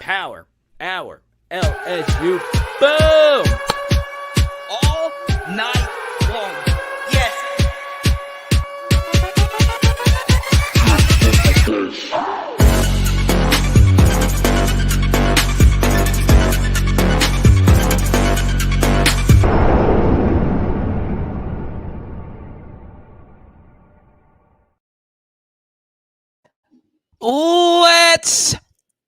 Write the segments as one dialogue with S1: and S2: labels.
S1: Power Hour LSU. Boom!
S2: All night long. Yes.
S3: Let's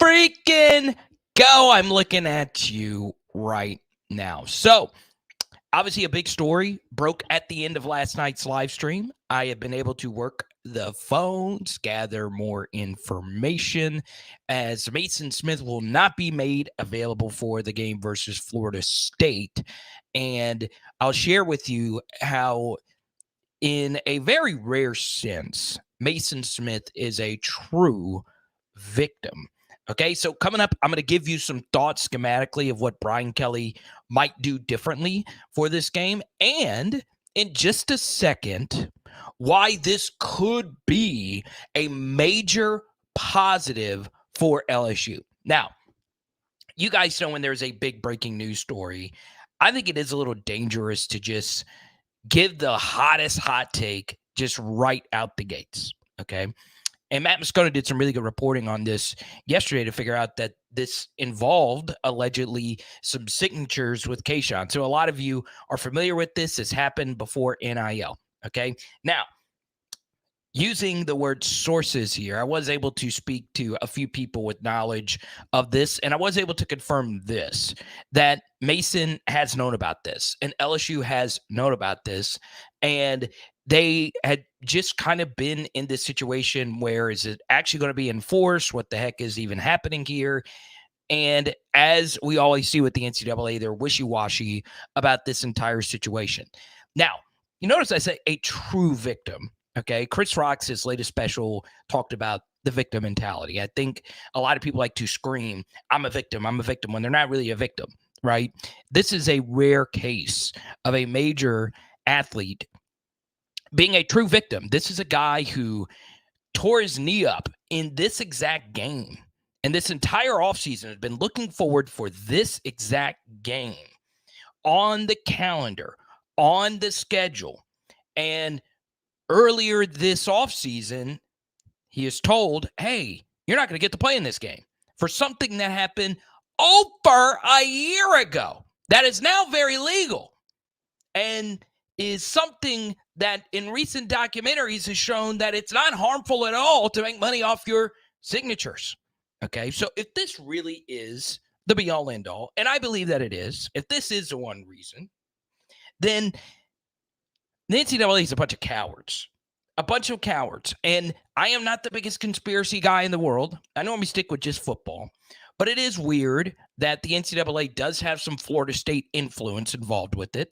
S3: freaking go. I'm looking at you right now. So, obviously, a big story broke at the end of last night's live stream. I have been able to work the phones, gather more information, as MAASON Smith will not be made available for the game versus Florida State. And I'll share with you how, in a very rare sense, MAASON Smith is a true victim. Okay, so coming up, I'm going to give you some thoughts schematically of what Brian Kelly might do differently for this game. And in just a second, why this could be a major positive for LSU. Now, you guys know when there's a big breaking news story, I think it is a little dangerous to just give the hottest hot take just right out the gates, okay? And Matt Moscona did some really good reporting on this yesterday to figure out that this involved allegedly some signatures with Keyshawn. So a lot of you are familiar with this. This happened before NIL, okay? Now, using the word sources here, I was able to speak to a few people with knowledge of this, and I was able to confirm this, that MAASON has known about this, and LSU has known about this, and they had just kind of been in this situation where, is it actually going to be enforced? What the heck is even happening here? And as we always see with the NCAA, they're wishy-washy about this entire situation. Now, you notice I say a true victim. Okay, Chris Rock's his latest special talked about the victim mentality. I think a lot of people like to scream, I'm a victim, when they're not really a victim, right? This is a rare case of a major athlete being a true victim. This is a guy who tore his knee up in this exact game. And this entire offseason has been looking forward for this exact game on the calendar, on the schedule. And earlier this offseason, he is told, hey, you're not going to get to play in this game for something that happened over a year ago. That is now very legal and is something that in recent documentaries has shown that it's not harmful at all to make money off your signatures. Okay, so if this really is the be-all, end-all, and I believe that it is, if this is the one reason, then the NCAA is a bunch of cowards. And I am not the biggest conspiracy guy in the world. I normally stick with just football. But it is weird that the NCAA does have some Florida State influence involved with it.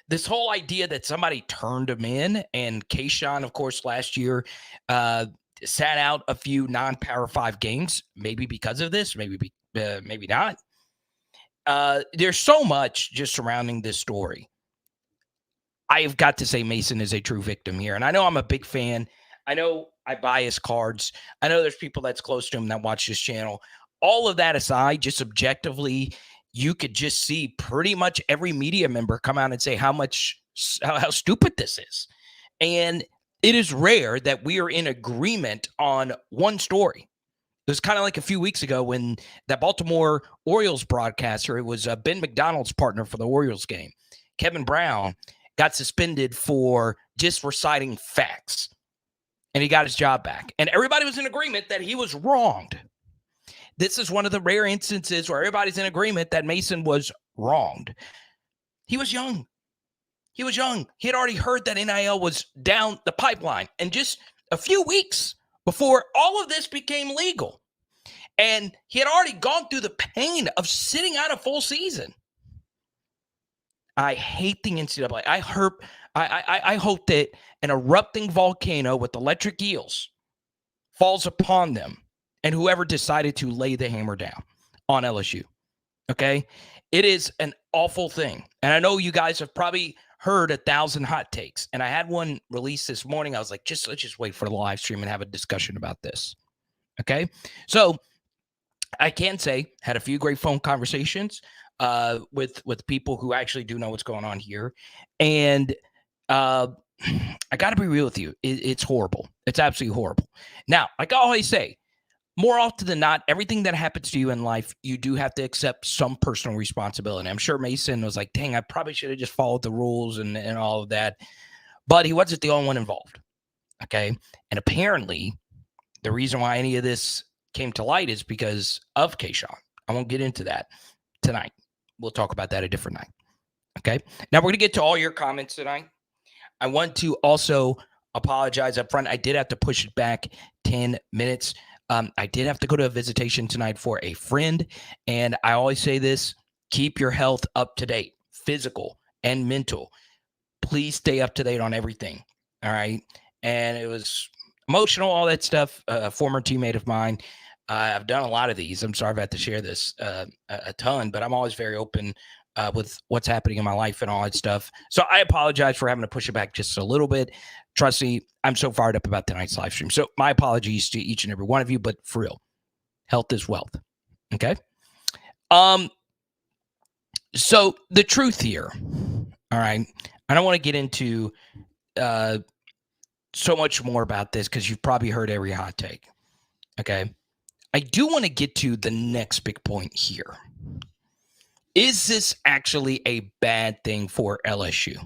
S3: This whole idea that somebody turned him in, and Keyshawn, of course, last year sat out a few non-Power 5 games, maybe because of this, maybe not. There's so much just surrounding this story. I've got to say MAASON is a true victim here. And I know I'm a big fan. I know I bias cards. I know there's people that's close to him that watch this channel. All of that aside, just objectively, you could just see pretty much every media member come out and say how stupid this is. And it is rare that we are in agreement on one story. It was kind of like a few weeks ago when that Baltimore Orioles broadcaster, it was Ben McDonald's partner for the Orioles game, Kevin Brown, got suspended for just reciting facts, and he got his job back. And everybody was in agreement that he was wronged. This is one of the rare instances where everybody's in agreement that MAASON was wronged. He was young. He had already heard that NIL was down the pipeline, and just a few weeks before all of this became legal. And he had already gone through the pain of sitting out a full season. I hate the NCAA. I hope that an erupting volcano with electric eels falls upon them and whoever decided to lay the hammer down on LSU. Okay? It is an awful thing. And I know you guys have probably heard 1,000 hot takes. And I had one released this morning. I was like, let's just wait for the live stream and have a discussion about this. Okay? So I can say had a few great phone conversations with people who actually do know what's going on here. And I got to be real with you. It's horrible. It's absolutely horrible. Now, like I always say, more often than not, everything that happens to you in life, you do have to accept some personal responsibility. I'm sure Mason was like, dang, I probably should have just followed the rules and all of that. But he wasn't the only one involved. Okay. And apparently, the reason why any of this came to light is because of Kayshawn. I won't get into that tonight. We'll talk about that a different night. Okay. Now we're going to get to all your comments tonight. I want to also apologize up front. I did have to push it back 10 minutes. I did have to go to a visitation tonight for a friend. And I always say this, keep your health up to date, physical and mental. Please stay up to date on everything. All right. And it was emotional, all that stuff. A former teammate of mine. I've done a lot of these. I'm sorry I've had to share this a ton, but I'm always very open with what's happening in my life and all that stuff. So I apologize for having to push it back just a little bit. Trust me, I'm so fired up about tonight's live stream. So my apologies to each and every one of you, but for real, health is wealth. Okay. So the truth here, all right, I don't want to get into so much more about this because you've probably heard every hot take. Okay. I do want to get to the next big point here. Is this actually a bad thing for LSU?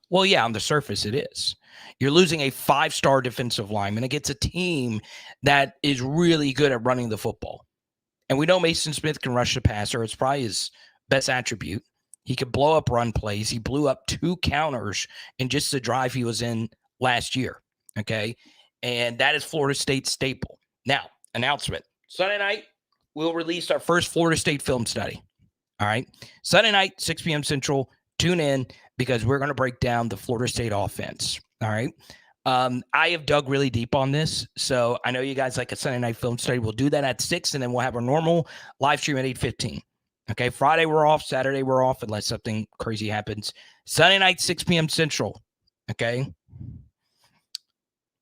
S3: Well, yeah, on the surface it is. You're losing a 5-star defensive lineman against a team that is really good at running the football. And we know MAASON Smith can rush the passer. It's probably his best attribute. He could blow up run plays. He blew up 2 counters in just the drive he was in last year. Okay. And that is Florida State's staple. Now, announcement. Sunday night, we'll release our first Florida State film study. All right. Sunday night, 6 p.m. Central. Tune in because we're going to break down the Florida State offense. All right. I have dug really deep on this. So I know you guys like a Sunday night film study. We'll do that at 6, and then we'll have our normal live stream at 8:15. Okay. Friday, we're off. Saturday, we're off unless something crazy happens. Sunday night, 6 p.m. Central. Okay.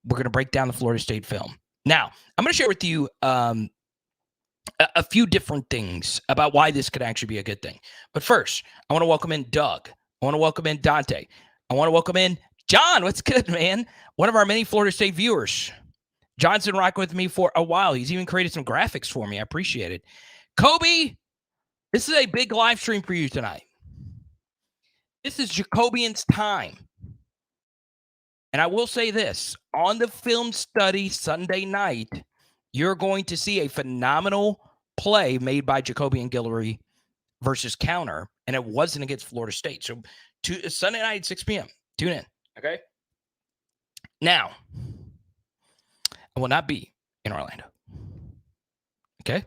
S3: We're going to break down the Florida State film. Now, I'm going to share with you a few different things about why this could actually be a good thing. But first, I want to welcome in Doug. I want to welcome in Dante. I want to welcome in John. What's good, man? One of our many Florida State viewers. John's been rocking with me for a while. He's even created some graphics for me. I appreciate it. Kobe, this is a big live stream for you tonight. This is Jacobian's time. And I will say this, on the film study Sunday night, you're going to see a phenomenal play made by Jacobian Guillory versus counter, and it wasn't against Florida State. So Sunday night at 6 p.m. Tune in, okay? Now, I will not be in Orlando, okay?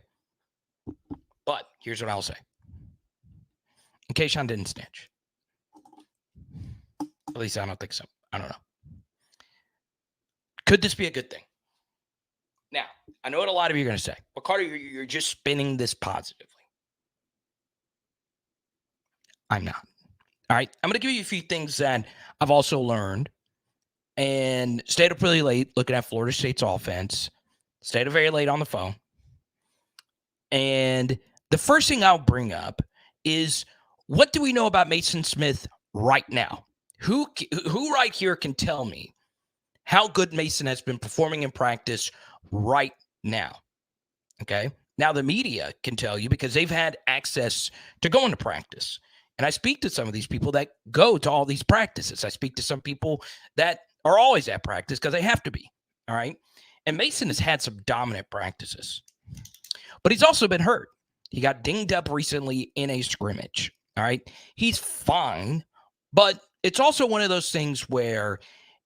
S3: But here's what I'll say. In case Sean didn't snitch. At least I don't think so. I don't know. Could this be a good thing? Now, I know what a lot of you are going to say. Well, Carter, you're just spinning this positively. I'm not. All right. I'm going to give you a few things that I've also learned and stayed up really late looking at Florida State's offense. Stayed up very late on the phone. And the first thing I'll bring up is, what do we know about MAASON Smith right now? Who right here can tell me how good MAASON has been performing in practice right now? Okay. Now the media can tell you because they've had access to going to practice. And I speak to some of these people that go to all these practices. I speak to some people that are always at practice because they have to be. All right. And MAASON has had some dominant practices, but he's also been hurt. He got dinged up recently in a scrimmage. All right. He's fine, but it's also one of those things where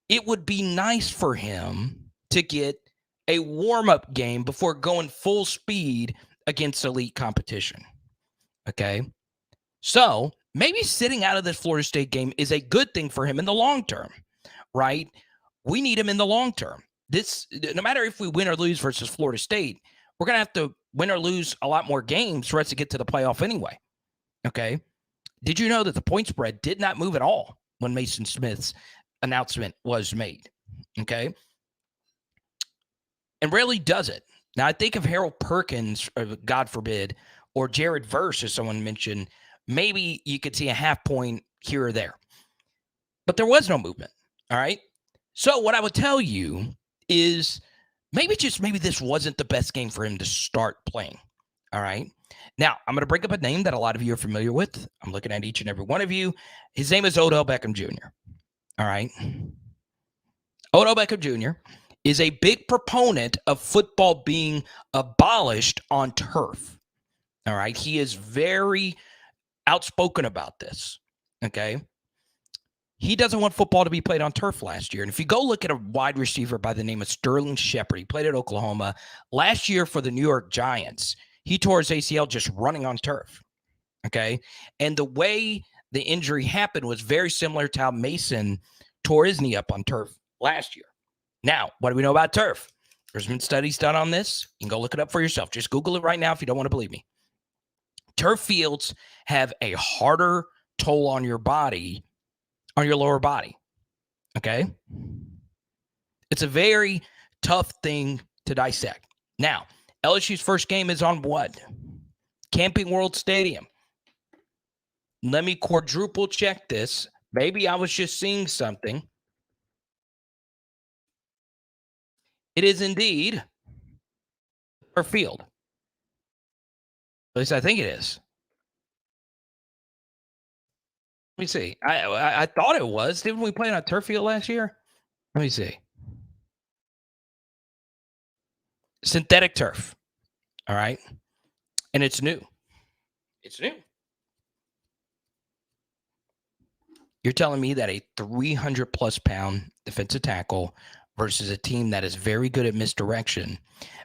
S3: it would be nice for him to get a warm-up game before going full speed against elite competition. Okay? So maybe sitting out of this Florida State game is a good thing for him in the long term, right? We need him in the long term. No matter if we win or lose versus Florida State, we're going to have to win or lose a lot more games for us to get to the playoff anyway. Okay? Did you know that the point spread did not move at all when MAASON Smith's announcement was made? Okay? And rarely does it. Now, I think if Harold Perkins, or God forbid, or Jared Verse, as someone mentioned, maybe you could see a half point here or there. But there was no movement, all right? So what I would tell you is maybe this wasn't the best game for him to start playing, all right? Now, I'm going to bring up a name that a lot of you are familiar with. I'm looking at each and every one of you. His name is Odell Beckham Jr., all right? Odell Beckham Jr. is a big proponent of football being abolished on turf. All right. He is very outspoken about this. Okay. He doesn't want football to be played on turf last year. And if you go look at a wide receiver by the name of Sterling Shepard, he played at Oklahoma last year for the New York Giants. He tore his ACL just running on turf. Okay. And the way the injury happened was very similar to how MAASON tore his knee up on turf last year. Now, what do we know about turf? There's been studies done on this. You can go look it up for yourself. Just Google it right now if you don't want to believe me. Turf fields have a harder toll on your body, on your lower body. Okay? It's a very tough thing to dissect. Now, LSU's first game is on what? Camping World Stadium. Let me quadruple check this. Maybe I was just seeing something. It is indeed our field. At least I think it is. Let me see. I thought it was. Didn't we play on a turf field last year? Let me see. Synthetic turf. All right. And it's new. It's new. You're telling me that a 300-plus pound defensive tackle versus a team that is very good at misdirection,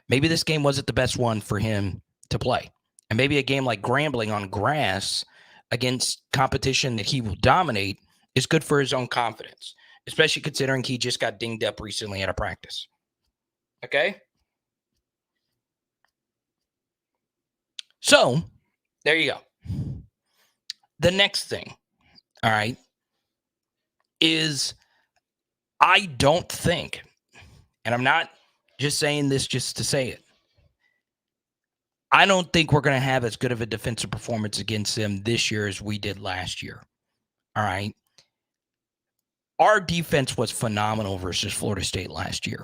S3: maybe this game wasn't the best one for him to play. And maybe a game like Grambling on grass against competition that he will dominate is good for his own confidence, especially considering he just got dinged up recently at a practice. Okay? So, there you go. The next thing, all right, is I don't think, and I'm not just saying this just to say it, I don't think we're going to have as good of a defensive performance against them this year as we did last year. All right. Our defense was phenomenal versus Florida State last year.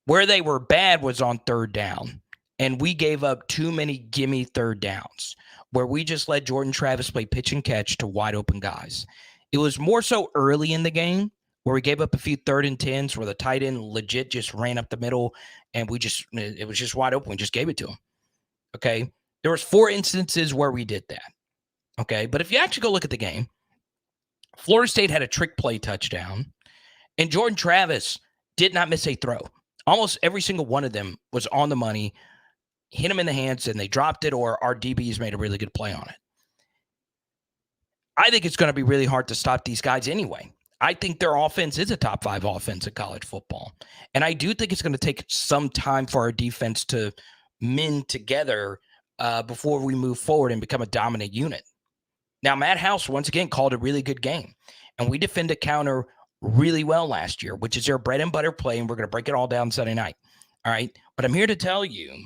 S3: Where they were bad was on third down, and we gave up too many gimme third downs where we just let Jordan Travis play pitch and catch to wide open guys. It was more so early in the game where we gave up a few 3rd and 10s where the tight end legit just ran up the middle and it was just wide open. We just gave it to him. Okay. There was 4 instances where we did that. Okay. But if you actually go look at the game, Florida State had a trick play touchdown and Jordan Travis did not miss a throw. Almost every single one of them was on the money, hit him in the hands and they dropped it, or our DBs made a really good play on it. I think it's going to be really hard to stop these guys anyway. I think their offense is a top 5 offense in college football. And I do think it's going to take some time for our defense to mend together before we move forward and become a dominant unit. Now, Matt House, once again, called a really good game. And we defended counter really well last year, which is their bread and butter play, and we're going to break it all down Sunday night. All right? But I'm here to tell you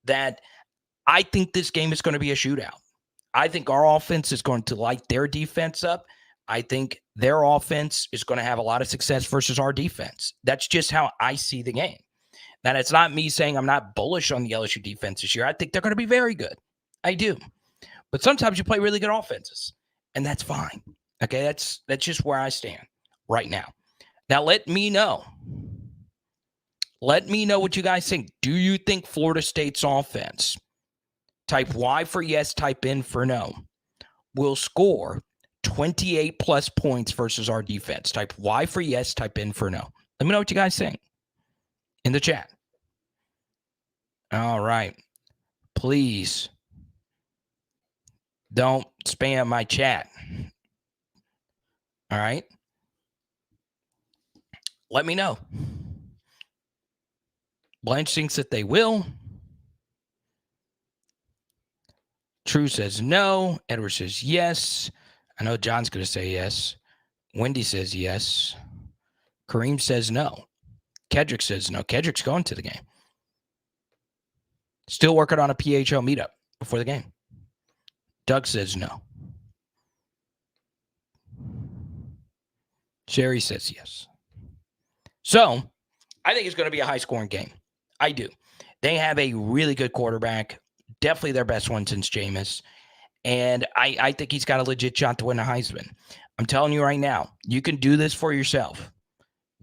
S3: that I think this game is going to be a shootout. I think our offense is going to light their defense up. I think their offense is going to have a lot of success versus our defense. That's just how I see the game. Now, it's not me saying I'm not bullish on the LSU defense this year. I think they're going to be very good. I do. But sometimes you play really good offenses, and that's fine. Okay, that's just where I stand right now. Now, let me know. Let me know what you guys think. Do you think Florida State's offense, type Y for yes, type N for no, will score 28-plus points versus our defense? Type Y for yes, type N for no. Let me know what you guys think in the chat. All right. Please don't spam my chat. All right. Let me know. Blanche thinks that they will. True says no. Edward says yes. I know John's going to say yes. Wendy says yes. Kareem says no. Kedrick says no. Kedrick's going to the game. Still working on a PHL meetup before the game. Doug says no. Sherry says yes. So I think it's going to be a high-scoring game. I do. They have a really good quarterback, definitely their best one since Jameis. And I think he's got a legit shot to win a Heisman. I'm telling you right now, you can do this for yourself.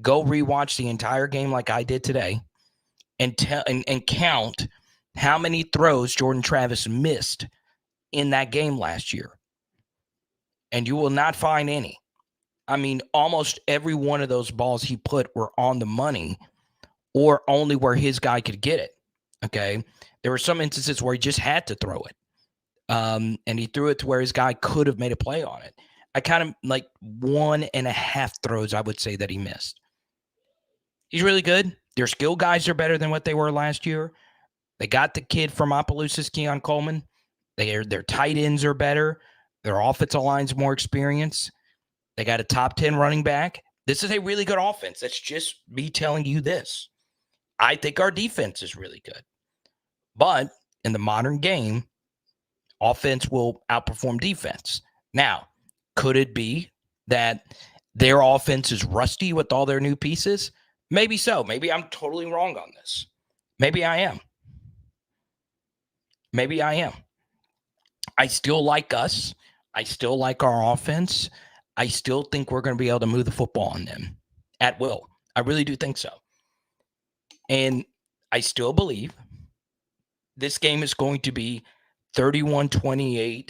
S3: Go rewatch the entire game like I did today and count how many throws Jordan Travis missed in that game last year. And you will not find any. I mean, almost every one of those balls he put were on the money or only where his guy could get it. Okay. There were some instances where he just had to throw it. And he threw it to where his guy could have made a play on it. I kind of like 1.5 throws, I would say, that he missed. He's really good. Their skill guys are better than what they were last year. They got the kid from Opelousas, Keon Coleman. Their tight ends are better. Their offensive line's more experienced. They got a top 10 running back. This is a really good offense. That's just me telling you this. I think our defense is really good. But in the modern game, offense will outperform defense. Now, could it be that their offense is rusty with all their new pieces? Maybe so. Maybe I'm totally wrong on this. Maybe I am. I still like us. I still like our offense. I still think we're going to be able to move the football on them at will. I really do think so. And I still believe this game is going to be 31-28,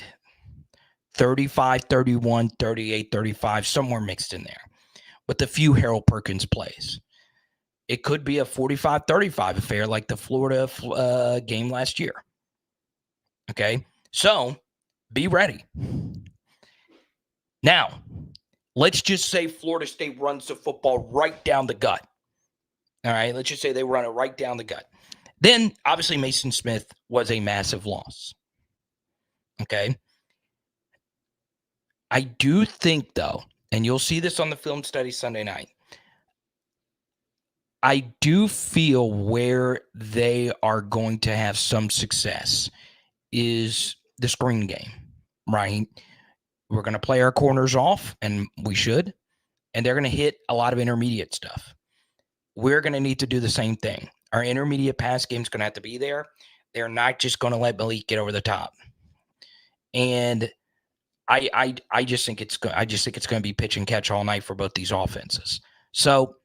S3: 35-31, 38-35, somewhere mixed in there with a few Harold Perkins plays. It could be a 45-35 affair like the Florida game last year. Okay, so be ready. Now, let's just say Florida State runs the football right down the gut. All right, let's just say they run it right down the gut. Then, obviously, MAASON Smith was a massive loss. Okay. I do think, though, and you'll see this on the film study Sunday night, I do feel where they are going to have some success is the screen game, right? We're going to play our corners off, and we should, and they're going to hit a lot of intermediate stuff. We're going to need to do the same thing. Our intermediate pass game is going to have to be there. They're not just going to let Malik get over the top. And I just think it's going to be pitch and catch all night for both these offenses. So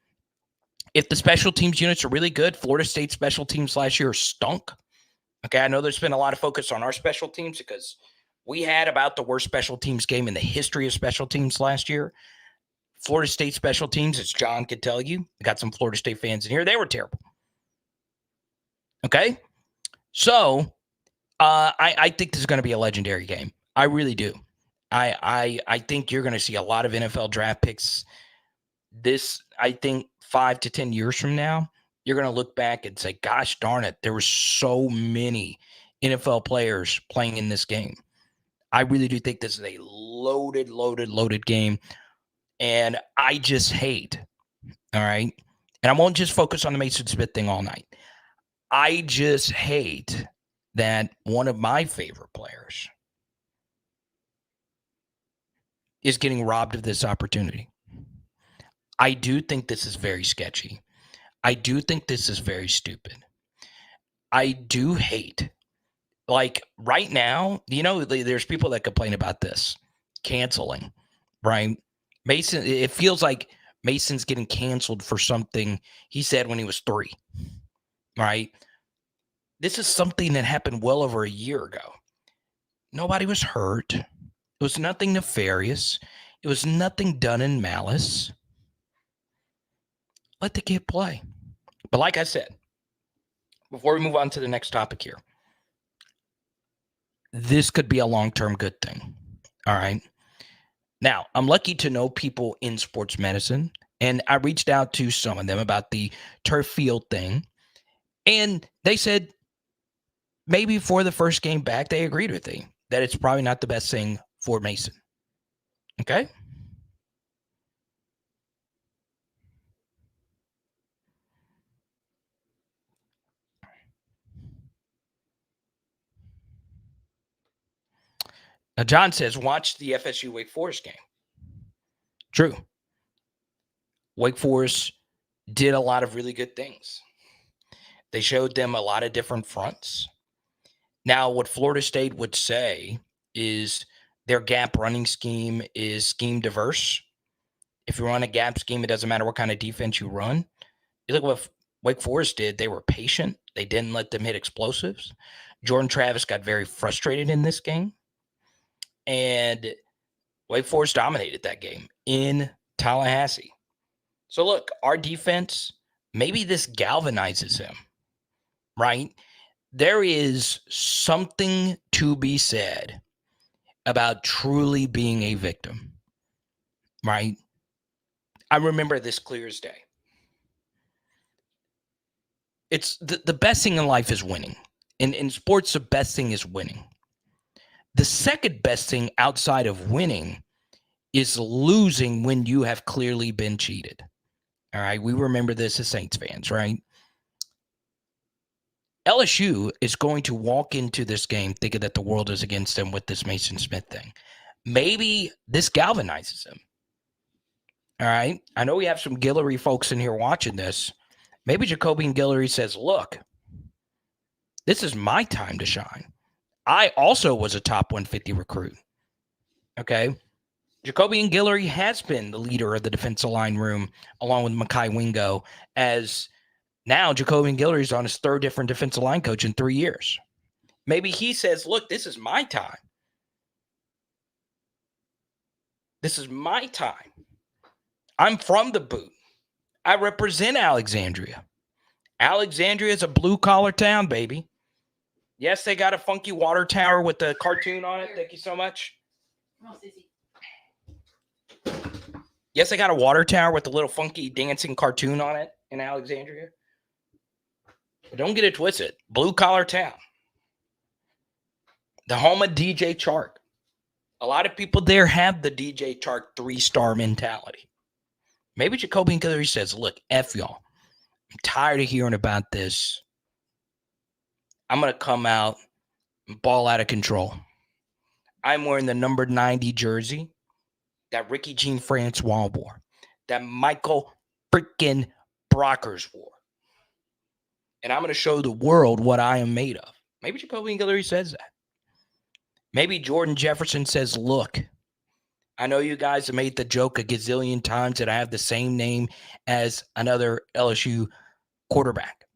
S3: if the special teams units are really good, Florida State special teams last year stunk. Okay, I know there's been a lot of focus on our special teams because we had about the worst special teams game in the history of special teams last year. Florida State special teams, as John could tell you, I got some Florida State fans in here. They were terrible. Okay, so I think this is going to be a legendary game. I really do. I think you're going to see a lot of NFL draft picks. This, I think, 5 to 10 years from now, you're going to look back and say, gosh darn it, there were so many NFL players playing in this game. I really do think this is a loaded game. And I just hate, all right? And I won't just focus on the MAASON Smith thing all night. I just hate that one of my favorite players is getting robbed of this opportunity. I do think this is very sketchy. I do think this is very stupid. I do hate, like right now, there's people that complain about this canceling, right? Mason, it feels like Mason's getting canceled for something he said when he was 3, right? This is something that happened well over a year ago. Nobody was hurt. It was nothing nefarious. It was nothing done in malice. Let the kid play. But like I said, before we move on to the next topic here, this could be a long-term good thing. All right. Now, I'm lucky to know people in sports medicine, and I reached out to some of them about the turf field thing, and they said maybe for the first game back, they agreed with me that it's probably not the best thing for Mason. Okay? Now, John says, watch the FSU Wake Forest game. True. Wake Forest did a lot of really good things. They showed them a lot of different fronts. Now, what Florida State would say is their gap running scheme is scheme diverse. If you run a gap scheme, it doesn't matter what kind of defense you run. You look what Wake Forest did. They were patient. They didn't let them hit explosives. Jordan Travis got very frustrated in this game. And Wake Forest dominated that game in Tallahassee. So look, our defense, maybe this galvanizes him, right? There is something to be said about truly being a victim, right? I remember this clear as day. It's the best thing in life is winning. In sports, the best thing is winning. The second best thing outside of winning is losing when you have clearly been cheated. All right, we remember this as Saints fans, right? LSU is going to walk into this game thinking that the world is against them with this MAASON Smith thing. Maybe this galvanizes them. All right, I know we have some Guillory folks in here watching this. Maybe Jacoby and Guillory says, look, this is my time to shine. I also was a top 150 recruit. Okay. Jacoby and Guillory has been the leader of the defensive line room along with Mekhi Wingo, as now Jacoby and Guillory is on his third different defensive line coach in 3 years. Maybe he says, look, this is my time. This is my time. I'm from the boot. I represent Alexandria. Alexandria is a blue-collar town, baby. Yes, they got a funky water tower with the cartoon on it. Thank you so much. Yes, they got a water tower with a little funky dancing cartoon on it in Alexandria. But don't get it twisted. Blue-collar town. The home of DJ Chark. A lot of people there have the DJ Chark 3-star mentality. Maybe Jacoby and Guillory says, look, F y'all. I'm tired of hearing about this. I'm going to come out and ball out of control. I'm wearing the number 90 jersey that Ricky Jean Francois wore, that Michael freaking Brockers wore. And I'm going to show the world what I am made of. Maybe Jacoby and Guillory says that. Maybe Jordan Jefferson says, look, I know you guys have made the joke a gazillion times that I have the same name as another LSU quarterback.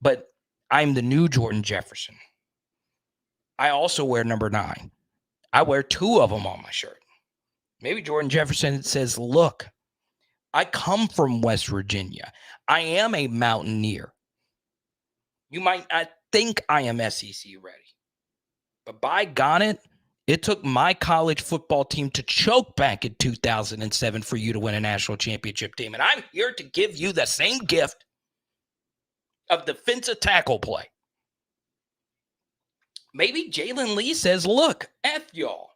S3: But I'm the new Jordan Jefferson. I also wear number 9. I wear 2 of them on my shirt. Maybe Jordan Jefferson says, look, I come from West Virginia. I am a mountaineer. You might not think I am SEC ready. But by God, it took my college football team to choke back in 2007 for you to win a national championship team. And I'm here to give you the same gift of defensive tackle play. Maybe Jalen Lee says, look, F y'all.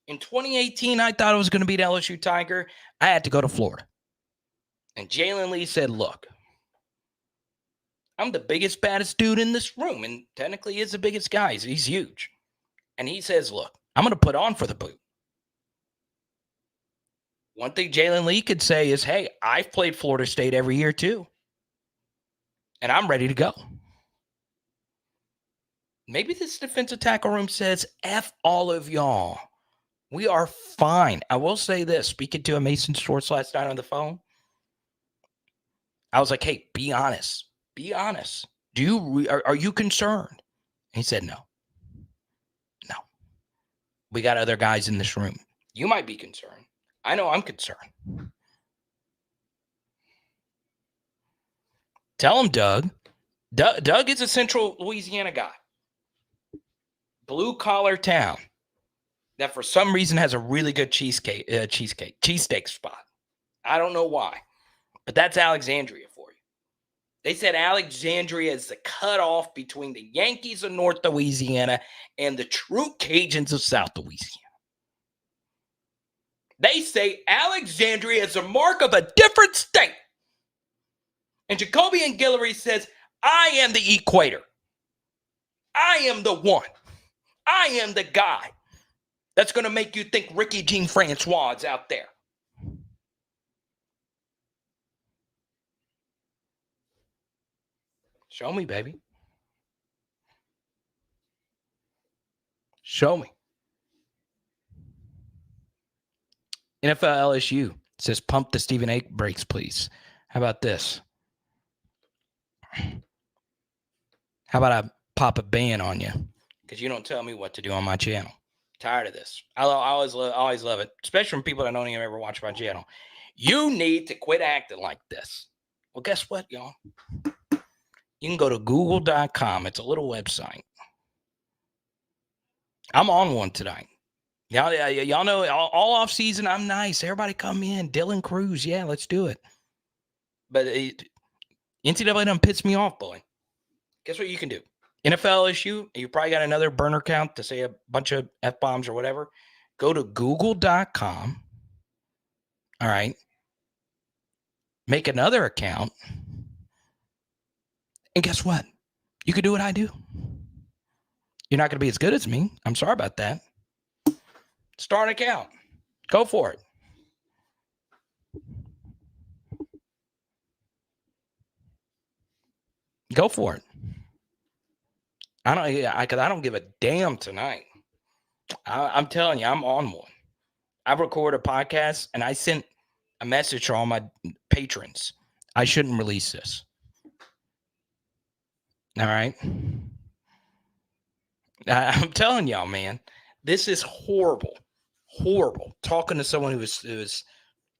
S3: In 2018, I thought I was going to be the LSU Tiger. I had to go to Florida. And Jalen Lee said, look, I'm the biggest, baddest dude in this room. And technically, he's the biggest guy. He's huge. And he says, look, I'm going to put on for the boot. One thing Jalen Lee could say is, hey, I've played Florida State every year too. And I'm ready to go. Maybe this defensive tackle room says, F all of y'all. We are fine. I will say this, speaking to a MAASON source last night on the phone, I was like, hey, be honest. Be honest. Are you concerned? And he said, no. No. We got other guys in this room. You might be concerned. I know I'm concerned. Tell him, Doug. Doug is a central Louisiana guy. Blue-collar town that for some reason has a really good cheesesteak spot. I don't know why, but that's Alexandria for you. They said Alexandria is the cutoff between the Yankees of North Louisiana and the true Cajuns of South Louisiana. They say Alexandria is a mark of a different state. And Jacoby and Guillory says, I am the equator. I am the one. I am the guy. that's going to make you think Ricky Jean Francois is out there? Show me, baby. Show me. NFL LSU says pump the Stephen A. brakes, please. How about this? How about I pop a ban on you? Because you don't tell me what to do on my channel. Tired of this. I always love it, especially from people that don't even ever watch my channel. You need to quit acting like this. Well, guess what, y'all? You can go to google.com. It's a little website. I'm on one tonight. Y'all know all off season, I'm nice. Everybody come in. Dylan Cruz. Yeah, let's do it. But NCAA done pissed me off, boy. Guess what you can do? NFL LSU, you probably got another burner count to say a bunch of F-bombs or whatever. Go to google.com. All right. Make another account. And guess what? You could do what I do. You're not going to be as good as me. I'm sorry about that. Start an account. Go for it. Go for it. I don't give a damn tonight. I'm telling you, I'm on one. I record a podcast and I sent a message to all my patrons. I shouldn't release this. All right. I'm telling y'all, man, this is horrible. Horrible. Talking to someone who was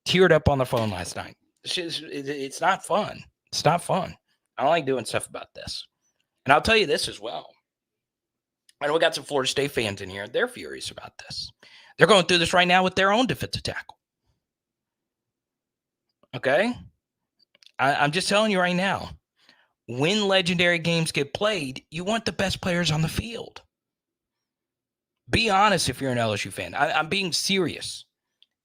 S3: teared up on the phone last night. It's not fun. It's not fun. I don't like doing stuff about this. And I'll tell you this as well. I know we got some Florida State fans in here. They're furious about this. They're going through this right now with their own defensive tackle. Okay? I'm just telling you right now, when legendary games get played, you want the best players on the field. Be honest if you're an LSU fan. I'm being serious.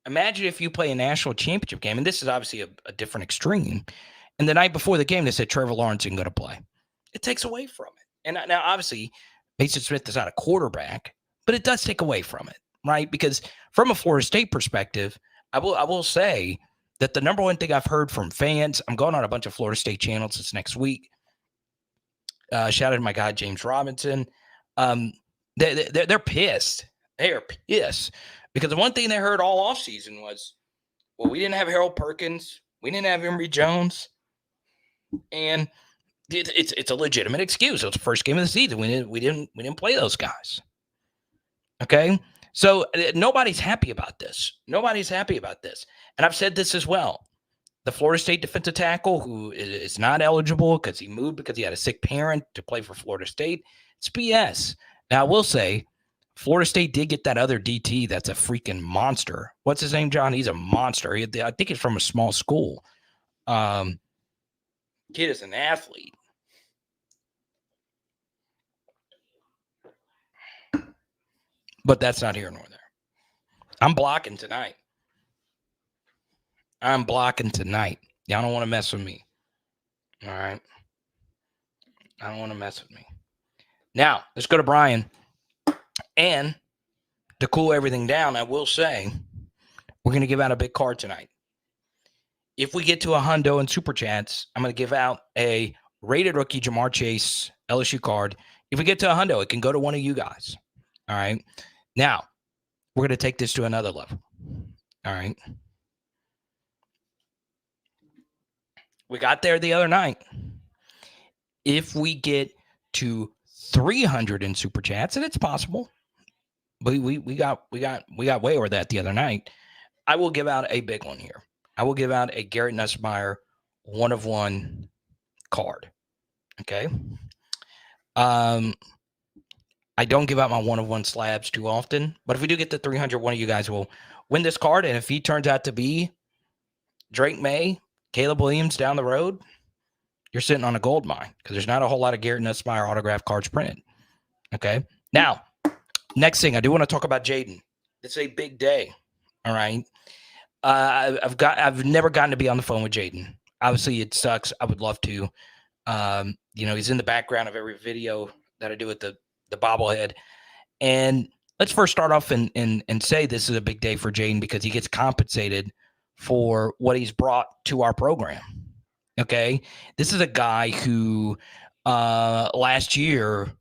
S3: Imagine if you play a national championship game, and this is obviously a different extreme, and the night before the game, they said Trevor Lawrence isn't going to play. It takes away from it. And now, obviously, MAASON Smith is not a quarterback, but it does take away from it, right? Because from a Florida State perspective, I will say that the number one thing I've heard from fans, I'm going on a bunch of Florida State channels this next week. Shout out to my guy, James Robinson. They're pissed. They are pissed because the one thing they heard all offseason was, well, we didn't have Harold Perkins. We didn't have Emory Jones. And it's a legitimate excuse. It was the first game of the season. We didn't play those guys. Okay? So nobody's happy about this. Nobody's happy about this. And I've said this as well. The Florida State defensive tackle who is not eligible because he moved because he had a sick parent to play for Florida State, it's BS. Now, I will say, Florida State did get that other DT that's a freaking monster. What's his name, John? He's a monster. I think he's from a small school. Kid is an athlete. But that's not here nor there. I'm blocking tonight. Y'all don't want to mess with me. All right? I don't want to mess with me. Now, let's go to Brian. And to cool everything down, I will say, we're going to give out a big card tonight. If we get to a hundo in Super Chats, I'm going to give out a rated rookie Jamar Chase LSU card. If we get to a hundo, it can go to one of you guys. All right? Now, we're going to take this to another level. All right? We got there the other night. If we get to 300 in Super Chats, and it's possible, but we got way over that the other night, I will give out a big one here. I will give out a Garrett Nussmeier 1-of-1 card. Okay? I don't give out my 1-of-1 slabs too often, but if we do get to 300, one of you guys will win this card, and if he turns out to be Drake May, Caleb Williams down the road, you're sitting on a gold mine because there's not a whole lot of Garrett Nussmeier autograph cards printed. Okay? Now, next thing, I do want to talk about Jaden. It's a big day. All right? I've never gotten to be on the phone with Jaden. Obviously, it sucks. I would love to. He's in the background of every video that I do with the bobblehead. And let's first start off and say this is a big day for Jaden because he gets compensated for what he's brought to our program. Okay. This is a guy who last year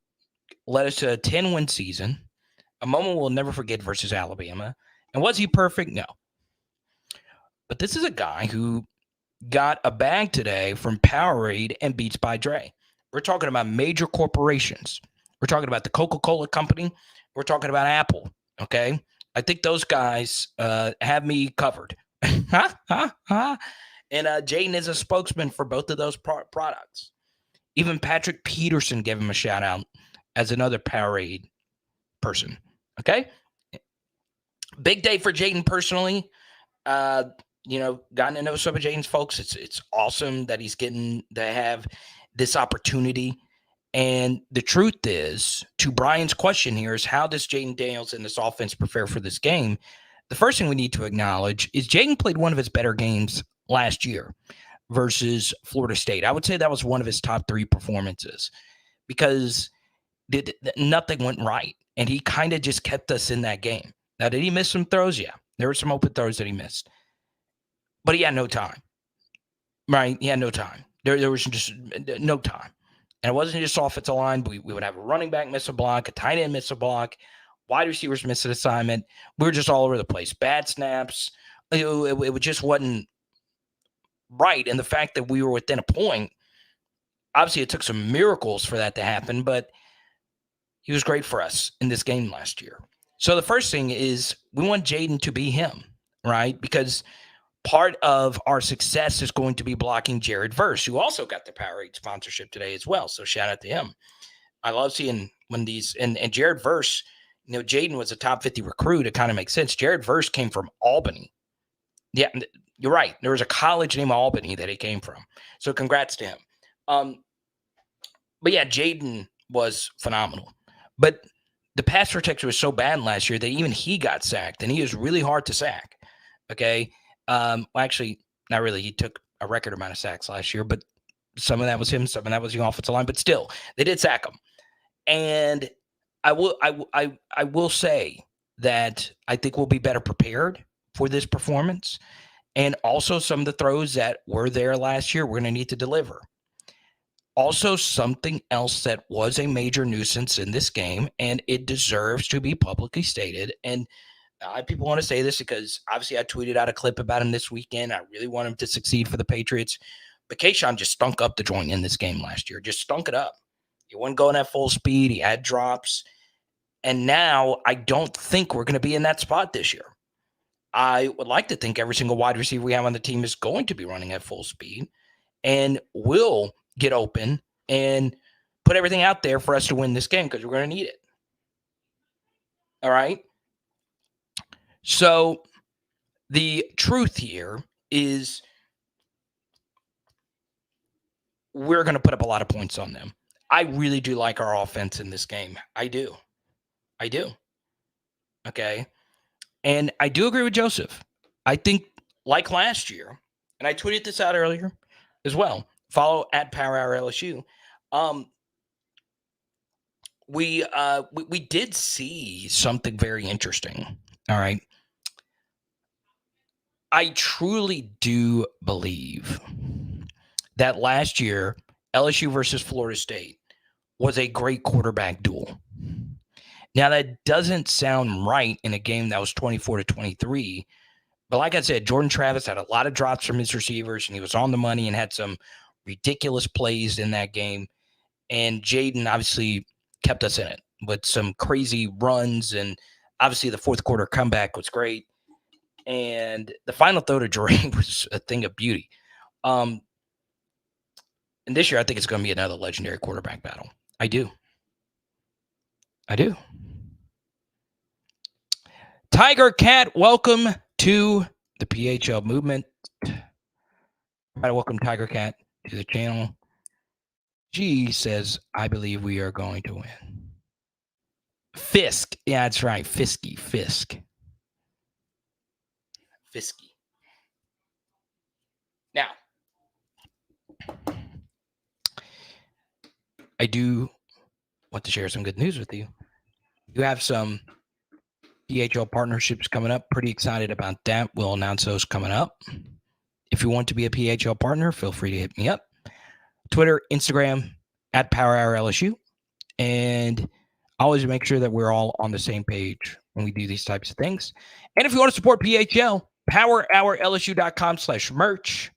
S3: led us to a 10-win season, a moment we'll never forget versus Alabama. And was he perfect? No. But this is a guy who got a bag today from Powerade and Beats by Dre. We're talking about major corporations. We're talking about the Coca-Cola company. We're talking about Apple. Okay. I think those guys have me covered. And Jaden is a spokesman for both of those products. Even Patrick Peterson gave him a shout out as another Powerade person. Okay. Big day for Jaden personally. Gotten to know some of Jaden's folks. It's awesome that he's getting to have this opportunity. And the truth is, to Brian's question here, is how does Jaden Daniels and this offense prepare for this game? The first thing we need to acknowledge is Jaden played one of his better games last year versus Florida State. I would say that was one of his top 3 performances because nothing went right. And he kind of just kept us in that game. Now, did he miss some throws? Yeah. There were some open throws that he missed. But he had no time, right? He had no time. There was just no time. And it wasn't just offensive line. We would have a running back miss a block, a tight end miss a block, wide receivers miss an assignment. We were just all over the place. Bad snaps. It just wasn't right. And the fact that we were within a point, obviously it took some miracles for that to happen, but he was great for us in this game last year. So the first thing is we want Jaden to be him, right? Because part of our success is going to be blocking Jared Verse, who also got the Powerade sponsorship today as well. So shout out to him. I love seeing when these and Jared Verse, Jaden was a top 50 recruit. It kind of makes sense. Jared Verse came from Albany. Yeah, you're right. There was a college named Albany that he came from. So congrats to him. But yeah, Jaden was phenomenal. But the pass protection was so bad last year that even he got sacked, and he was really hard to sack. Okay. Well, actually, not really. He took a record amount of sacks last year, but some of that was him, some of that was the offensive line. But still, they did sack him. And I will say that I think we'll be better prepared for this performance. And also some of the throws that were there last year, we're going to need to deliver. Also, something else that was a major nuisance in this game, and it deserves to be publicly stated. And people want to say this because obviously I tweeted out a clip about him this weekend. I really want him to succeed for the Patriots. But Kayshawn just stunk up the joint in this game last year. Just stunk it up. He wasn't going at full speed. He had drops. And now I don't think we're going to be in that spot this year. I would like to think every single wide receiver we have on the team is going to be running at full speed and will get open and put everything out there for us to win this game because we're going to need it. All right. So the truth here is we're going to put up a lot of points on them. I really do like our offense in this game. I do. Okay. And I do agree with Joseph. I think like last year, and I tweeted this out earlier as well. Follow at Power Hour LSU. We did see something very interesting. All right. I truly do believe that last year, LSU versus Florida State was a great quarterback duel. Now, that doesn't sound right in a game that was 24-23. But like I said, Jordan Travis had a lot of drops from his receivers, and he was on the money and had some ridiculous plays in that game. And Jaden obviously kept us in it with some crazy runs. And obviously the fourth quarter comeback was great. And the final throw to Dre was a thing of beauty. And this year, I think it's going to be another legendary quarterback battle. I do. Tiger Cat, welcome to the PHL movement. I welcome Tiger Cat to the channel. She says, I believe we are going to win. Fisk. Yeah, that's right. Fisk. Now, I do want to share some good news with you. You have some PHL partnerships coming up. Pretty excited about that. We'll announce those coming up. If you want to be a PHL partner, feel free to hit me up. Twitter, Instagram, at Power Hour LSU. And always make sure that we're all on the same page when we do these types of things. And if you want to support PHL, powerhourlsu.com/merch.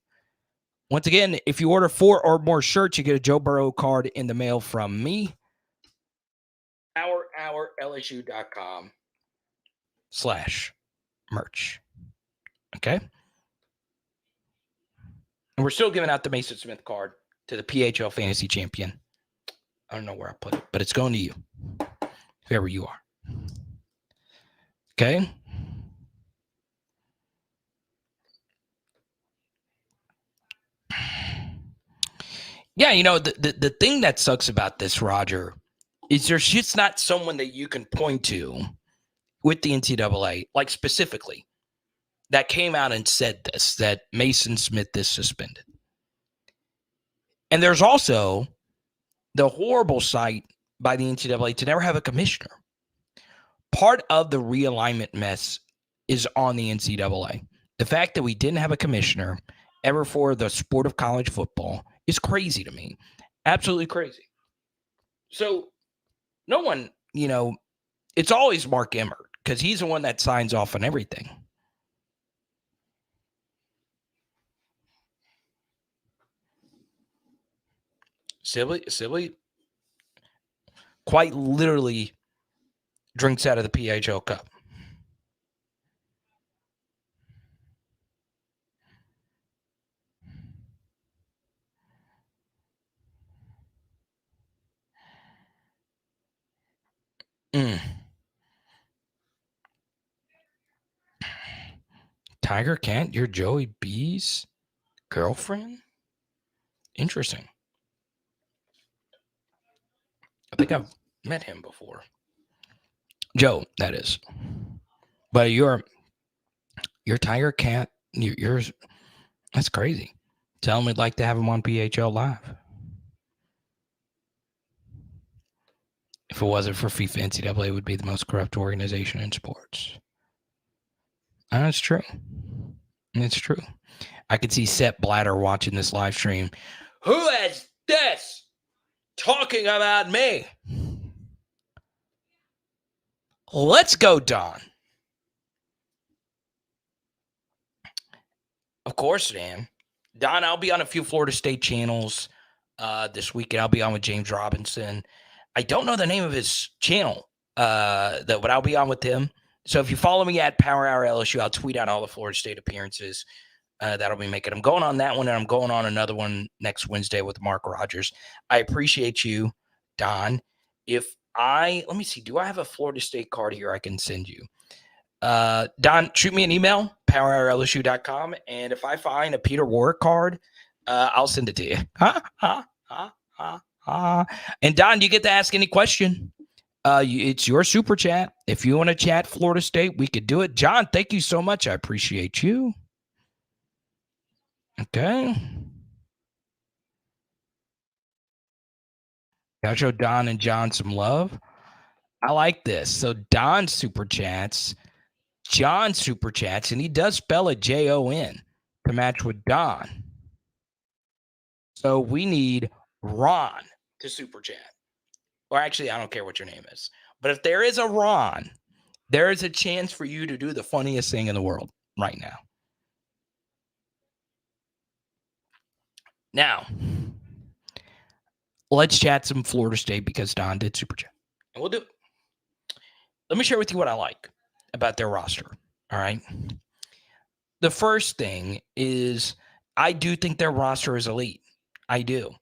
S3: Once again, if you order 4 or more shirts, you get a Joe Burrow card in the mail from me. powerhourlsu.com/merch. Okay? And we're still giving out the MAASON Smith card to the PHL Fantasy Champion. I don't know where I put it, but it's going to you, whoever you are. Okay? Yeah, the thing that sucks about this, Roger, is there's just not someone that you can point to with the NCAA, like specifically, that came out and said this, that MAASON Smith is suspended. And there's also the horrible sight by the NCAA to never have a commissioner. Part of the realignment mess is on the NCAA. The fact that we didn't have a commissioner ever for the sport of college football is crazy to me. Absolutely crazy. So no one, it's always Mark Emmert because he's the one that signs off on everything. Sibley quite literally drinks out of the PHL cup. Tiger Kent, you're Joey B's girlfriend? Interesting. I think I've met him before. Joe, that is. But you're Tiger Cat. You're that's crazy. Tell him we'd like to have him on PHL Live. If it wasn't for FIFA, NCAA would be the most corrupt organization in sports. That's true. It's true. I could see Sepp Blatter watching this live stream. Who is this talking about me? Let's go, Don. Of course, Dan. Don, I'll be on a few Florida State channels this weekend. I'll be on with James Robinson. I don't know the name of his channel, but I'll be on with him. So if you follow me at Power Hour LSU, I'll tweet out all the Florida State appearances that'll be making. I'm going on that one, and I'm going on another one next Wednesday with Mark Rogers. I appreciate you, Don. Let me see, do I have a Florida State card here I can send you? Don, shoot me an email, powerhourlsu.com, and if I find a Peter Warwick card, I'll send it to you. And Don, you get to ask any question. It's your super chat. If you want to chat Florida State, we could do it. John, thank you so much. I appreciate you. Okay. Gotta show Don and John some love. I like this. So Don super chats, John super chats, and he does spell it Jon to match with Don. So we need Ron to super chat. Or actually, I don't care what your name is. But if there is a Ron, there is a chance for you to do the funniest thing in the world right now. Now, let's chat some Florida State because Don did super chat. And we'll do it. Let me share with you what I like about their roster. All right. The first thing is I do think their roster is elite. I do.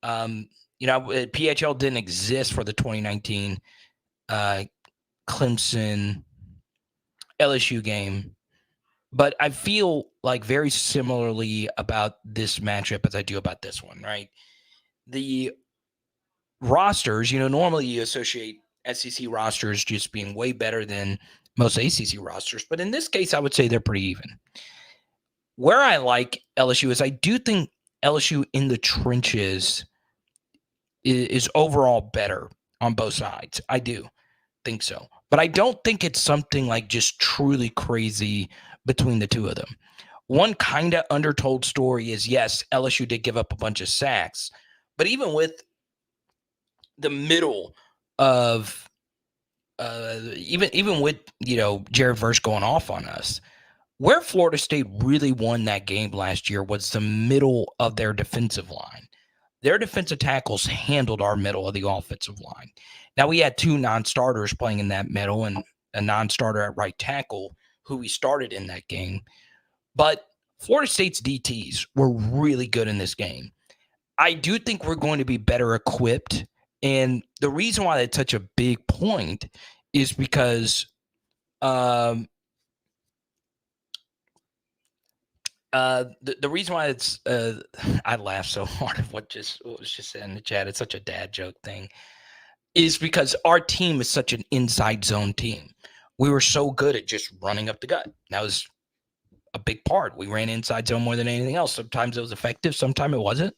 S3: PHL didn't exist for the 2019 Clemson LSU game. But I feel like very similarly about this matchup as I do about this one, right? The rosters, normally you associate SEC rosters just being way better than most ACC rosters. But in this case, I would say they're pretty even. Where I like LSU is I do think LSU in the trenches is overall better on both sides. I do think so. but I don't think it's something like just truly crazy between the two of them. One kind of undertold story is, yes, LSU did give up a bunch of sacks, but even with the middle of even with Jared Verse going off on us, where Florida State really won that game last year was the middle of their defensive line. Their defensive tackles handled our middle of the offensive line. Now, we had two non-starters playing in that middle and a non-starter at right tackle who we started in that game. But Florida State's DTs were really good in this game. I do think we're going to be better equipped. And the reason why that's such a big point is because the reason why it's I laugh so hard at what was just said in the chat. It's such a dad joke thing. Is because our team is such an inside zone team. We were so good at just running up the gut. That was a big part. We ran inside zone more than anything else. Sometimes it was effective, sometimes it wasn't.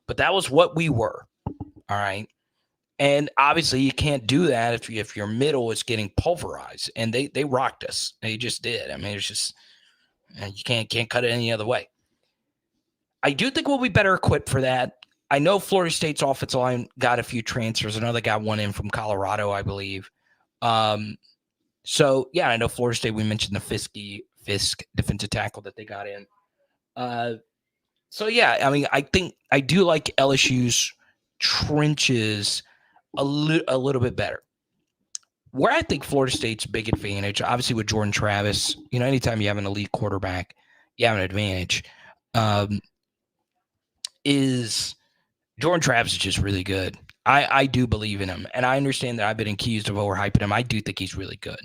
S3: But that was what we were. All right. And obviously you can't do that if your middle is getting pulverized. And they rocked us. They just did. I mean, it's just you can't cut it any other way. I do think we'll be better equipped for that. I know Florida State's offensive line got a few transfers. Another guy went in from Colorado, I believe. So, yeah, I know Florida State, we mentioned the Fisk defensive tackle that they got in. So, yeah, I mean, I do like LSU's trenches a little bit better. Where I think Florida State's big advantage, obviously with Jordan Travis, anytime you have an elite quarterback, you have an advantage, is Jordan Travis is just really good. I do believe in him, and I understand that I've been accused of overhyping him. I do think he's really good.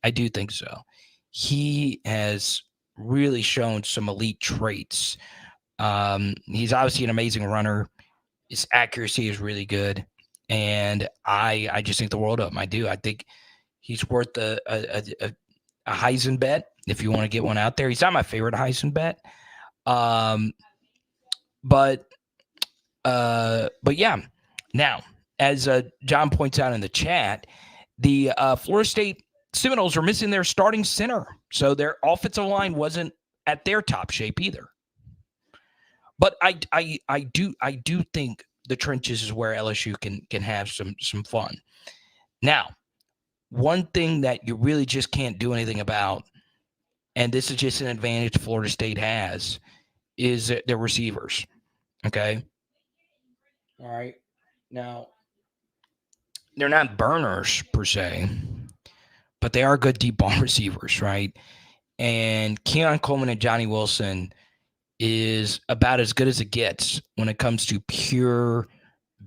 S3: I do think so. He has really shown some elite traits. He's obviously an amazing runner. His accuracy is really good, and I just think the world of him. I do. I think he's worth a Heisen bet if you want to get one out there. He's not my favorite Heisen bet, but yeah. Now, as John points out in the chat, the Florida State Seminoles are missing their starting center, so their offensive line wasn't at their top shape either. But I do think the trenches is where LSU can have some fun. Now, one thing that you really just can't do anything about, and this is just an advantage Florida State has, is their receivers. Okay. All right. Now, they're not burners per se, but they are good deep ball receivers, right? And Keon Coleman and Johnny Wilson is about as good as it gets when it comes to pure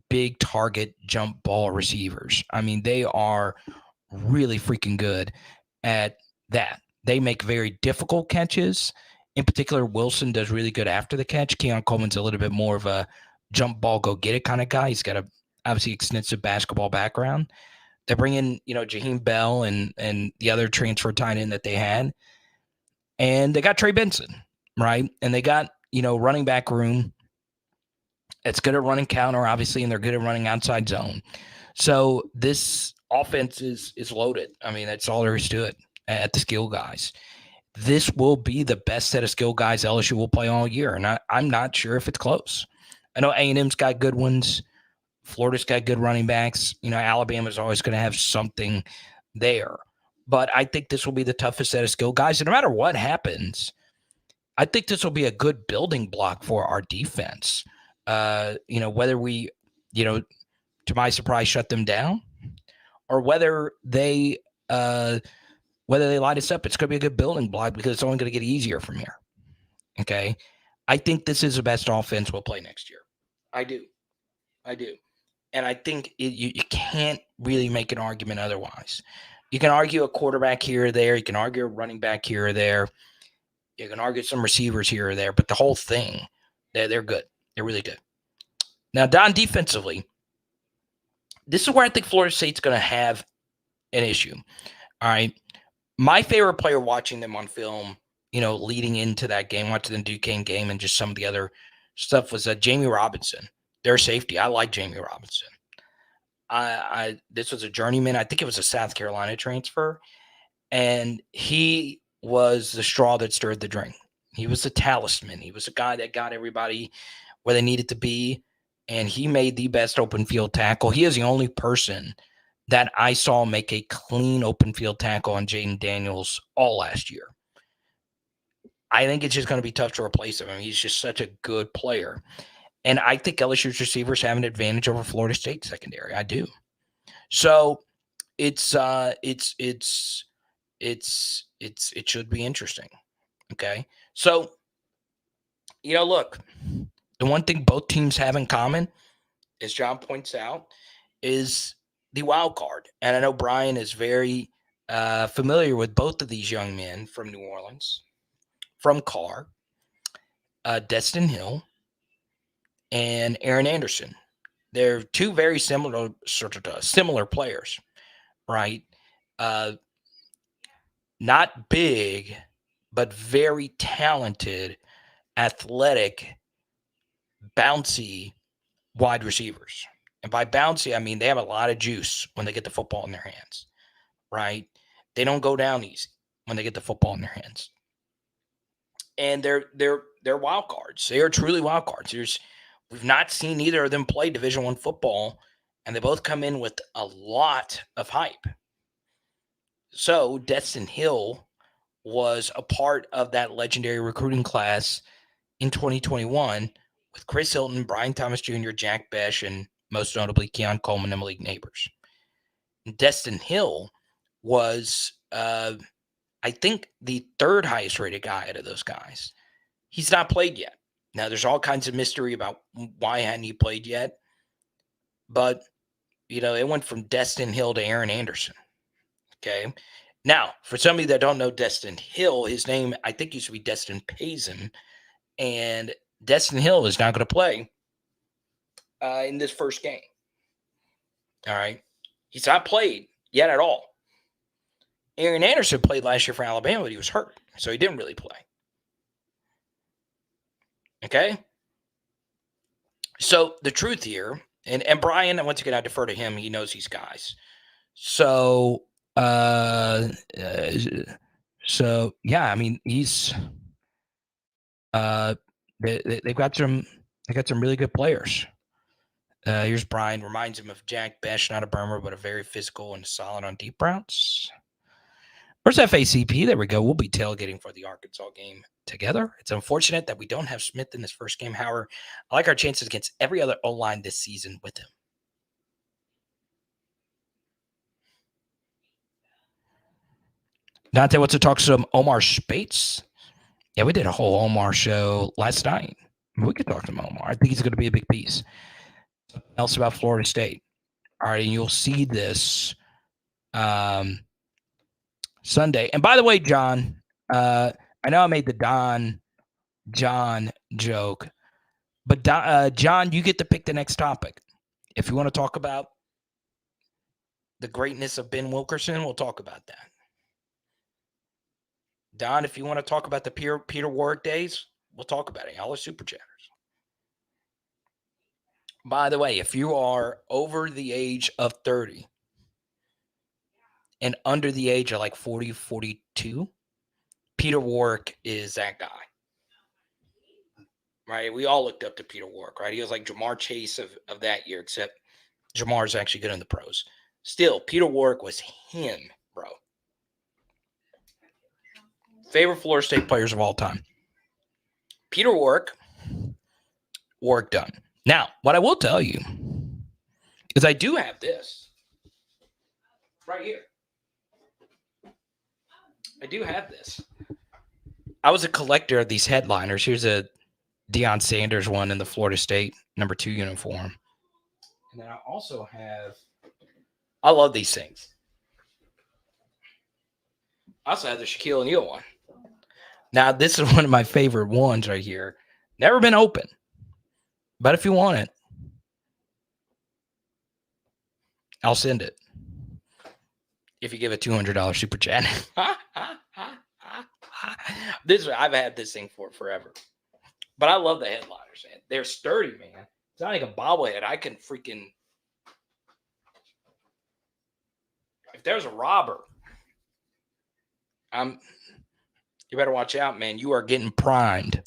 S3: big target jump ball receivers. I mean, they are really freaking good at that. They make very difficult catches. In particular, Wilson does really good after the catch. Keon Coleman's a little bit more of a jump ball, go get it kind of guy. He's got a obviously extensive basketball background. They bring in, Jaheim Bell and the other transfer tight end that they had. And they got Trey Benson, right? And they got, running back room. It's good at running counter, obviously, and they're good at running outside zone. So this offense is loaded. I mean, that's all there is to it at the skill guys. This will be the best set of skill guys LSU will play all year, and I'm not sure if it's close. I know A&M's got good ones. Florida's got good running backs. Alabama's always going to have something there. But I think this will be the toughest set of skill guys. And no matter what happens, I think this will be a good building block for our defense. Whether we, to my surprise, shut them down or whether they light us up, it's going to be a good building block because it's only going to get easier from here. Okay. I think this is the best offense we'll play next year. I do. And I think you can't really make an argument otherwise. You can argue a quarterback here or there. You can argue a running back here or there. You can argue some receivers here or there. But the whole thing, they're good. They're really good. Now, Don, defensively, this is where I think Florida State's going to have an issue. All right. My favorite player watching them on film, leading into that game, watching the Duquesne game and just some of the other stuff was Jamie Robinson. Their safety. I like Jamie Robinson. This was a journeyman. I think it was a South Carolina transfer, and he was the straw that stirred the drink. He was the talisman. He was a guy that got everybody where they needed to be, and he made the best open field tackle. He is the only person that I saw make a clean open field tackle on Jaden Daniels all last year. I think it's just going to be tough to replace him. I mean, he's just such a good player. And I think LSU's receivers have an advantage over Florida State secondary. I do. So it should be interesting. Okay. So, look, the one thing both teams have in common, as John points out, is the wild card. And I know Brian is very familiar with both of these young men from New Orleans, from Carr, Destin Hill, and Aaron Anderson. They're two very similar players, right? Not big, but very talented, athletic, bouncy wide receivers. And by bouncy, I mean they have a lot of juice when they get the football in their hands, right? They don't go down easy when they get the football in their hands. And they're wild cards. They are truly wild cards. We've not seen either of them play Division I football, and they both come in with a lot of hype. So Destin Hill was a part of that legendary recruiting class in 2021 with Chris Hilton, Brian Thomas Jr., Jack Besh, and most notably Keon Coleman and Malik Neighbors. And Destin Hill was, I think, the third highest rated guy out of those guys. He's not played yet. Now, there's all kinds of mystery about why hadn't he played yet. But, it went from Destin Hill to Aaron Anderson. Okay. Now, for some of you that don't know Destin Hill, his name, I think, used to be Destin Payson. And Destin Hill is not going to play in this first game. All right. He's not played yet at all. Aaron Anderson played last year for Alabama, but he was hurt. So he didn't really play. Okay. So the truth here, and Brian, once again, I defer to him. He knows these guys. So, yeah, I mean, he's, they've got some really good players. Here's Brian, reminds him of Jack Besh, not a burner, but a very physical and solid on deep routes. Where's FACP? There we go. We'll be tailgating for the Arkansas game together. It's unfortunate that we don't have Smith in this first game. However, I like our chances against every other O-line this season with him. Dante wants to talk some Omar Spates. Yeah, we did a whole Omar show last night. We could talk to Omar. I think he's going to be a big piece. Something else about Florida State. All right, and you'll see this Sunday. And by the way, John, I know I made the John joke, but John, you get to pick the next topic. If you want to talk about the greatness of Ben Wilkerson, we'll talk about that. Don, if you want to talk about the Peter Warrick days, we'll talk about it. Y'all are super chatters. By the way, if you are over the age of 30 and under the age of like 40, 42, Peter Warrick is that guy. Right? We all looked up to Peter Warrick, right? He was like Jamar Chase of that year, except Jamar's actually good in the pros. Still, Peter Warrick was him, bro. Favorite Florida State players of all time. Peter Warrick, work done. Now, what I will tell you is I do have this right here. I do have this. I was a collector of these headliners. Here's a Deion Sanders one in the Florida State number 2 uniform. And then I also have, I love these things. I also have the Shaquille O'Neal one. Now, this is one of my favorite ones right here. Never been open. But if you want it, I'll send it. If you give a $200 super chat. I've had this thing for forever. But I love the headliners, man. They're sturdy, man. It's not like a bobblehead. I can freaking If there's a robber, you better watch out, man. You are getting primed,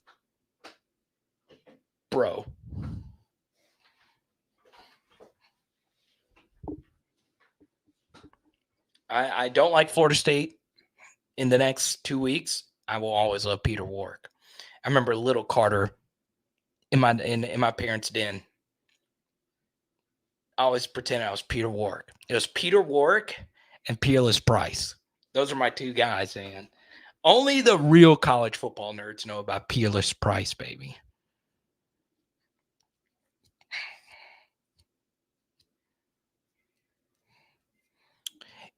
S3: bro. I don't like Florida State in the next 2 weeks. I will always love Peter Warwick. I remember little Carter in my parents' den. I always pretend I was Peter Warwick. It was Peter Warwick and Peerless Price. Those are my two guys, man. Only the real college football nerds know about Peerless Price, baby.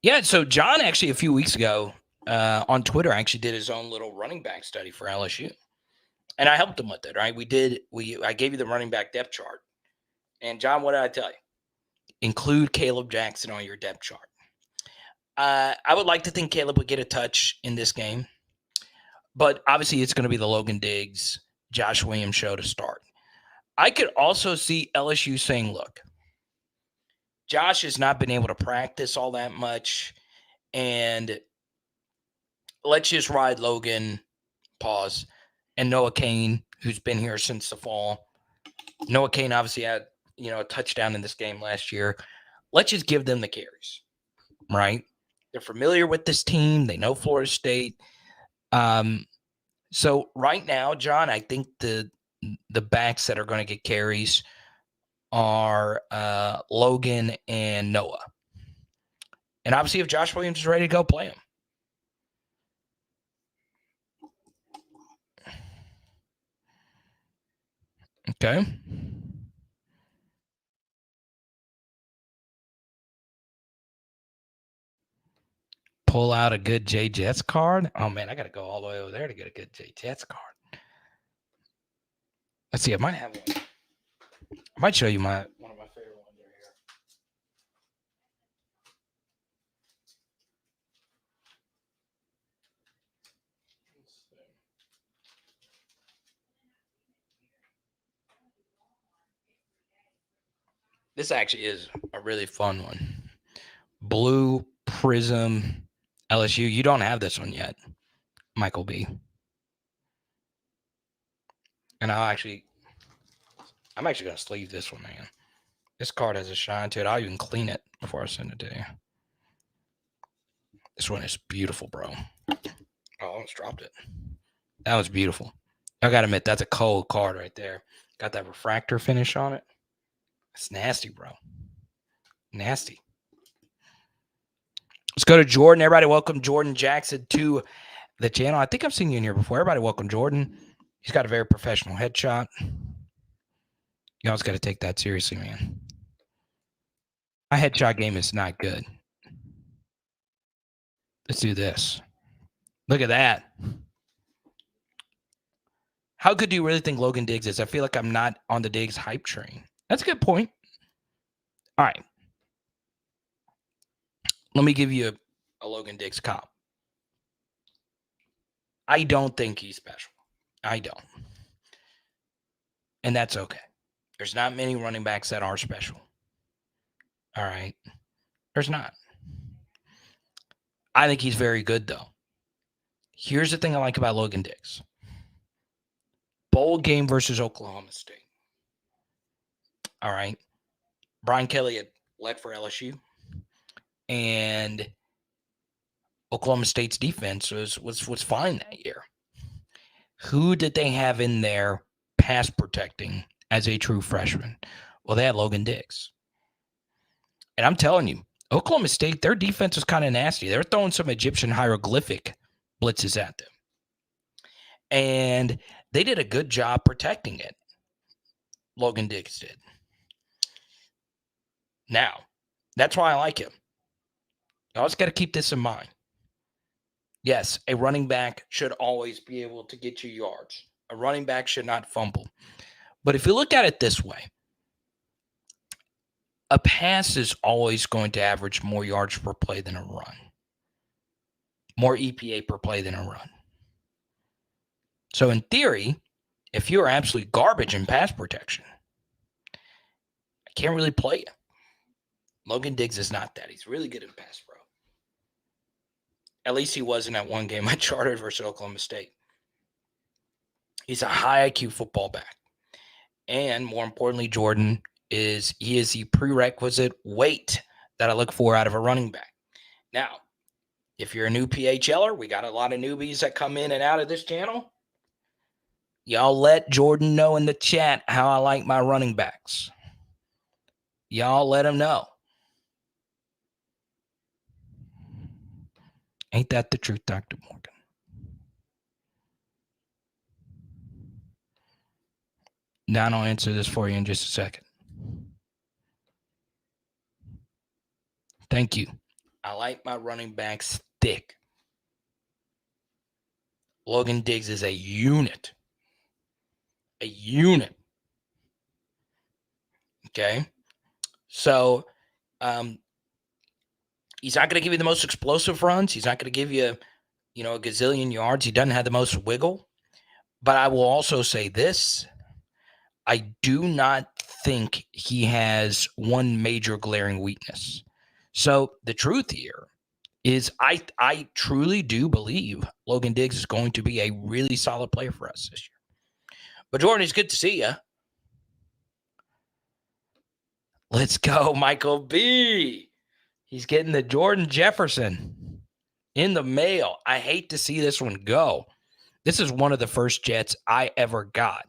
S3: Yeah, so John actually a few weeks ago on Twitter actually did his own little running back study for LSU. And I helped him with it, right? I gave you the running back depth chart. And John, what did I tell you? Include Caleb Jackson on your depth chart. I would like to think Caleb would get a touch in this game. But obviously it's going to be the Logan Diggs, Josh Williams show to start. I could also see LSU saying, look, Josh has not been able to practice all that much, and let's just ride Logan, pause, and Noah Cain, who's been here since the fall. Noah Cain obviously had, a touchdown in this game last year. Let's just give them the carries, right? They're familiar with this team. They know Florida State. So right now, John, I think the backs that are going to get carries are Logan and Noah. And obviously, if Josh Williams is ready to go, play him. Okay. Pull out a good J Jets card. Oh, man, I got to go all the way over there to get a good J Jets card. Let's see. I might have one. I might show you one of my favorite ones right here. This actually is a really fun one. Blue Prism LSU. You don't have this one yet, Michael B. And I'm actually going to sleeve this one, man. This card has a shine to it. I'll even clean it before I send it to you. This one is beautiful, bro. Oh, I almost dropped it. That was beautiful. I got to admit, that's a cold card right there. Got that refractor finish on it. It's nasty, bro. Nasty. Let's go to Jordan. Everybody welcome Jordan Jackson to the channel. I think I've seen you in here before. Everybody welcome Jordan. He's got a very professional headshot. You always got to take that seriously, man. My headshot game is not good. Let's do this. Look at that. How good do you really think Logan Diggs is? I feel like I'm not on the Diggs hype train. That's a good point. All right. Let me give you a Logan Diggs comp. I don't think he's special. I don't. And that's okay. There's not many running backs that are special. All right. There's not. I think he's very good, though. Here's the thing I like about Logan Diggs. Bowl game versus Oklahoma State. All right. Brian Kelly had led for LSU. And Oklahoma State's defense was fine that year. Who did they have in there pass protecting as a true freshman? Well, they had Logan Diggs. And I'm telling you, Oklahoma State, their defense was kind of nasty. They were throwing some Egyptian hieroglyphic blitzes at them. And they did a good job protecting it. Logan Diggs did. Now, that's why I like him. You always got to keep this in mind. Yes, a running back should always be able to get you yards. A running back should not fumble. But if you look at it this way, a pass is always going to average more yards per play than a run. More EPA per play than a run. So in theory, if you're absolute garbage in pass protection, I can't really play you. Logan Diggs is not that. He's really good in pass pro. At least he was in that one game I charted versus Oklahoma State. He's a high IQ football back. And more importantly, Jordan, he is the prerequisite weight that I look for out of a running back. Now, if you're a new PHLer, we got a lot of newbies that come in and out of this channel. Y'all let Jordan know in the chat how I like my running backs. Y'all let him know. Ain't that the truth, Dr. Morgan? Now I'll answer this for you in just a second. Thank you. I like my running backs thick. Logan Diggs is a unit. A unit. Okay? So, he's not going to give you the most explosive runs. He's not going to give you, a gazillion yards. He doesn't have the most wiggle. But I will also say this. I do not think he has one major glaring weakness. So the truth here is I truly do believe Logan Diggs is going to be a really solid player for us this year. But Jordan, it's good to see you. Let's go, Michael B. He's getting the Jordan Jefferson in the mail. I hate to see this one go. This is one of the first Jets I ever got.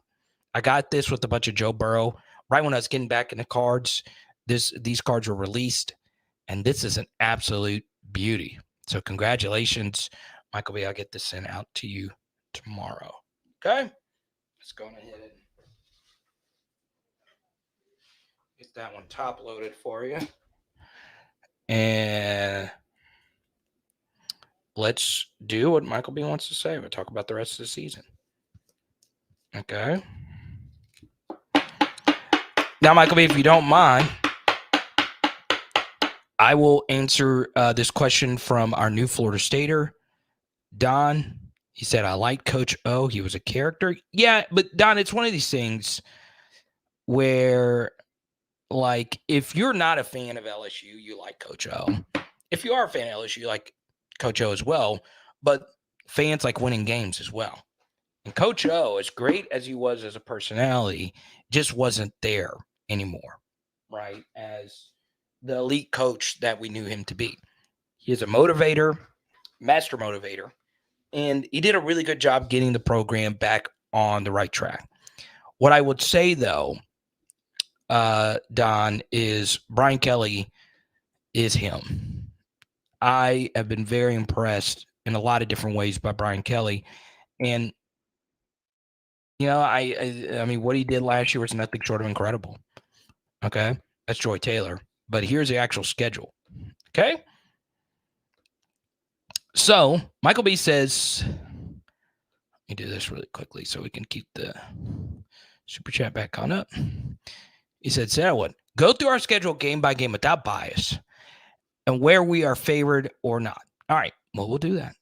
S3: I got this with a bunch of Joe Burrow. Right when I was getting back in the cards, these cards were released, and this is an absolute beauty. So congratulations, Michael B. I'll get this sent out to you tomorrow. Okay? Let's go ahead and get that one top loaded for you. And let's do what Michael B wants to say. We'll talk about the rest of the season. Okay. Now, Michael B, if you don't mind, I will answer this question from our new Florida Stater, Don. He said, I like Coach O. He was a character. Yeah, but Don, it's one of these things where, like, if you're not a fan of LSU, you like Coach O. If you are a fan of LSU, you like Coach O as well. But fans like winning games as well. And Coach O, as great as he was as a personality, just wasn't there anymore, right? As the elite coach that we knew him to be. He is a motivator, master motivator, and he did a really good job getting the program back on the right track. What I would say, though, Don, is Brian Kelly is him. I have been very impressed in a lot of different ways by Brian Kelly. And, I mean, what he did last year was nothing short of incredible. Okay? That's Joy Taylor. But here's the actual schedule. Okay? So, Michael B says, let me do this really quickly so we can keep the super chat back on up. He said, Sarahwood, go through our schedule game by game without bias and where we are favored or not. All right. Well, we'll do that.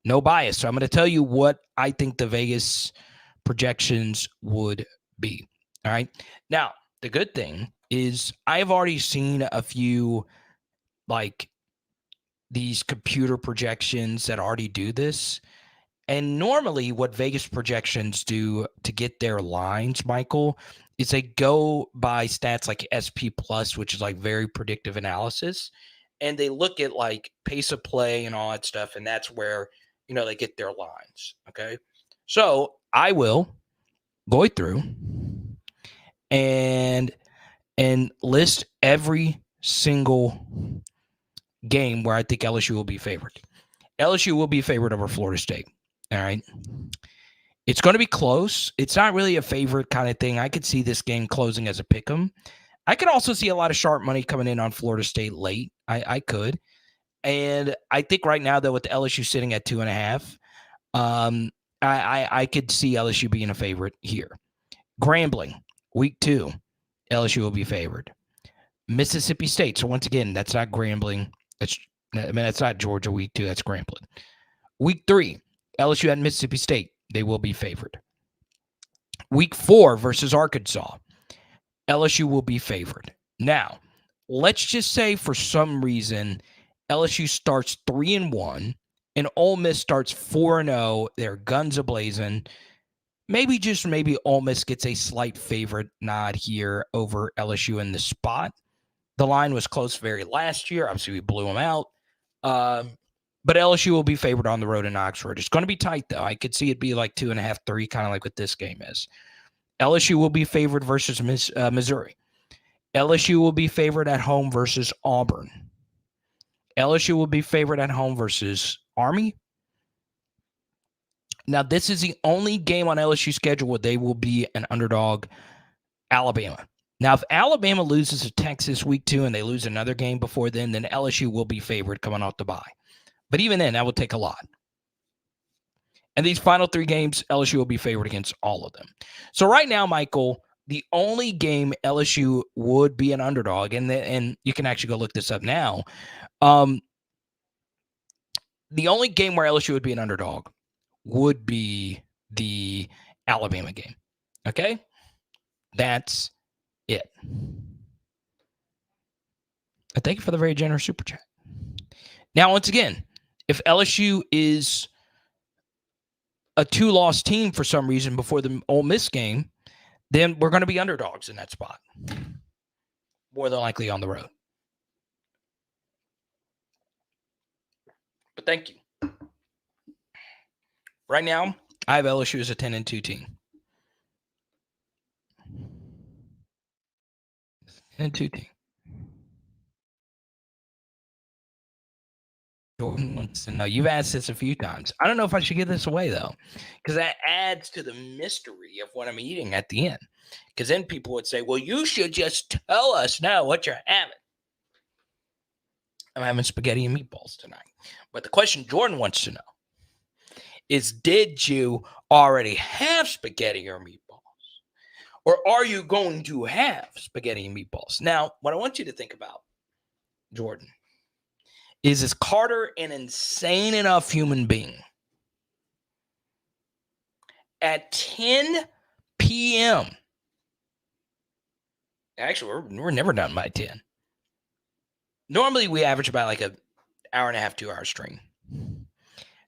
S3: No bias. So I'm going to tell you what I think the Vegas projections would be. All right. Now, the good thing is I've already seen a few, like, these computer projections that already do this. And normally what Vegas projections do to get their lines, Michael, is they go by stats like SP Plus, which is like very predictive analysis. And they look at like pace of play and all that stuff. And that's where, they get their lines. Okay. So I will go through and list every single game where I think LSU will be favored. LSU will be favored over Florida State. All right. It's going to be close. It's not really a favorite kind of thing. I could see this game closing as a pick 'em. I could also see a lot of sharp money coming in on Florida State late. I could. And I think right now, though, with the LSU sitting at 2.5, I could see LSU being a favorite here. Grambling, week 2, LSU will be favored. Mississippi State. So once again, that's not Grambling. That's not Georgia week 2. That's Grambling. Week 3, LSU at Mississippi State. They will be favored. Week 4 versus Arkansas. LSU will be favored. Now, let's just say for some reason LSU starts 3-1, and Ole Miss starts 4-0. They're guns a-blazing. Maybe, just maybe, Ole Miss gets a slight favorite nod here over LSU in the spot. The line was close very last year. Obviously, we blew them out. But LSU will be favored on the road in Oxford. It's going to be tight, though. I could see it be like 2.5, 3, kind of like what this game is. LSU will be favored versus Missouri. LSU will be favored at home versus Auburn. LSU will be favored at home versus Army. Now, this is the only game on LSU's schedule where they will be an underdog, Alabama. Now, if Alabama loses to Texas week 2 and they lose another game before then LSU will be favored coming off the bye. But even then, that will take a lot. And these final 3 games, LSU will be favored against all of them. So right now, Michael, the only game LSU would be an underdog, and you can actually go look this up now. The only game where LSU would be an underdog would be the Alabama game. Okay? That's it. I thank you for the very generous super chat. Now, once again, if LSU is a 2-loss team for some reason before the Ole Miss game, then we're going to be underdogs in that spot. More than likely on the road. But thank you. Right now, I have LSU as a 10-2 team. 10-2 team. Jordan wants to know. You've asked this a few times. I don't know if I should give this away, though, because that adds to the mystery of what I'm eating at the end. Because then people would say, well, you should just tell us now what you're having. I'm having spaghetti and meatballs tonight. But the question Jordan wants to know is, did you already have spaghetti or meatballs? Or are you going to have spaghetti and meatballs? Now, what I want you to think about, Jordan, is Carter an insane enough human being? At 10 p.m., actually, we're never done by 10. Normally, we average about like an hour and a half, 2-hour stream.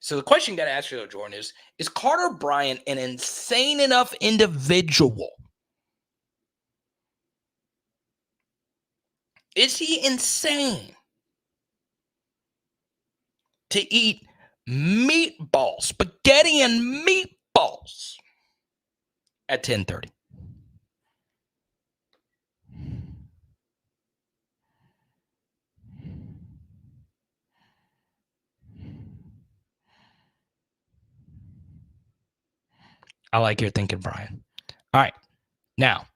S3: So the question you got to ask yourself, Jordan, is Carter Bryant an insane enough individual? Is he insane to eat meatballs, spaghetti and meatballs at 10:30? I like your thinking, Brian. All right. Now,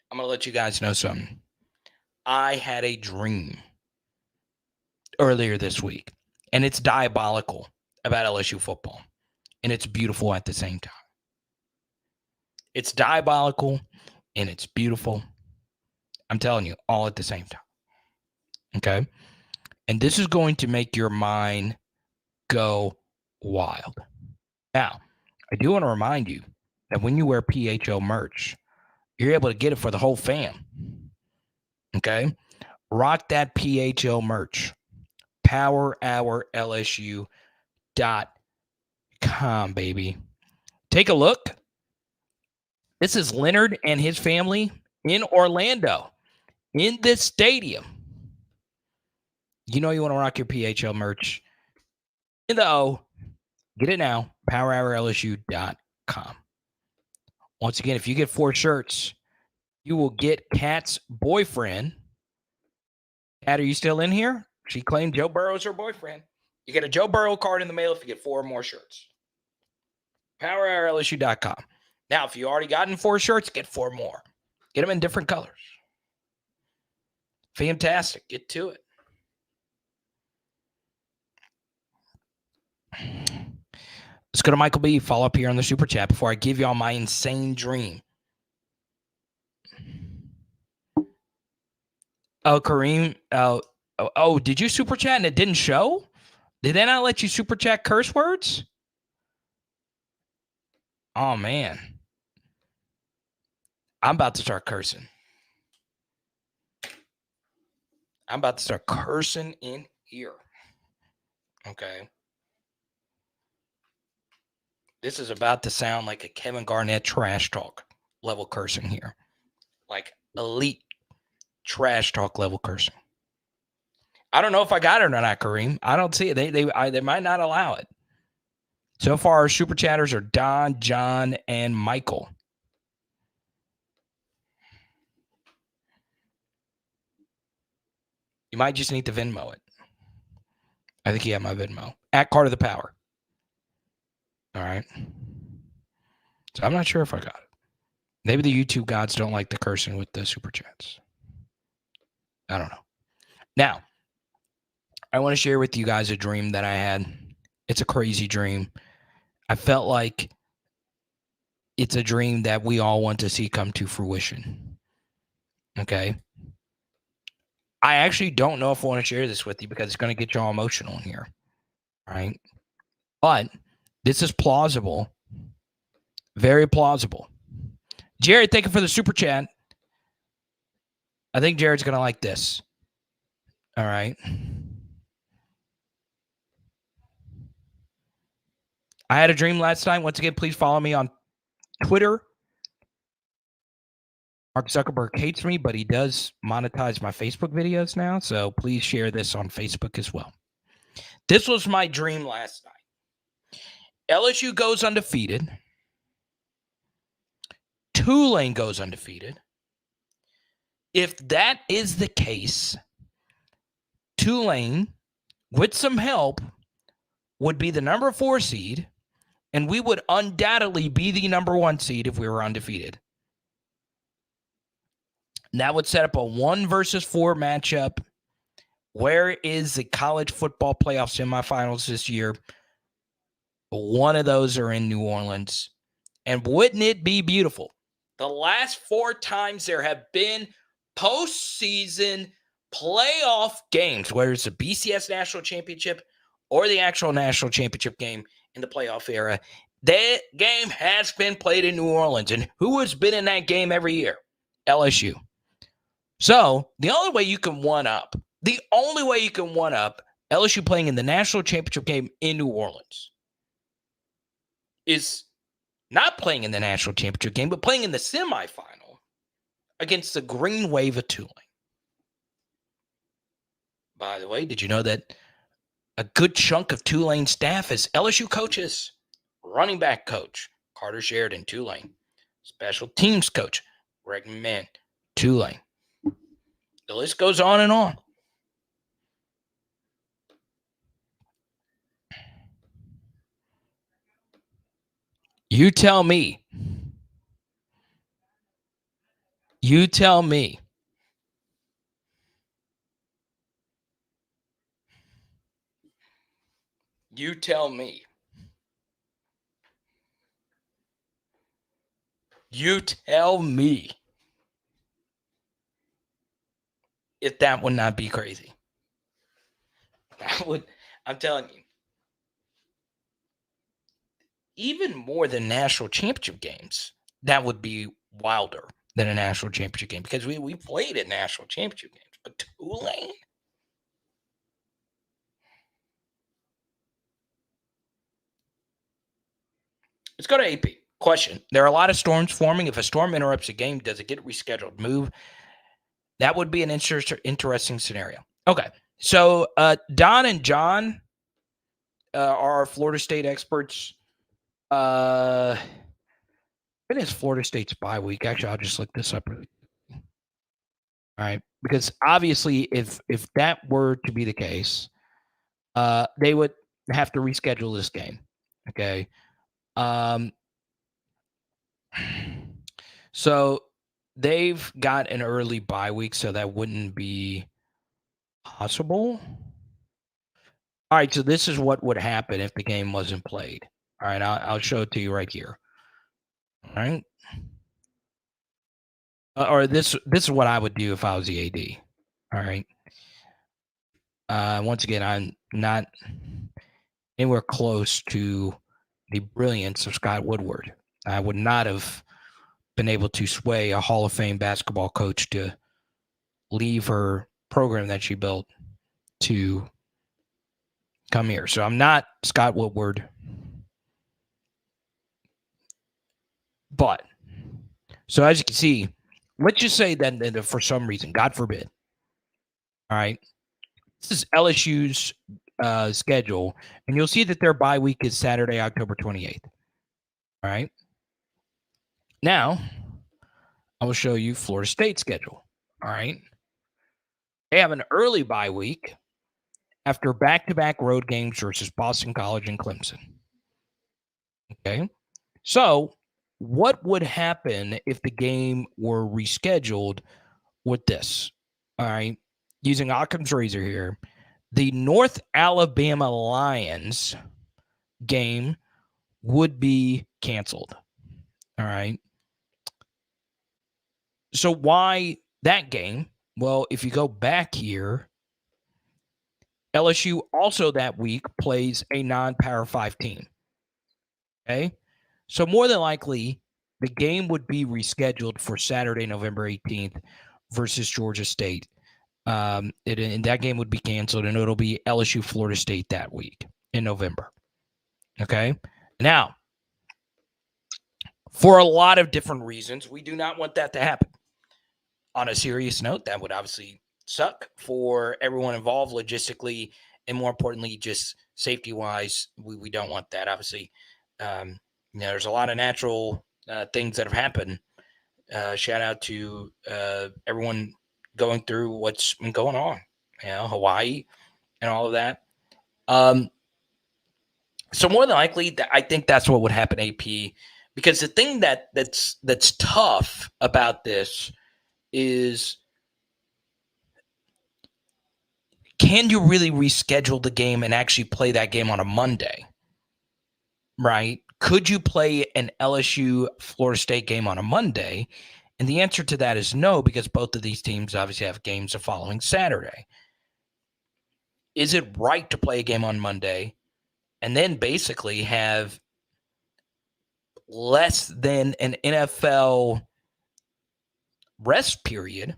S3: I'm going to let you guys know something. I had a dream earlier this week, and it's diabolical about LSU football, and it's beautiful at the same time. It's diabolical, and it's beautiful. I'm telling you, all at the same time. Okay? And this is going to make your mind go wild. Now, I do want to remind you that when you wear PHO merch, you're able to get it for the whole fam. Okay? Rock that PHO merch. PowerHourLSU.com, baby. Take a look. This is Leonard and his family in Orlando, in this stadium. You know you want to rock your PHL merch. In the O, get it now, PowerHourLSU.com. Once again, if you get 4 shirts, you will get Kat's boyfriend. Kat, are you still in here? She claimed Joe Burrow is her boyfriend. You get a Joe Burrow card in the mail if you get 4 more shirts. PowerHourLSU.com. Now, if you already gotten 4 shirts, get 4 more. Get them in different colors. Fantastic. Get to it. Let's go to Michael B. Follow up here on the super chat before I give y'all my insane dream. Oh, Kareem. Did you super chat and it didn't show? Did they not let you super chat curse words? Oh, man. I'm about to start cursing. I'm about to start cursing in here. Okay. This is about to sound like a Kevin Garnett trash talk level cursing here. Like elite trash talk level cursing. I don't know if I got it or not, Kareem. I don't see it. They might not allow it. So far, our super chatters are Don, John, and Michael. You might just need to Venmo it. I think you have my Venmo. At Card of the Power. All right. So I'm not sure if I got it. Maybe the YouTube gods don't like the cursing with the super chats. I don't know. Now, I want to share with you guys a dream that I had. It's a crazy dream. I felt like it's a dream that we all want to see come to fruition. Okay. I actually don't know if I want to share this with you because it's going to get you all emotional in here. All right. But this is plausible. Very plausible. Jared, thank you for the super chat. I think Jared's going to like this. All right. I had a dream last night. Once again, please follow me on Twitter. Mark Zuckerberg hates me, but he does monetize my Facebook videos now. So please share this on Facebook as well. This was my dream last night. LSU goes undefeated. Tulane goes undefeated. If that is the case, Tulane, with some help, would be the number 4 seed, and we would undoubtedly be the number 1 seed if we were undefeated. And that would set up a 1 versus 4 matchup. Where is the college football playoff semifinals this year? One of those are in New Orleans. And wouldn't it be beautiful? The last 4 times there have been postseason playoff games, whether it's the BCS National Championship or the actual National Championship game in the playoff era, that game has been played in New Orleans. And who has been in that game every year? LSU. So the only way you can one up LSU playing in the National Championship game in New Orleans is not playing in the National Championship game, but playing in the semifinal against the Green Wave of Tulane. By the way, did you know that a good chunk of Tulane staff is LSU coaches? Running back coach, Carter Sheridan, Tulane. Special teams coach, Greg Mann, Tulane. The list goes on and on. You tell me. You tell me. You tell me. You tell me if that would not be crazy. That would, I'm telling you, even more than national championship games, that would be wilder than a national championship game because we played at national championship games. But Tulane? Let's go to AP. Question. There are a lot of storms forming. If a storm interrupts a game, does it get rescheduled? Move? That would be an interesting scenario. Okay. So Don and John are our Florida State experts. When is Florida State's bye week? Actually, I'll just look this up really quick. All right. Because obviously, if that were to be the case, they would have to reschedule this game. Okay. So they've got an early bye week, so that wouldn't be possible. All right, so this is what would happen if the game wasn't played. All right, I'll show it to you right here. All right. Or this is what I would do if I was the AD. All right. Once again, I'm not anywhere close to the brilliance of Scott Woodward. I would not have been able to sway a Hall of Fame basketball coach to leave her program that she built to come here. So I'm not Scott Woodward. But, so as you can see, let's just say that for some reason, God forbid, all right, this is LSU's schedule, and you'll see that their bye week is Saturday, October 28th. All right. Now, I will show you Florida State's schedule. All right. They have an early bye week after back-to-back road games versus Boston College and Clemson. Okay. So, what would happen if the game were rescheduled with this? All right. Using Occam's razor here, the North Alabama Lions game would be canceled. All right. So why that game? Well, if you go back here, LSU also that week plays a non-Power 5 team. Okay. So more than likely, the game would be rescheduled for Saturday, November 18th versus Georgia State. And that game would be canceled, and it'll be LSU Florida State that week in November. Okay. Now, for a lot of different reasons, we do not want that to happen. On a serious note, that would obviously suck for everyone involved logistically, and more importantly, just safety-wise, we don't want that. Obviously, there's a lot of natural things that have happened. Shout out to everyone going through what's been going on, Hawaii and all of that. So more than likely, I think that's what would happen, AP, because the thing that's tough about this is, can you really reschedule the game and actually play that game on a Monday? Right? Could you play an LSU Florida State game on a Monday? And the answer to that is no, because both of these teams obviously have games the following Saturday. Is it right to play a game on Monday and then basically have less than an NFL rest period?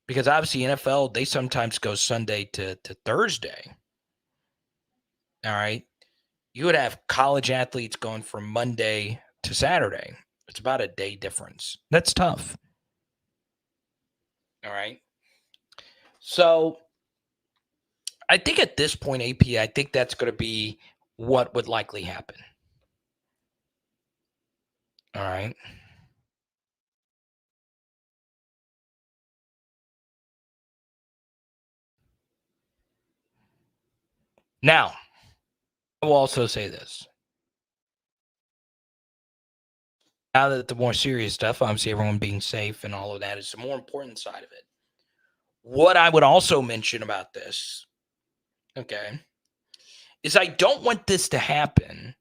S3: Because obviously NFL, they sometimes go Sunday to Thursday. All right. You would have college athletes going from Monday to Saturday. It's about a day difference. That's tough. All right. So I think at this point, AP, I think that's going to be what would likely happen. All right. Now, I will also say this. Now that the more serious stuff, obviously everyone being safe and all of that, is the more important side of it. What I would also mention about this, okay, is I don't want this to happen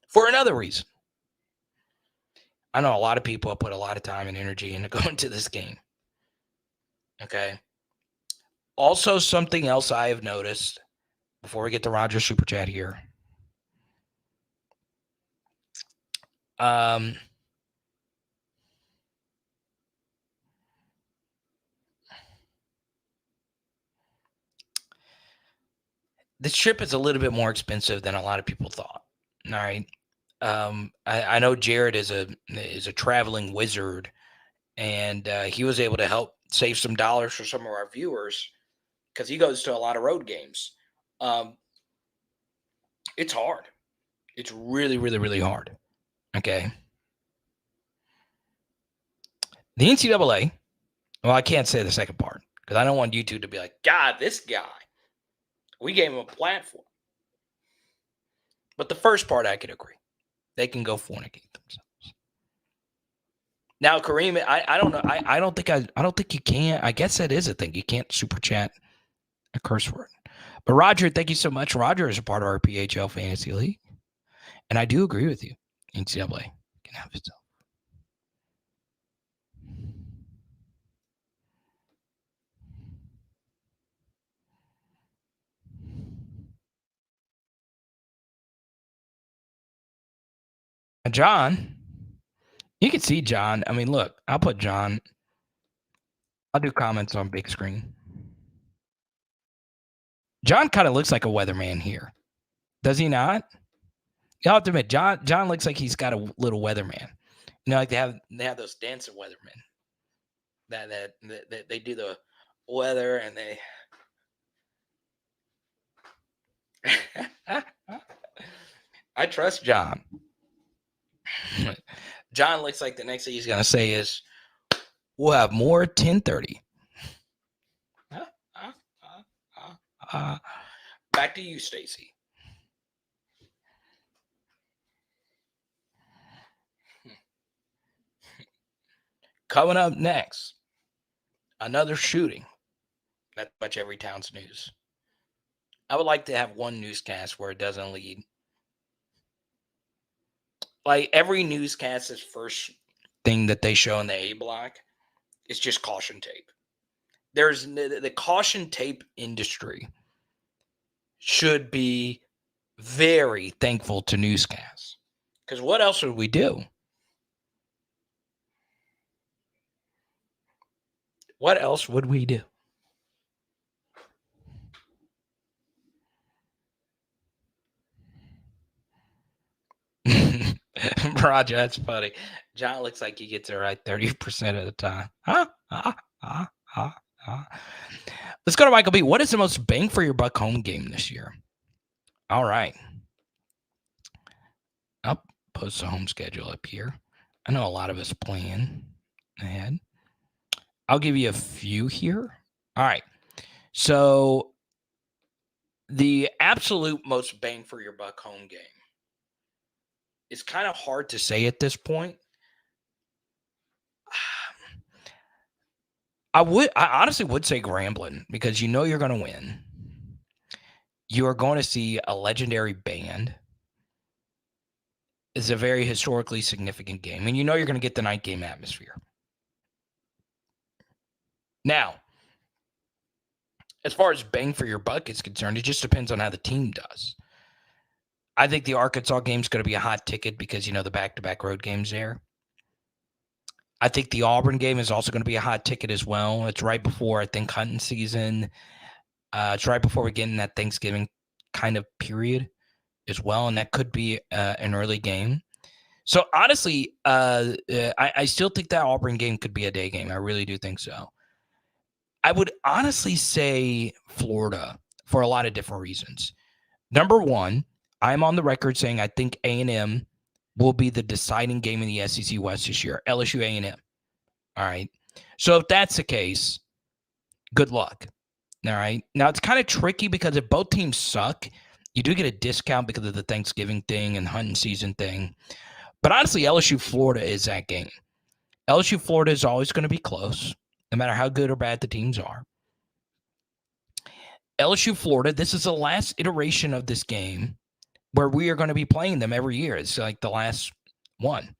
S3: for another reason. I know a lot of people have put a lot of time and energy into going to this game. Okay. Also, something else I have noticed before we get to Roger Super Chat here. This trip is a little bit more expensive than a lot of people thought. All right. I know Jared is a traveling wizard, and he was able to help save some dollars for some of our viewers because he goes to a lot of road games. It's hard. It's really, really, really hard. Okay. The NCAA, well, I can't say the second part because I don't want YouTube to be like, God, this guy, we gave him a platform. But the first part, I could agree. They can go fornicate themselves. Now, Kareem, I don't know. I don't think you can. I guess that is a thing. You can't super chat a curse word. But Roger, thank you so much. Roger is a part of our PHL Fantasy League. And I do agree with you. NCAA can have itself. John, you can see John. I mean, look, I'll put John I'll do comments on big screen. John kind of looks like a weatherman here. Does he not? You have to admit, John looks like he's got a little weatherman. You know, like they have those dancing weathermen that they do the weather and they. I trust John. John looks like the next thing he's gonna say is, "We'll have more 10:30." Back to you, Stacy. Coming up next, another shooting. That's much every town's news. I would like to have one newscast where it doesn't lead. Like every newscast's first thing that they show in the A block is just caution tape. There's the caution tape industry should be very thankful to newscasts. Because what else would we do? What else would we do? Roger, that's funny. John looks like he gets it right 30% of the time. Let's go to Michael B. What is the most bang for your buck home game this year? All right. I'll post the home schedule up here. I know a lot of us plan ahead. I'll give you a few here. All right. So the absolute most bang for your buck home game. It's kind of hard to say at this point. I honestly would say Grambling because you know you're going to win. You are going to see a legendary band. It's a very historically significant game, and you know you're going to get the night game atmosphere. Now, as far as bang for your buck is concerned, it just depends on how the team does. I think the Arkansas game is going to be a hot ticket because, you know, the back-to-back road games there. I think the Auburn game is also going to be a hot ticket as well. It's right before, I think, hunting season. It's right before we get in that Thanksgiving kind of period as well, and that could be an early game. So, honestly, I still think that Auburn game could be a day game. I really do think so. I would honestly say Florida for a lot of different reasons. Number one, I'm on the record saying I think A&M will be the deciding game in the SEC West this year. LSU A&M. All right. So if that's the case, good luck. All right. Now it's kind of tricky because if both teams suck, you do get a discount because of the Thanksgiving thing and hunting season thing. But honestly, LSU Florida is that game. LSU Florida is always going to be close, no matter how good or bad the teams are. LSU Florida, this is the last iteration of this game where we are going to be playing them every year. It's like the last one.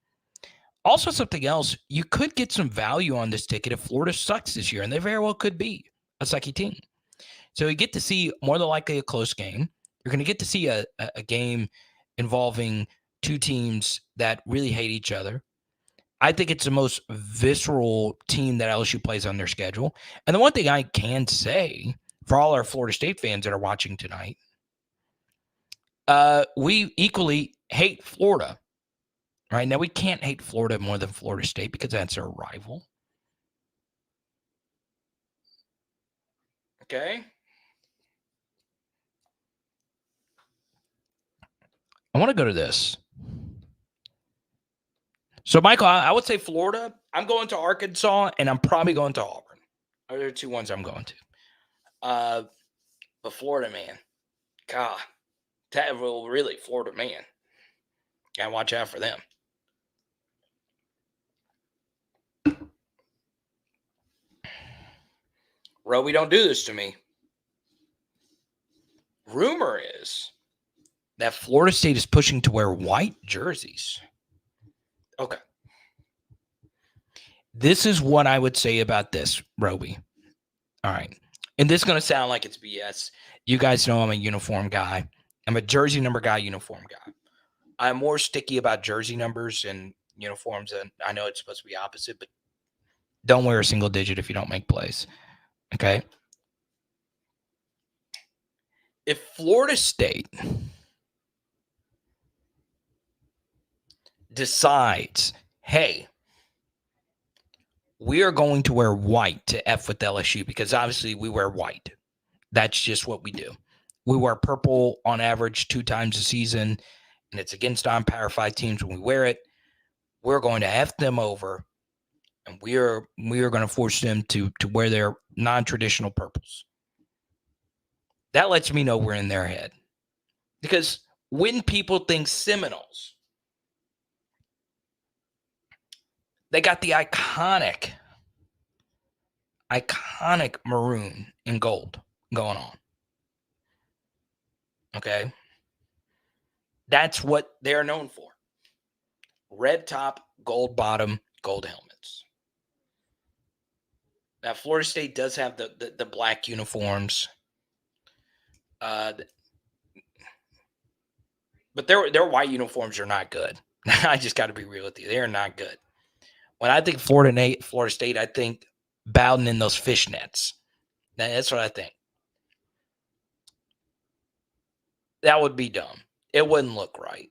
S3: Also, something else, you could get some value on this ticket if Florida sucks this year, and they very well could be a sucky team. So you get to see more than likely a close game. You're going to get to see a game involving two teams that really hate each other. I think it's the most visceral team that LSU plays on their schedule. And the one thing I can say for all our Florida State fans that are watching tonight, we equally hate Florida. Right now, we can't hate Florida more than Florida State because that's our rival. Okay. I want to go to this. So, Michael, I would say Florida. I'm going to Arkansas, and I'm probably going to Auburn. Those are the two ones I'm going to. But Florida, man. God. Well, really, Florida, man. Gotta watch out for them. Roby, don't do this to me. Rumor is that Florida State is pushing to wear white jerseys. Okay. This is what I would say about this, Roby. All right. And this is going to sound like it's BS. You guys know I'm a uniform guy. I'm a jersey number guy, uniform guy. I'm more sticky about jersey numbers and uniforms, and I know it's supposed to be opposite, but Don't wear a single digit if you don't make plays. Okay. If Florida State decides, hey, we are going to wear white to F with LSU, because obviously we wear white. That's just what we do. We wear purple on average 2 times a season, and it's against non-Power 5 teams when we wear it. We're going to F them over, and we are going to force them to wear their non-traditional purples. That lets me know we're in their head. Because when people think Seminoles, they got the iconic maroon and gold going on. Okay? That's what they're known for. Red top, gold bottom, gold helmets. Now, Florida State does have the black uniforms. But their white uniforms are not good. I just got to be real with you. They're not good. When I think Florida State, I think Bowden in those fishnets. That's what I think. That would be dumb. It wouldn't look right.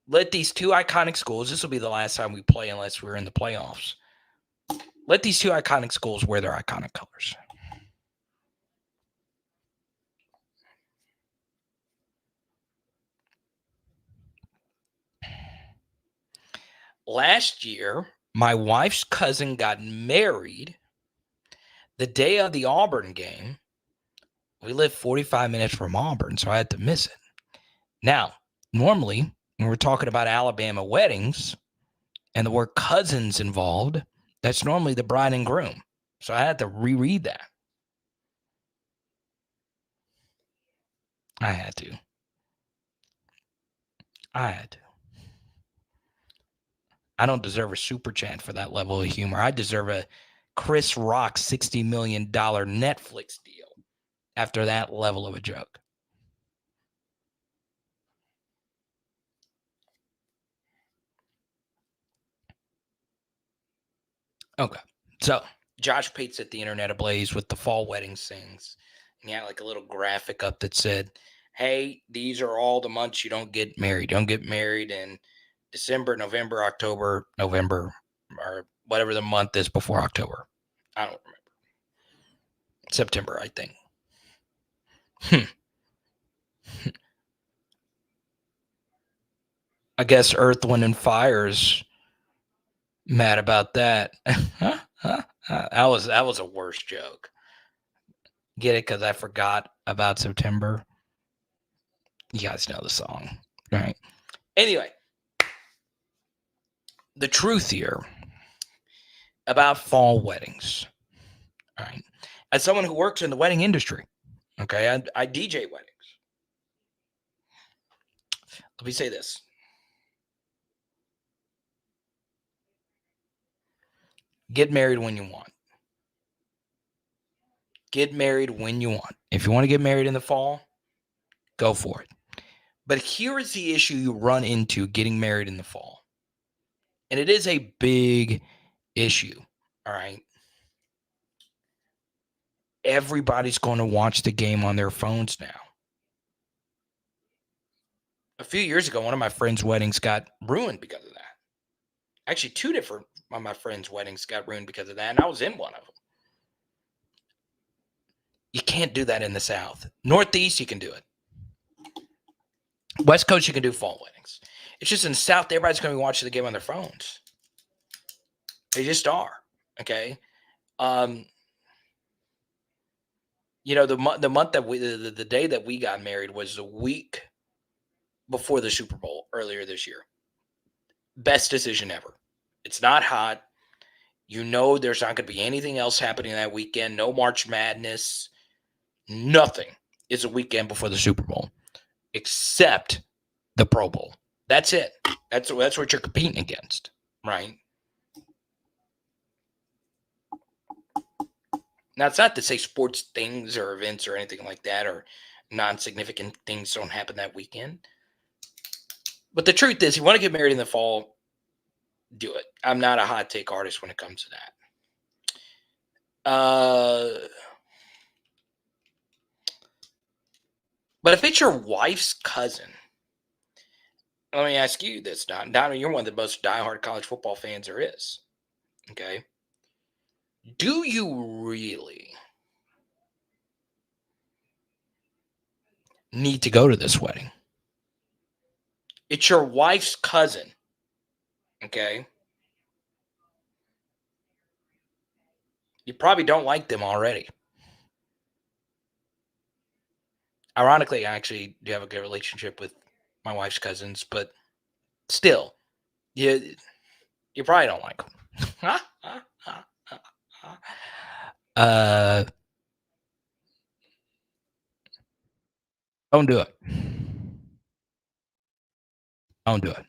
S3: Let these 2 iconic schools, this will be the last time we play unless we're in the playoffs. Let these 2 iconic schools wear their iconic colors. Last year, my wife's cousin got married the day of the Auburn game. We live 45 minutes from Auburn, so I had to miss it. Now, normally, when we're talking about Alabama weddings and the word cousins involved, that's normally the bride and groom. So I had to reread that. I had to. I don't deserve a super chat for that level of humor. I deserve a Chris Rock $60 million Netflix deal after that level of a joke. Okay. So Josh Pate set the internet ablaze with the fall weddings things. And he had like a little graphic up that said, hey, these are all the months you don't get married. Don't get married in December, November, October, November, or whatever the month is before October. I don't remember. September, I think. I guess Earth, Wind, and Fire's mad about that. That was a worse joke. Get it? Because I forgot about September. You guys know the song, right? Anyway, the truth here about fall weddings, all right? As someone who works in the wedding industry, okay, I DJ weddings. Let me say this. Get married when you want. Get married when you want. If you want to get married in the fall, go for it. But here is the issue you run into getting married in the fall. And it is a big issue, all right? Everybody's going to watch the game on their phones now. A few years ago, one of my friends' weddings got ruined because of that. Actually, 2 different of my friends' weddings got ruined because of that, and I was in one of them. You can't do that in the South. Northeast, you can do it. West Coast, you can do fall weddings. It's just in the South, everybody's going to be watching the game on their phones. They just are, okay? You know, the month that the day that we got married was the week before the Super Bowl earlier this year. Best decision ever. It's not hot. You know there's not going to be anything else happening that weekend. No March Madness. Nothing is a weekend before the Super Bowl except the Pro Bowl. That's it. That's what you're competing against, right? Now, it's not to say sports things or events or anything like that or non-significant things don't happen that weekend. But the truth is, you want to get married in the fall, do it. I'm not a hot take artist when it comes to that. But if it's your wife's cousin, let me ask you this, Don. Don, you're one of the most diehard college football fans there is. Okay. Do you really need to go to this wedding? It's your wife's cousin. Okay. You probably don't like them already. Ironically, I actually do have a good relationship with my wife's cousins, but still, you probably don't like them. Don't do it. Don't do it.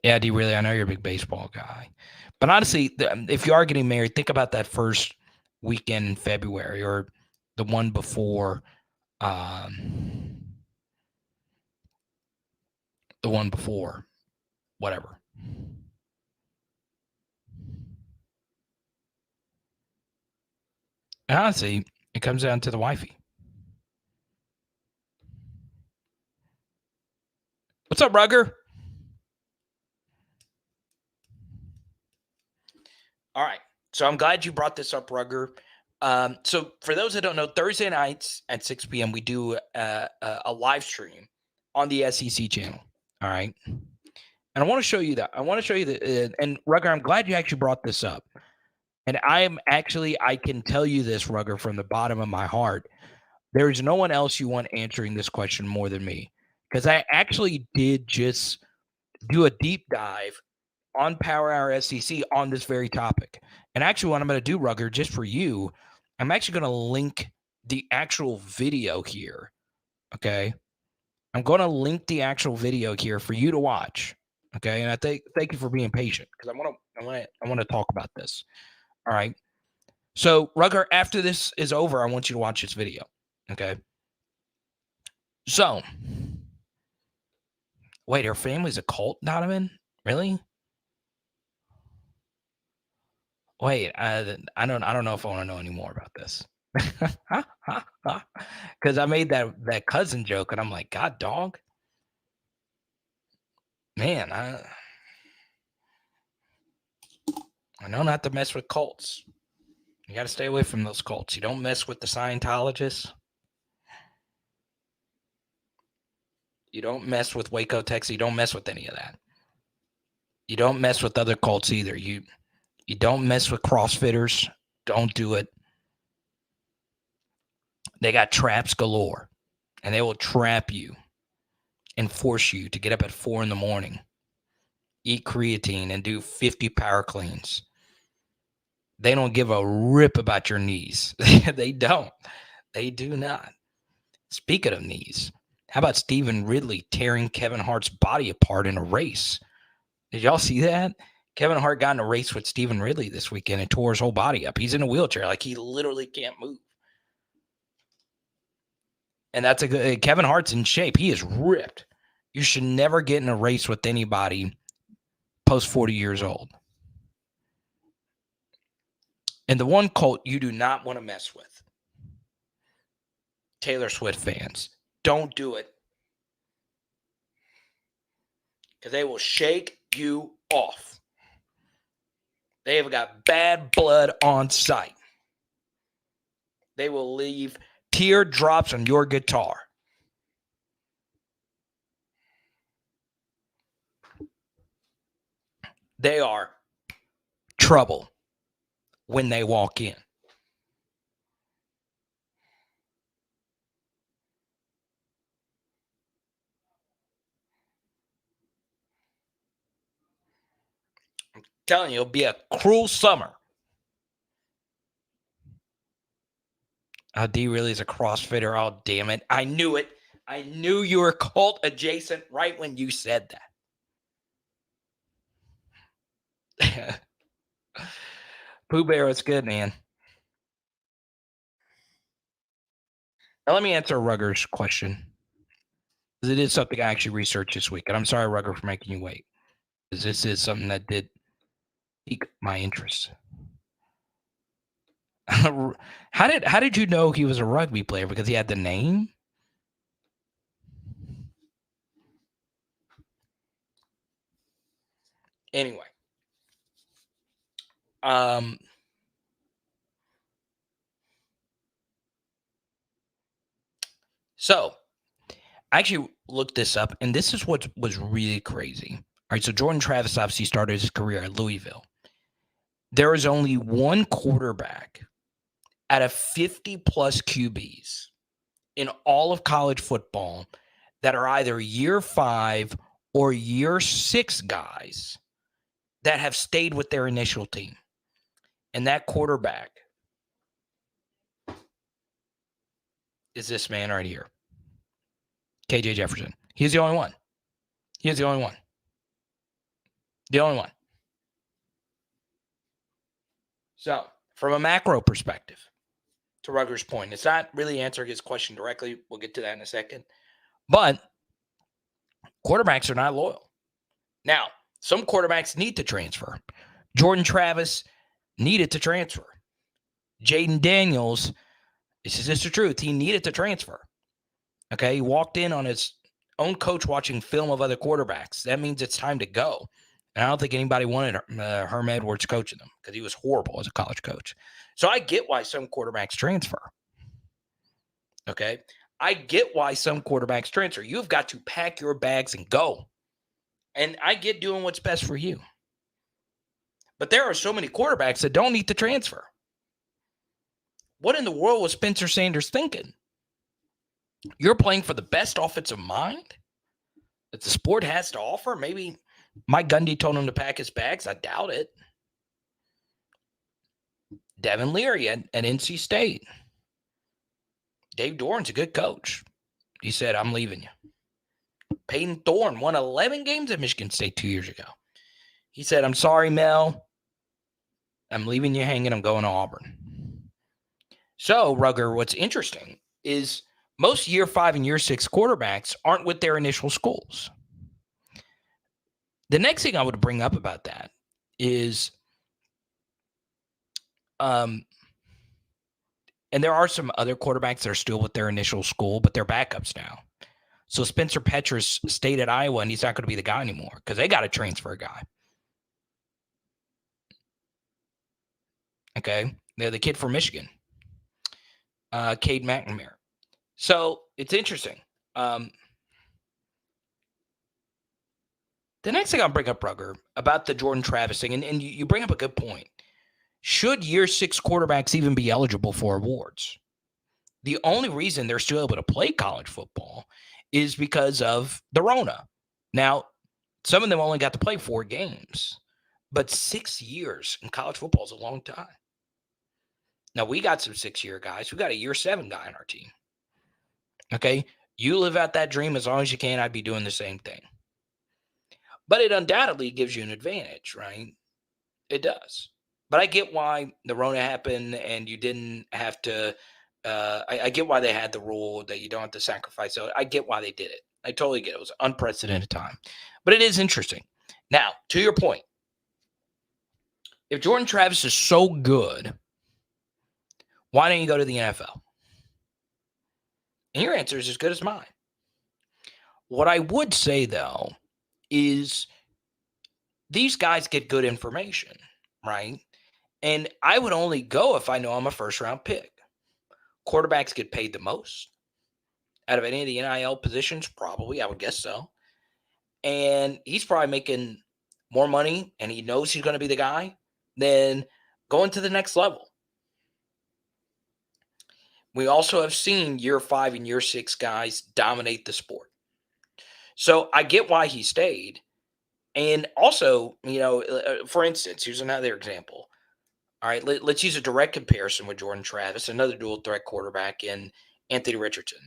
S3: Yeah, D, really, I know you're a big baseball guy. But honestly, if you are getting married, think about that first weekend in February or the one before. The one before, whatever. And honestly, it comes down to the wifey. What's up, Rugger? All right. So I'm glad you brought this up, Rugger. So for those that don't know, Thursday nights at 6 p.m., we do a live stream on the SEC channel. All right. And I want to show you that. I want to show you that. And Rugger, I'm glad you actually brought this up. And I can tell you this, Rugger, from the bottom of my heart. There's no one else you want answering this question more than me. Because I actually did just do a deep dive on Power Hour SEC on this very topic. And actually, what I'm going to do, Rugger, just for you, I'm actually going to link the actual video here. Okay. I'm going to link the actual video here for you to watch. Okay. And I thank you for being patient because I want to talk about this. All right. So, Rugger, after this is over, I want you to watch this video. Okay. So, wait, her family's a cult, Donovan? Really? Wait, I don't know if I want to know any more about this. Because I made that cousin joke, and I'm like, God, dog, man, I know not to mess with cults. You got to stay away from those cults. You don't mess with the Scientologists. You don't mess with Waco, Texas. You don't mess with any of that. You don't mess with other cults either. You don't mess with CrossFitters. Don't do it. They got traps galore, and they will trap you and force you to get up at 4 a.m, eat creatine, and do 50 power cleans. They don't give a rip about your knees. They don't. They do not. Speaking of knees, how about Stephen Ridley tearing Kevin Hart's body apart in a race? Did y'all see that? Kevin Hart got in a race with Stephen Ridley this weekend and tore his whole body up. He's in a wheelchair. Like, he literally can't move. And that's a good. Kevin Hart's in shape. He is ripped. You should never get in a race with anybody post 40 years old. And the one cult you do not want to mess with, Taylor Swift fans. Don't do it. Because they will shake you off. They have got bad blood on sight. They will leave teardrops on your guitar. They are trouble when they walk in. I'm telling you, it'll be a cruel summer. D really is a CrossFitter. Oh, damn it. I knew it. I knew you were cult adjacent right when you said that. Pooh Bear, it's good, man. Now let me answer Rugger's question. It is something I actually researched this week, and I'm sorry, Rugger, for making you wait, because this is something that did pique my interest. How did you know he was a rugby player? Because he had the name? Anyway. So I actually looked this up, and this is what was really crazy. All right, so Jordan Travis obviously started his career at Louisville. There is only one quarterback out of 50-plus QBs in all of college football that are either year 5 or year 6 guys that have stayed with their initial team. And that quarterback is this man right here, KJ Jefferson. He's the only one. He's the only one. The only one. So, from a macro perspective, to Rugger's point, it's not really answering his question directly. We'll get to that in a second. But quarterbacks are not loyal. Now, some quarterbacks need to transfer. Jordan Travis needed to transfer. Jaden Daniels, this is just the truth, he needed to transfer. Okay, he walked in on his own coach watching film of other quarterbacks. That means it's time to go. And I don't think anybody wanted Herm Edwards coaching them because he was horrible as a college coach. So I get why some quarterbacks transfer. Okay, I get why some quarterbacks transfer. You've got to pack your bags and go. And I get doing what's best for you. But there are so many quarterbacks that don't need to transfer. What in the world was Spencer Sanders thinking? You're playing for the best offensive mind that the sport has to offer? Maybe Mike Gundy told him to pack his bags. I doubt it. Devin Leary at NC State. Dave Doran's a good coach. He said, I'm leaving you. Peyton Thorne won 11 games at Michigan State 2 years ago. He said, I'm sorry, Mel. I'm leaving you hanging. I'm going to Auburn. So, Rugger, what's interesting is most year 5 and year 6 quarterbacks aren't with their initial schools. The next thing I would bring up about that is, and there are some other quarterbacks that are still with their initial school, but they're backups now. So Spencer Petras stayed at Iowa, and he's not going to be the guy anymore because they got to transfer a guy. Okay, they're the kid from Michigan, Cade McNamara. So it's interesting. The next thing I'll bring up, Rugger, about the Jordan Travis thing, and you bring up a good point. Should year 6 quarterbacks even be eligible for awards? The only reason they're still able to play college football is because of the Rona. Now, some of them only got to play 4 games, but 6 years in college football is a long time. Now, we got some 6-year guys. We got a year 7 guy on our team. Okay? You live out that dream as long as you can. I'd be doing the same thing. But it undoubtedly gives you an advantage, right? It does. But I get why the Rona happened and you didn't have to I get why they had the rule that you don't have to sacrifice. So I get why they did it. I totally get it. It was an unprecedented time. But it is interesting. Now, to your point, if Jordan Travis is so good, why don't you go to the NFL? And your answer is as good as mine. What I would say, though, is these guys get good information, right? And I would only go if I know I'm a first-round pick. Quarterbacks get paid the most out of any of the NIL positions, probably. I would guess so. And he's probably making more money, and he knows he's going to be the guy, than going to the next level. We also have seen year 5 and year 6 guys dominate the sport. So I get why he stayed. And also, for instance, here's another example. All right, let's use a direct comparison with Jordan Travis, another dual threat quarterback, in Anthony Richardson.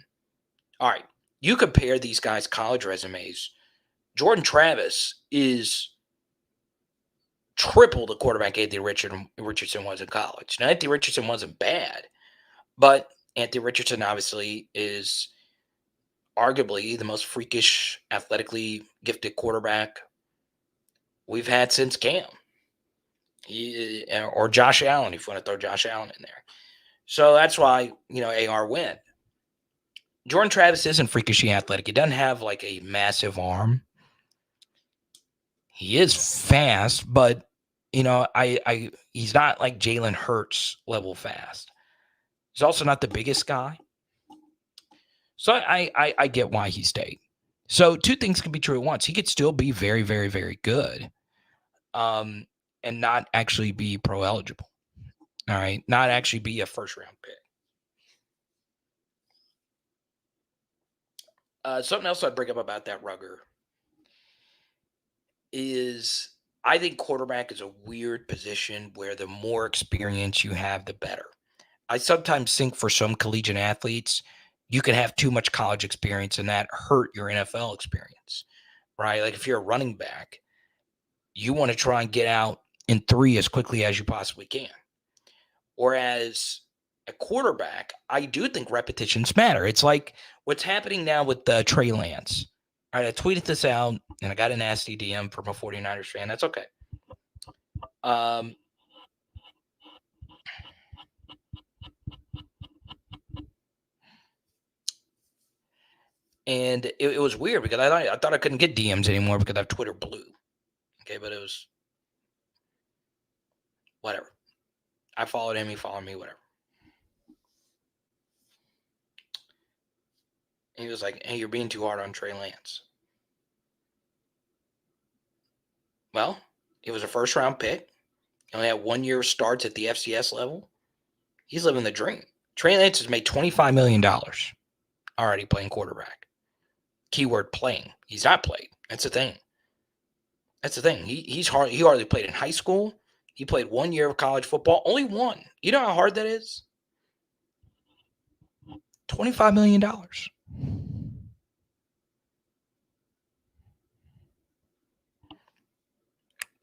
S3: All right, you compare these guys' college resumes. Jordan Travis is triple the quarterback Anthony Richardson was in college. Now, Anthony Richardson wasn't bad, but Anthony Richardson obviously is arguably the most freakish, athletically gifted quarterback we've had since Cam. Or Josh Allen, if you want to throw Josh Allen in there. So that's why, AR win. Jordan Travis isn't freakishly athletic. He doesn't have like a massive arm. He is fast, but he's not like Jalen Hurts level fast. He's also not the biggest guy. So I get why he stayed. So two things can be true at once. He could still be very, very, very good, and not actually be pro eligible. All right, not actually be a first round pick. Something else I'd bring up about that Rugger is I think quarterback is a weird position where the more experience you have, the better. I sometimes think for some collegiate athletes, you can have too much college experience and that hurt your NFL experience, right? Like if you're a running back, you want to try and get out in 3 as quickly as you possibly can. Whereas a quarterback, I do think repetitions matter. It's like what's happening now with Trey Lance. All right, I tweeted this out, and I got a nasty DM from a 49ers fan. That's okay. And it was weird because I thought I couldn't get DMs anymore because I have Twitter blue. Okay, but it was whatever. I followed him, he followed me, whatever. And he was like, hey, you're being too hard on Trey Lance. Well, he was a first-round pick. He only had 1 year starts at the FCS level. He's living the dream. Trey Lance has made $25 million already playing quarterback. Keyword playing. He's not played. That's the thing. He hardly played in high school. He played 1 year of college football. Only one. You know how hard that is? $25 million.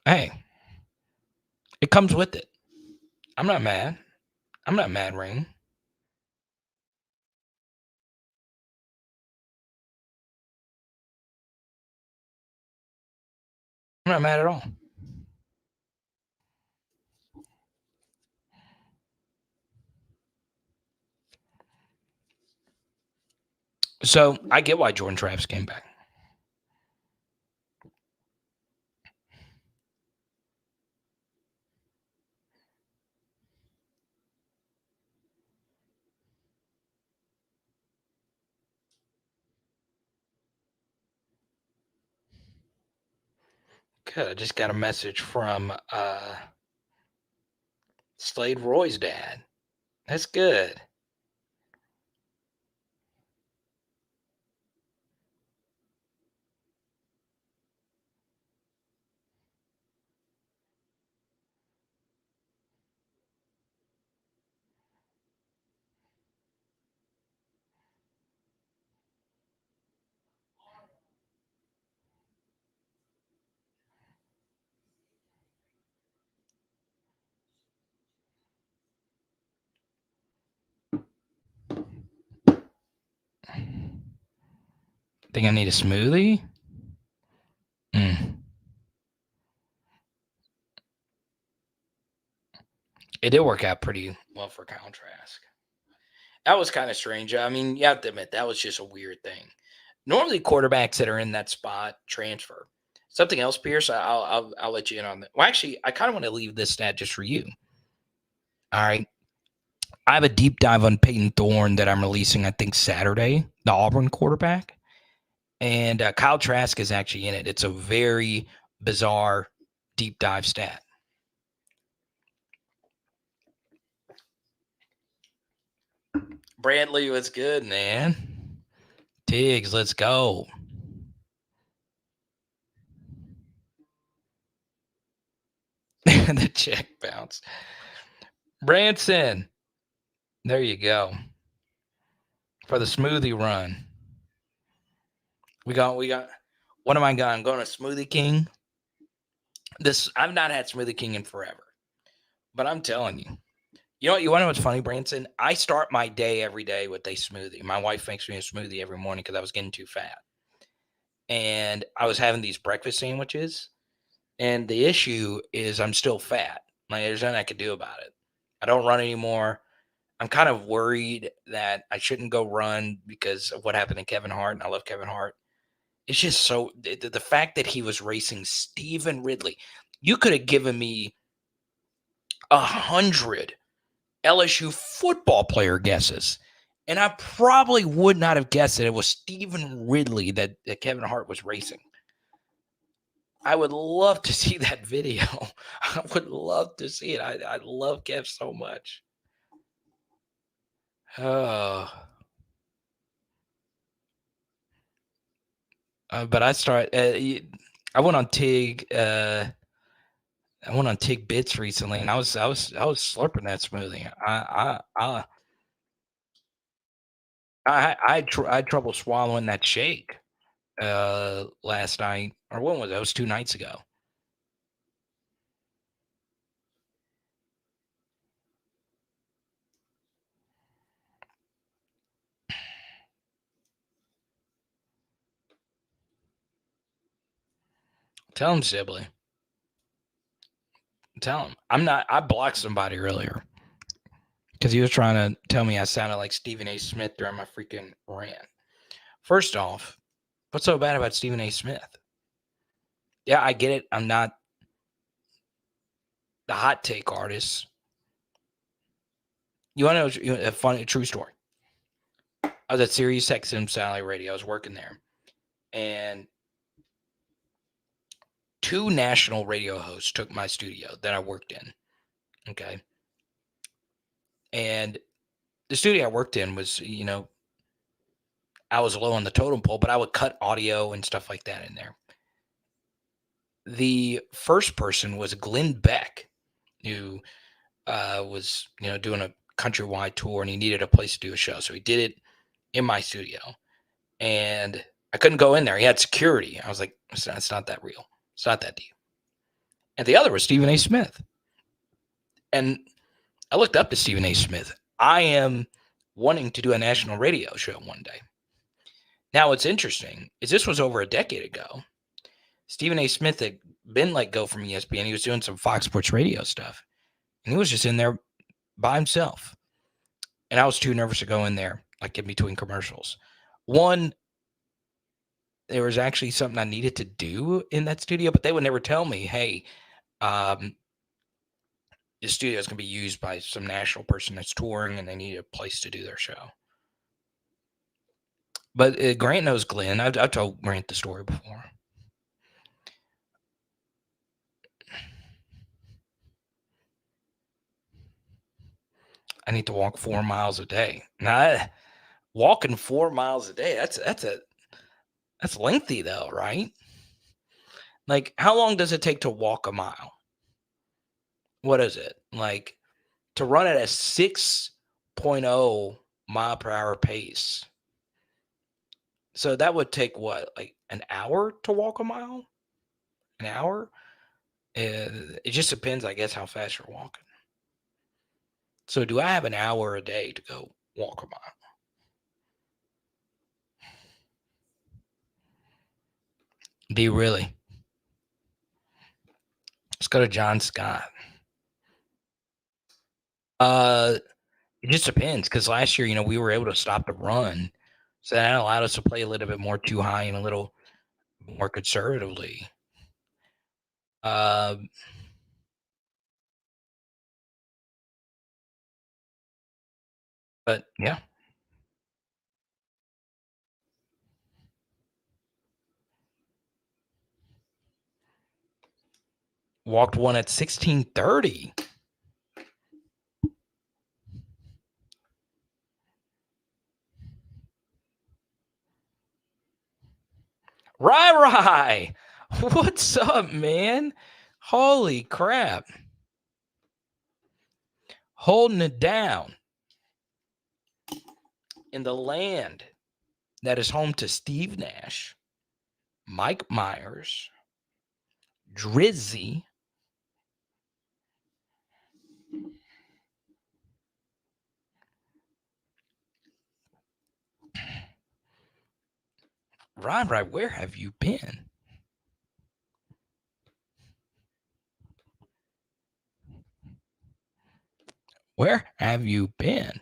S3: Hey, it comes with it. I'm not mad. Rain. I'm not mad at all. So I get why Jordan Travis came back. Good. I just got a message from Slade Roy's dad. That's good. Think I need a smoothie? It did work out pretty well for Kyle Trask. That was kind of strange. I mean, you have to admit, that was just a weird thing. Normally, quarterbacks that are in that spot transfer. Something else, Pierce, I'll let you in on that. Well, actually, I kind of want to leave this stat just for you. All right. I have a deep dive on Peyton Thorne that I'm releasing, I think, Saturday, the Auburn quarterback. And Kyle Trask is actually in it. It's a very bizarre deep dive stat. Bradley, what's good, man? Tiggs, let's go. The check bounce. Branson, there you go. For the smoothie run. We got what am I going? I'm going to Smoothie King. I've not had Smoothie King in forever. But I'm telling you, You know what? You want to know what's funny, Branson? I start my day every day with a smoothie. My wife makes me a smoothie every morning because I was getting too fat. And I was having these breakfast sandwiches. And the issue is I'm still fat. Like, there's nothing I could do about it. I don't run anymore. I'm kind of worried that I shouldn't go run because of what happened to Kevin Hart. And I love Kevin Hart. It's just so the fact that he was racing Stephen Ridley. You could have given me 100 LSU football player guesses, and I probably would not have guessed that it was Stephen Ridley that Kevin Hart was racing. I would love to see that video. I would love to see it. I love Kev so much. Oh. But I went on Tig. I went on Tig Bits recently, and I was slurping that smoothie. I had trouble swallowing that shake last night, or when was it? It was 2 nights ago. Tell him, Sibley. Tell him. I blocked somebody earlier because he was trying to tell me I sounded like Stephen A. Smith during my freaking rant. First off, what's so bad about Stephen A. Smith? Yeah, I get it. I'm not the hot take artist. You want to know a funny, true story? I was at Sirius XM Satellite Radio. I was working there, and 2 national radio hosts took my studio that I worked in. Okay. And the studio I worked in was, I was low on the totem pole, but I would cut audio and stuff like that in there. The first person was Glenn Beck, who was, doing a countrywide tour, and he needed a place to do a show. So he did it in my studio, and I couldn't go in there. He had security. I was like, it's not that real. It's not that deep. And the other was Stephen A. Smith. And I looked up to Stephen A. Smith. I am wanting to do a national radio show one day. Now, what's interesting is this was over a decade ago. Stephen A. Smith had been let go from ESPN. He was doing some Fox Sports Radio stuff. And he was just in there by himself. And I was too nervous to go in there, like in between commercials. One, there was actually something I needed to do in that studio, but they would never tell me, hey, the studio is going to be used by some national person that's touring and they need a place to do their show. But Grant knows Glenn. I've told Grant the story before. I need to walk 4 miles a day. Now, walking 4 miles a day, that's lengthy though, right? Like, how long does it take to walk a mile? What is it? Like, to run at a 6.0 mile per hour pace. So that would take what, like an hour to walk a mile? An hour? It just depends, I guess, how fast you're walking. So do I have an hour a day to go walk a mile? Do you really? Let's go to John Scott. It just depends, because last year, we were able to stop the run. So that allowed us to play a little bit more too high and a little more conservatively. But yeah. Walked one at 16:30. Right. What's up, man? Holy crap. Holding it down in the land that is home to Steve Nash, Mike Myers, Drizzy, Right, where have you been? Where have you been?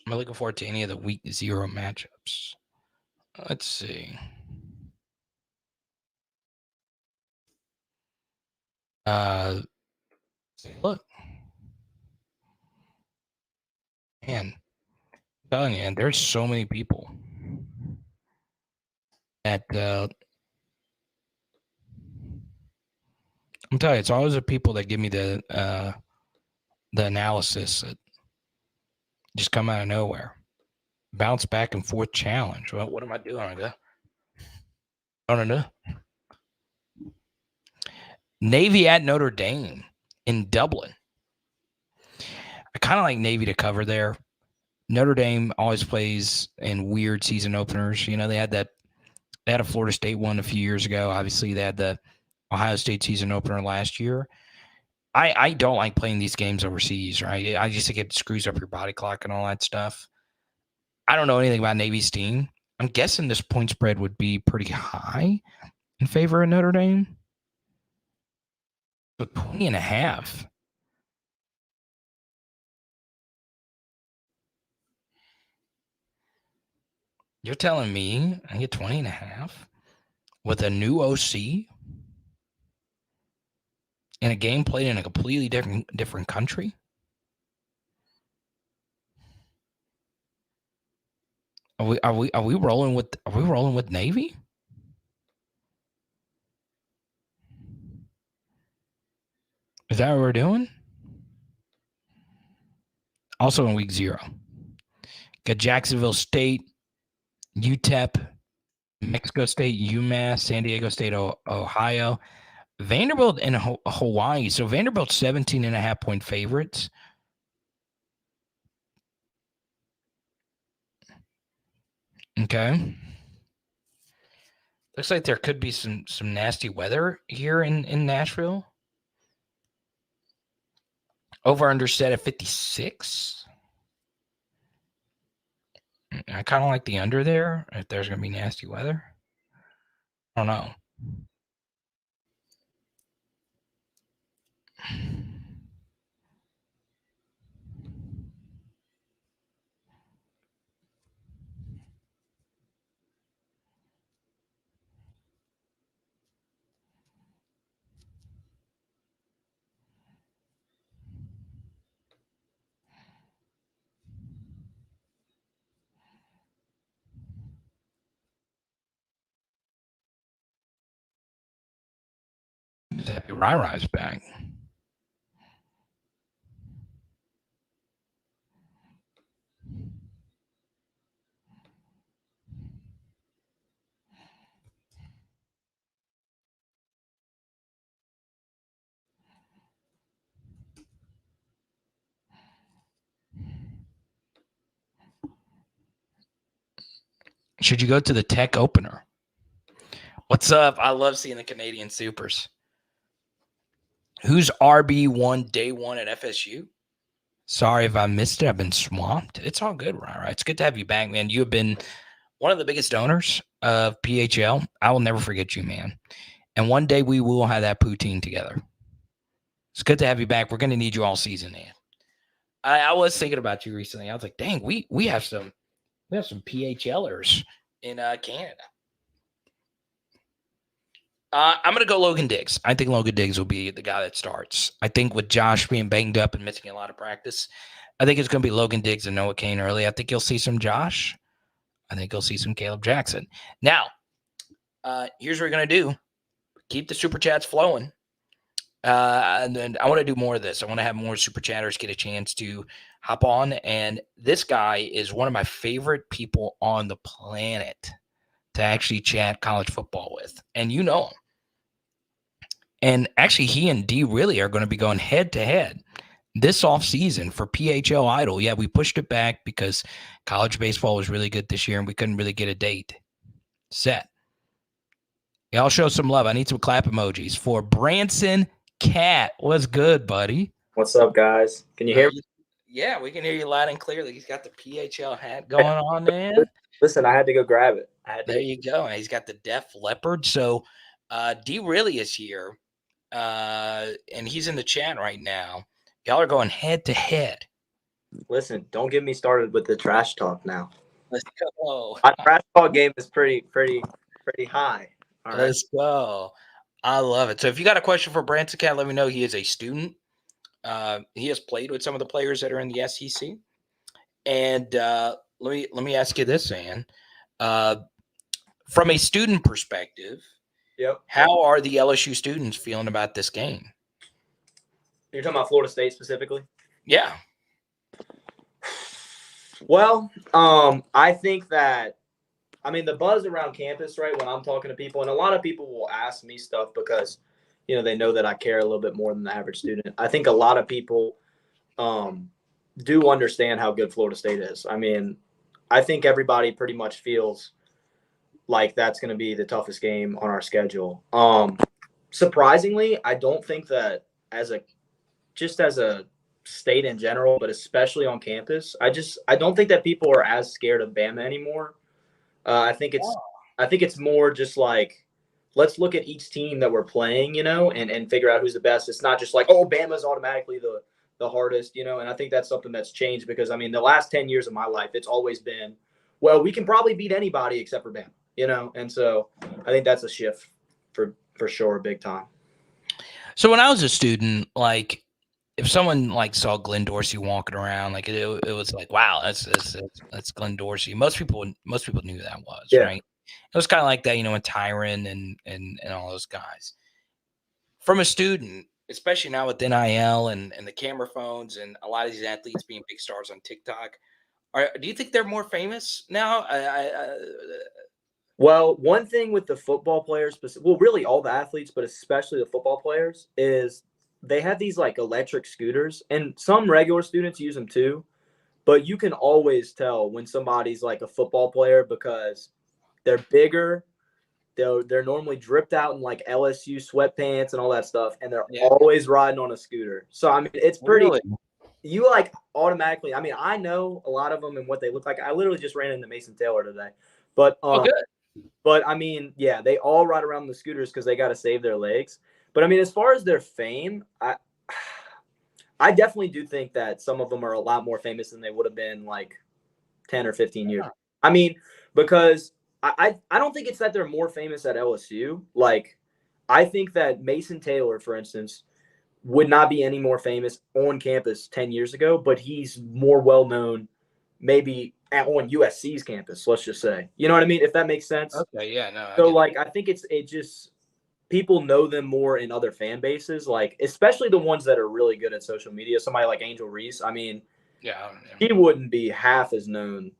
S3: I'm looking forward to any of the week 0 matchups. Let's see. Look. Man, I'm telling you, and there's so many people that I'm telling you, it's always the people that give me the analysis that just come out of nowhere. Bounce back and forth challenge. Well, what am I doing? I don't know. Navy at Notre Dame in Dublin. I kind of like Navy to cover there. Notre Dame always plays in weird season openers. You know, they had a Florida State one a few years ago. Obviously, they had the Ohio State season opener last year. I don't like playing these games overseas, right? I just think it screws up your body clock and all that stuff. I don't know anything about Navy's team. I'm guessing this point spread would be pretty high in favor of Notre Dame. But 20.5. You're telling me I get 20.5 with a new OC in a game played in a completely different country? Are we rolling with Navy? Is that what we're doing? Also in week 0. Got Jacksonville State, UTEP, Mexico State, UMass, San Diego State, Ohio, Vanderbilt, and Hawaii. So Vanderbilt's 17.5 point favorites. Okay. Looks like there could be some nasty weather here in Nashville. Over under set at 56. I kind of like the under there if there's going to be nasty weather. I don't know. Happy Rai-Rai's back. Should you go to the Tech opener? What's up? I love seeing the Canadian Supers. Who's RB1 day 1 at FSU? Sorry if I missed it. I've been swamped. It's all good, right? It's good to have you back, man. You have been one of the biggest donors of PHL. I will never forget you, man. And one day we will have that poutine together. It's good to have you back. We're going to need you all season, man. I was thinking about you recently. I was like, dang, we have some PHLers in Canada. I'm going to go Logan Diggs. I think Logan Diggs will be the guy that starts. I think with Josh being banged up and missing a lot of practice, I think it's going to be Logan Diggs and Noah Cain early. I think you'll see some Josh. I think you'll see some Caleb Jackson. Now, here's what we're going to do. Keep the Super Chats flowing. And then I want to do more of this. I want to have more super chatters get a chance to hop on. And this guy is one of my favorite people on the planet to actually chat college football with. And you know him. And actually, he and D really are going to be going head to head this offseason for PHL Idol. Yeah, we pushed it back because college baseball was really good this year and we couldn't really get a date set. Y'all show some love. I need some clap emojis for Branson Cat. What's good, buddy?
S4: What's up, guys? Can you hear me?
S3: Yeah, we can hear you loud and clearly. He's got the PHL hat going on, man.
S4: Listen, I had to go grab it.
S3: There you go. And he's got the Def Leopard. So D really is here. And he's in the chat right now. Y'all are going head to head.
S4: Listen, don't get me started with the trash talk now.
S3: Let's go.
S4: My trash talk game is pretty high. All right.
S3: Let's go. I love it. So if you got a question for Branson Cat, let me know. He is a student. He has played with some of the players that are in the SEC. And let me ask you this, Ann. From a student perspective,
S4: Yep.
S3: how are the LSU students feeling about this game?
S4: You're talking about Florida State specifically?
S3: Yeah.
S4: Well, I think that, the buzz around campus, right, when I'm talking to people, and a lot of people will ask me stuff because, they know that I care a little bit more than the average student. I think a lot of people do understand how good Florida State is. I think everybody pretty much feels like that's going to be the toughest game on our schedule. Surprisingly, I don't think that as a state in general, but especially on campus, I don't think that people are as scared of Bama anymore. I think it's more just like, let's look at each team that we're playing, and figure out who's the best. It's not just like, oh, Bama's automatically the hardest, and I think that's something that's changed because, the last 10 years of my life, it's always been, well, we can probably beat anybody except for Bama, and so I think that's a shift for sure, big time.
S3: So when I was a student, like if someone like saw Glenn Dorsey walking around, like it was like, wow, that's Glenn Dorsey. Most people knew who that was,
S4: Yeah.
S3: right? It was kind of like that, with Tyron and all those guys. From a student, especially now with NIL and the camera phones and a lot of these athletes being big stars on TikTok, do you think they're more famous now?
S4: Well, one thing with the football players, well, really all the athletes, but especially the football players, is they have these like electric scooters, and some regular students use them too. But you can always tell when somebody's like a football player because they're bigger. They're normally dripped out in like LSU sweatpants and all that stuff, and they're always riding on a scooter. So it's pretty.
S3: Really?
S4: You like automatically. I know a lot of them and what they look like. I literally just ran into Mason Taylor today, but
S3: good.
S4: But yeah, they all ride around the scooters because they got to save their legs. But as far as their fame, I definitely do think that some of them are a lot more famous than they would have been like 10 or 15 years. Because I don't think it's that they're more famous at LSU. Like, I think that Mason Taylor, for instance, would not be any more famous on campus 10 years ago, but he's more well-known maybe on USC's campus, let's just say. You know what I mean? If that makes sense.
S3: Okay, yeah, no.
S4: So, I think it just people know them more in other fan bases, like especially the ones that are really good at social media. Somebody like Angel Reese, he wouldn't be half as known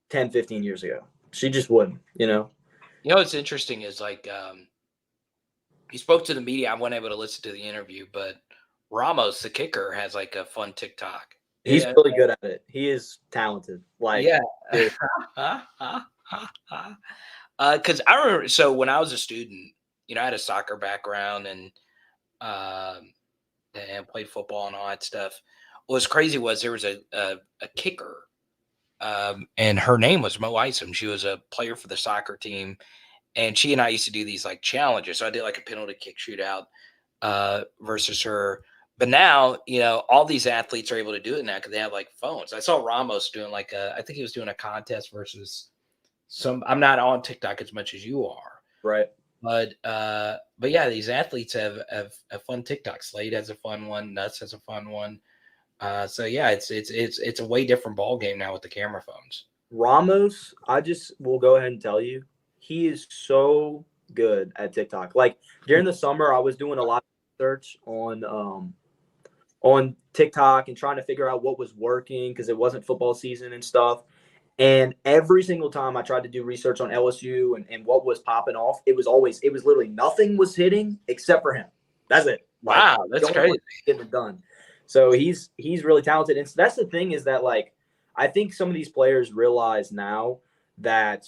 S4: 10, 15 years ago. She just wouldn't,
S3: What's interesting is like he spoke to the media. I wasn't able to listen to the interview, but Ramos, the kicker, has like a fun TikTok.
S4: He's really good at it. He is talented.
S3: Because I remember, so when I was a student, I had a soccer background and played football and all that stuff. What was crazy was there was a kicker, and her name was Mo Isom. She was a player for the soccer team, and she and I used to do these like challenges. So I did like a penalty kick shootout versus her. But now, all these athletes are able to do it now because they have like phones. I saw Ramos doing I think he was doing a contest versus I'm not on TikTok as much as you are.
S4: Right.
S3: But yeah, these athletes have fun TikTok. Slade has a fun one. Nuts has a fun one. So yeah, it's a way different ball game now with the camera phones.
S4: Ramos, I just will go ahead and tell you, he is so good at TikTok. Like during the summer, I was doing a lot research on TikTok and trying to figure out what was working because it wasn't football season and stuff. And every single time I tried to do research on LSU and what was popping off, it was literally nothing was hitting except for him. That's it.
S3: Wow, that's crazy.
S4: Getting it done. So he's really talented. And so that's the thing is that, like, I think some of these players realize now that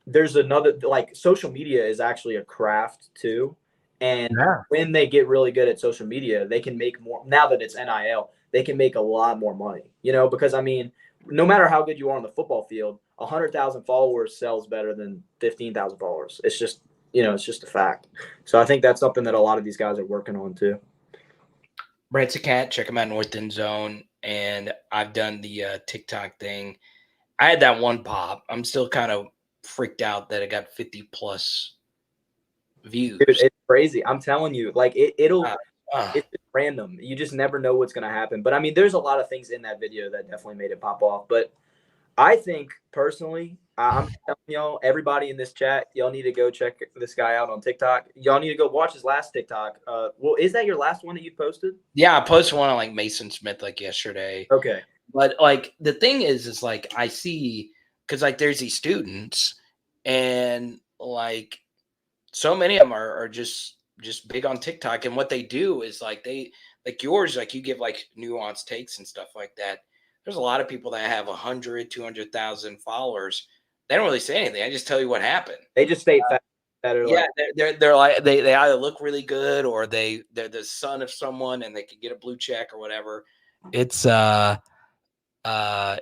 S4: there's another, like, social media is actually a craft too. And when they get really good at social media, they can make more. Now that it's NIL, they can make a lot more money, because, I mean, no matter how good you are on the football field, 100,000 followers sells better than 15,000 followers. It's just, it's just a fact. So I think that's something that a lot of these guys are working on too.
S3: Brent's a cat. Check him out, North End Zone. And I've done the TikTok thing. I had that one pop. I'm still kind of freaked out that it got 50 plus views.
S4: Dude, it's crazy. I'm telling you, like it's just random. You just never know what's going to happen. But I mean, there's a lot of things in that video that definitely made it pop off. But I think personally, I'm telling y'all, everybody in this chat, y'all need to go check this guy out on TikTok. Y'all need to go watch his last TikTok. Well, is that your last one that you posted?
S3: Yeah, I posted one on like MAASON SMITH like yesterday.
S4: Okay.
S3: But like the thing is like I see, because like there's these students and like so many of them are just big on TikTok. And what they do is like like yours, like you give like nuanced takes and stuff like that. There's a lot of people that have 100, 200,000 followers. They don't really say anything. I just tell you what happened.
S4: They just state facts that are
S3: yeah, they're like they either look really good or they're the son of someone and they could get a blue check or whatever. It's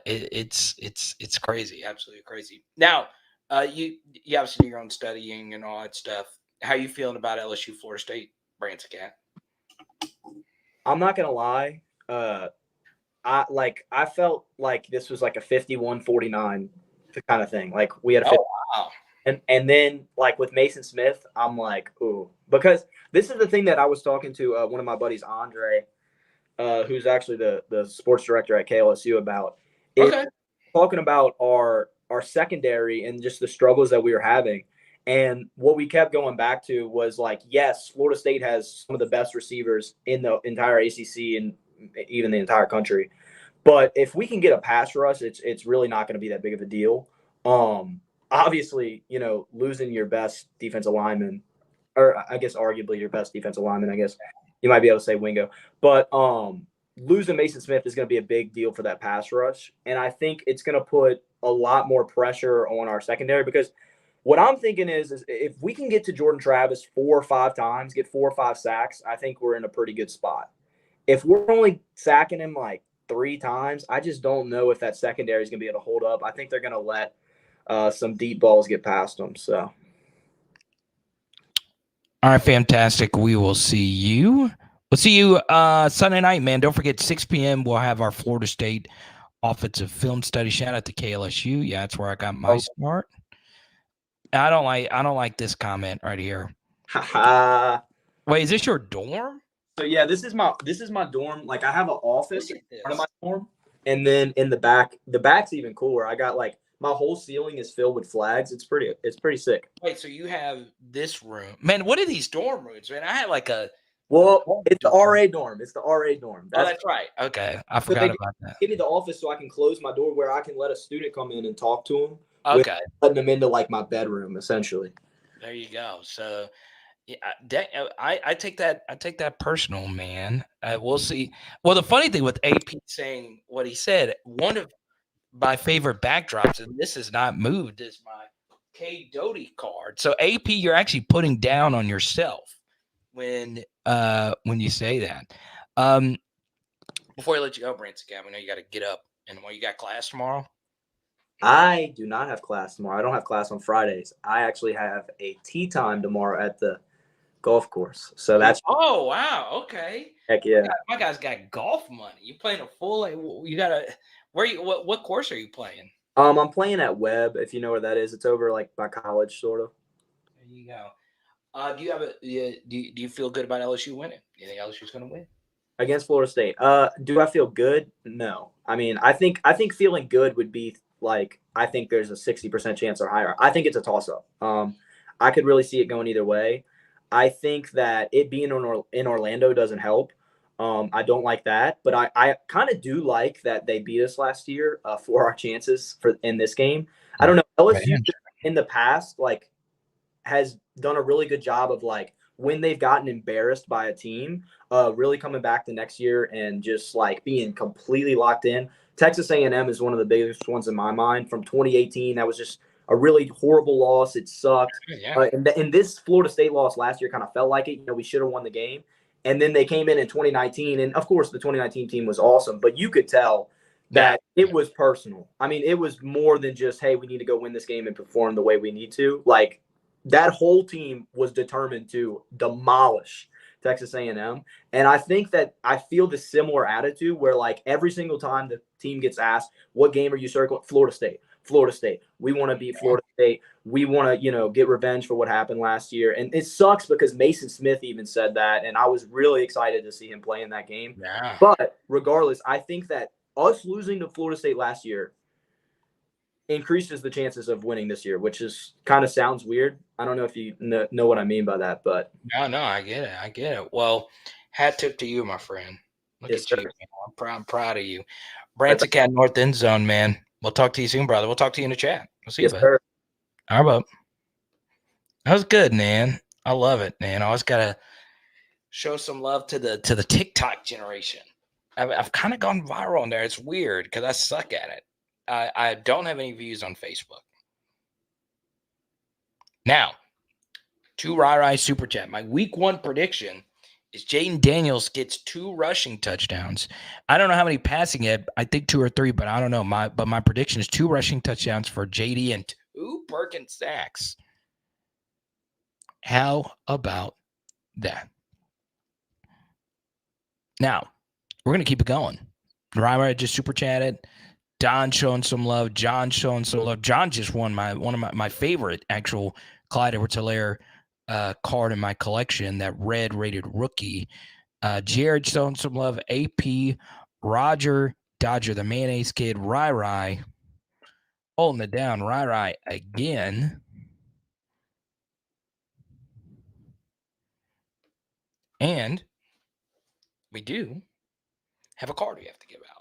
S3: it's crazy, absolutely crazy. Now, you obviously do your own studying and all that stuff. How you feeling about LSU, Florida State, Branson Cat?
S4: I'm not gonna lie. I felt like this was like a 51-49 kind of thing. Like we had a
S3: wow.
S4: And then like with MAASON SMITH, I'm like, ooh, because this is the thing that I was talking to one of my buddies, Andre, who's actually the sports director at KLSU about.
S3: Okay.
S4: Talking about our secondary and just the struggles that we were having. And what we kept going back to was like, yes, Florida State has some of the best receivers in the entire ACC and even the entire country. But if we can get a pass rush, it's really not going to be that big of a deal. Obviously, losing your best defensive lineman, or I guess arguably your best defensive lineman, I guess you might be able to say Wingo. But losing MAASON SMITH is going to be a big deal for that pass rush. And I think it's going to put a lot more pressure on our secondary because what I'm thinking is if we can get to Jordan Travis 4 or 5 times, get 4 or 5 sacks, I think we're in a pretty good spot. If we're only sacking him like 3 times, I just don't know if that secondary is going to be able to hold up. I think they're going to let some deep balls get past them. So,
S3: all right, fantastic. We will see you. We'll see you Sunday night, man. Don't forget 6 p.m. We'll have our Florida State offensive film study. Shout out to KLSU. Yeah, that's where I got my start. I don't like this comment right here. Wait, is this your dorm?
S4: So yeah, this is my dorm. Like I have an office in front of my dorm, and then in the back's even cooler. I got like my whole ceiling is filled with flags. It's pretty sick.
S3: Wait, so you have this room, man? What are these dorm rooms, man? I had like a.
S4: Well, it's the RA dorm. It's the RA dorm.
S3: That's right. Okay, I forgot about that.
S4: Give me the office so I can close my door where I can let a student come in and talk to them.
S3: Okay,
S4: letting them into like my bedroom essentially.
S3: There you go. So, yeah, I take that personal, man. We'll see. Well, the funny thing with AP saying what he said, one of my favorite backdrops, and this is not moved, is my K Doty card. So AP, you're actually putting down on yourself when you say that. Before I let you go, Branson, I know you got to get up, and you got class tomorrow.
S4: I do not have class tomorrow. I don't have class on Fridays. I actually have a tea time tomorrow at the golf course. So that's
S3: wow, okay.
S4: Heck yeah.
S3: My guy's got golf money. You playing a full? You got what course are you playing?
S4: I'm playing at Webb, if you know where that is. It's over like by college, sort of.
S3: There you go. Do you feel good about LSU winning? You think LSU's going to win
S4: against Florida State? Do I feel good? No. I mean, I think feeling good would be like I think there's a 60% chance or higher. I think it's a toss-up. I could really see it going either way. I think that it being in Orlando doesn't help. I don't like that, but I kind of do like that they beat us last year for our chances for in this game. I don't know. LSU in the past has done a really good job of when they've gotten embarrassed by a team, really coming back the next year and just being completely locked in. Texas A&M is one of the biggest ones in my mind from 2018. That was just a really horrible loss. It sucked.
S3: Yeah.
S4: And this Florida State loss last year kind of felt like it. We should have won the game. And then they came in 2019, and of course the 2019 team was awesome, but you could tell that it was personal. I mean, it was more than just, hey, we need to go win this game and perform the way we need to. That whole team was determined to demolish Texas A&M. And I think that I feel the similar attitude where every single time the team gets asked, what game are you circling? Florida State. Florida State. We want to beat Florida State. We want to, get revenge for what happened last year. And it sucks because MAASON Smith even said that. And I was really excited to see him play in that game.
S3: Yeah.
S4: But regardless, I think that us losing to Florida State last year increases the chances of winning this year, which is kind of sounds weird. I don't know if you know what I mean by that, but
S3: no, I get it. I get it. Well, hat tip to you, my friend. Look
S4: yes,
S3: at
S4: sir.
S3: you. Man. I'm proud of you. Branson Cat North End Zone, man. We'll talk to you soon, brother. We'll talk to you in the chat. We'll see
S4: Yes,
S3: you, bud.
S4: sir.
S3: All right, bub. That was good, man. I love it, man. I always gotta show some love to the TikTok generation. I've kind of gone viral on there. It's weird because I suck at it. I don't have any views on Facebook. Now, to Rai Super Chat. My week 1 prediction is Jaden Daniels gets 2 rushing touchdowns. I don't know how many passing yet. I think 2 or 3, but I don't know. My prediction is 2 rushing touchdowns for JD and 2 Perkins sacks. How about that? Now, we're going to keep it going. Rai just super chatted. Don showing some love. John showing some love. John just won one of my favorite actual Clyde Edwards-Helaire card in my collection, that red rated rookie. Jared showing some love. AP, Roger, Dodger, the mayonnaise kid, Rai holding it down. Rai again. And we do have a card we have to give out.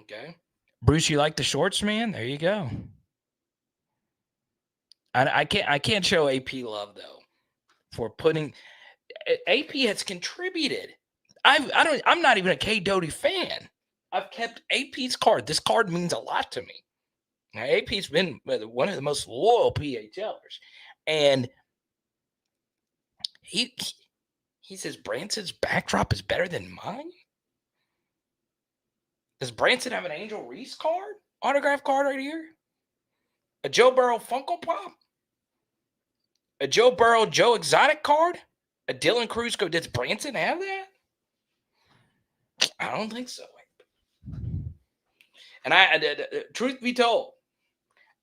S3: Okay. Bruce, you like the shorts, man? There you go. I can't show AP love though for putting. AP has contributed. I'm not even a K Doty fan. I've kept AP's card. This card means a lot to me. Now, AP's been one of the most loyal PHLers, and he says Branson's backdrop is better than mine. Does Branson have an Angel Reese card, autograph card right here? A Joe Burrow Funko Pop? A Joe Burrow Joe Exotic card? A Dylan Cruz code? Does Branson have that? I don't think so. And truth be told,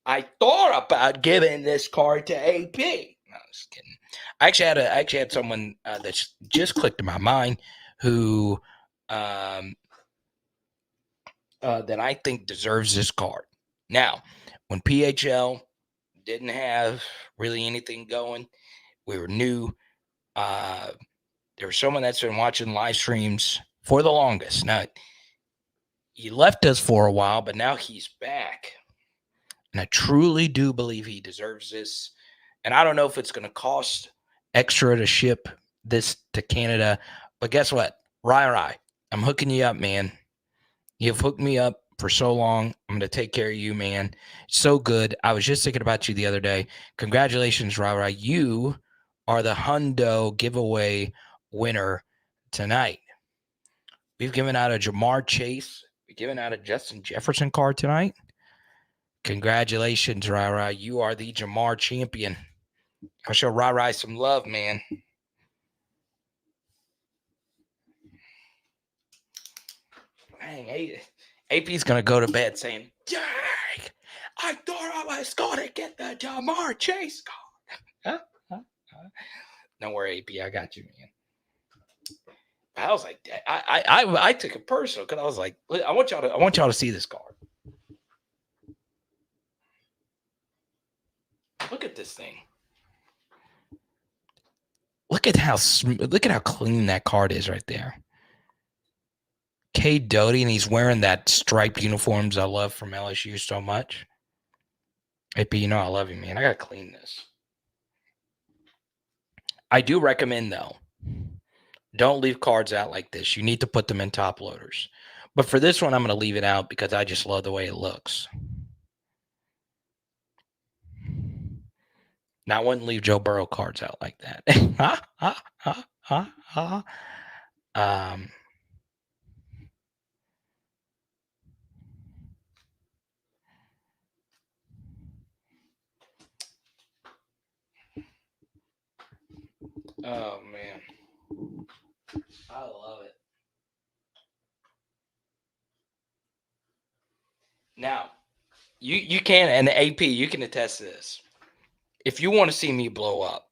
S3: I thought about giving this card to AP. No, just kidding. I actually had someone that just clicked in my mind who that I think deserves this card. Now, when PHL didn't have really anything going, we were new. There was someone that's been watching live streams for the longest. Now, he left us for a while, but now he's back. And I truly do believe he deserves this. And I don't know if it's going to cost extra to ship this to Canada. But guess what? Rai, I'm hooking you up, man. You've hooked me up for so long. I'm going to take care of you, man. So good. I was just thinking about you the other day. Congratulations, Rai. You are the Hundo giveaway winner tonight. We've given out a Jamar Chase. We've given out a Justin Jefferson card tonight. Congratulations, Rai. You are the Jamar champion. I'll show Rai some love, man. Dang, AP's going to go to bed saying, dang, I thought I was going to get the Jamar Chase card. Don't worry, AP, I got you, man. I was like, I took it personal because I was like, I want y'all to see this card. Look at this thing. Look at how clean that card is right there. K. Doty, and he's wearing that striped uniforms I love from LSU so much. AP, you know I love you, man. I gotta clean this. I do recommend, though, don't leave cards out like this. You need to put them in top loaders. But for this one, I'm going to leave it out because I just love the way it looks. Now, I wouldn't leave Joe Burrow cards out like that. Oh, man. I love it. Now, you can, and the AP, you can attest to this. If you want to see me blow up,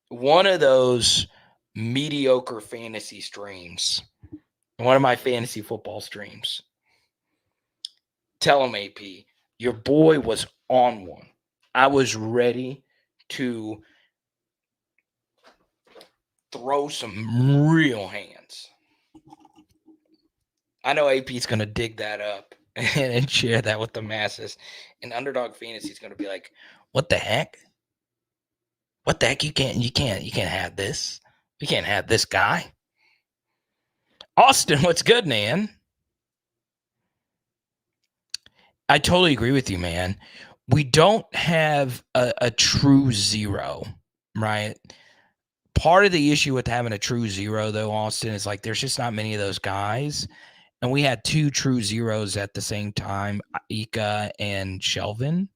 S3: one of those mediocre fantasy streams, one of my fantasy football streams, tell him, AP, your boy was on one. I was ready to throw some real hands. I know AP's going to dig that up and share that with the masses. And Underdog Fantasy is going to be like, what the heck? What the heck? You can't have this. You can't have this guy. Austin, what's good, man? I totally agree with you, man. We don't have a true zero, right? Part of the issue with having a true zero, though, Austin, is like there's just not many of those guys. And we had two true zeros at the same time, Ika and Shelvin.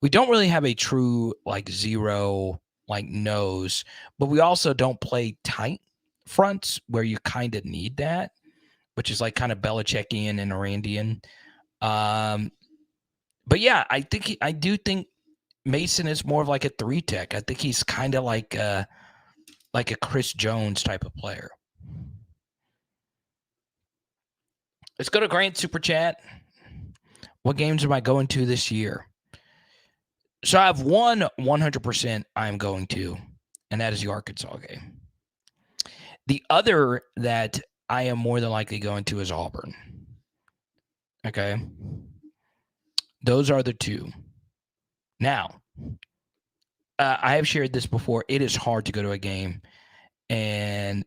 S3: We don't really have a true like zero like nose, but we also don't play tight fronts where you kind of need that, which is like kind of Belichickian and Arandian. But yeah, I do think Mason is more of like a 3-tech. I think he's kind of like a Chris Jones type of player. Let's go to Grant Super Chat. What games am I going to this year? So I have one 100% I'm going to, and that is the Arkansas game. The other that I am more than likely going to is Auburn. Okay. Those are the two. Now, I have shared this before. It is hard to go to a game, and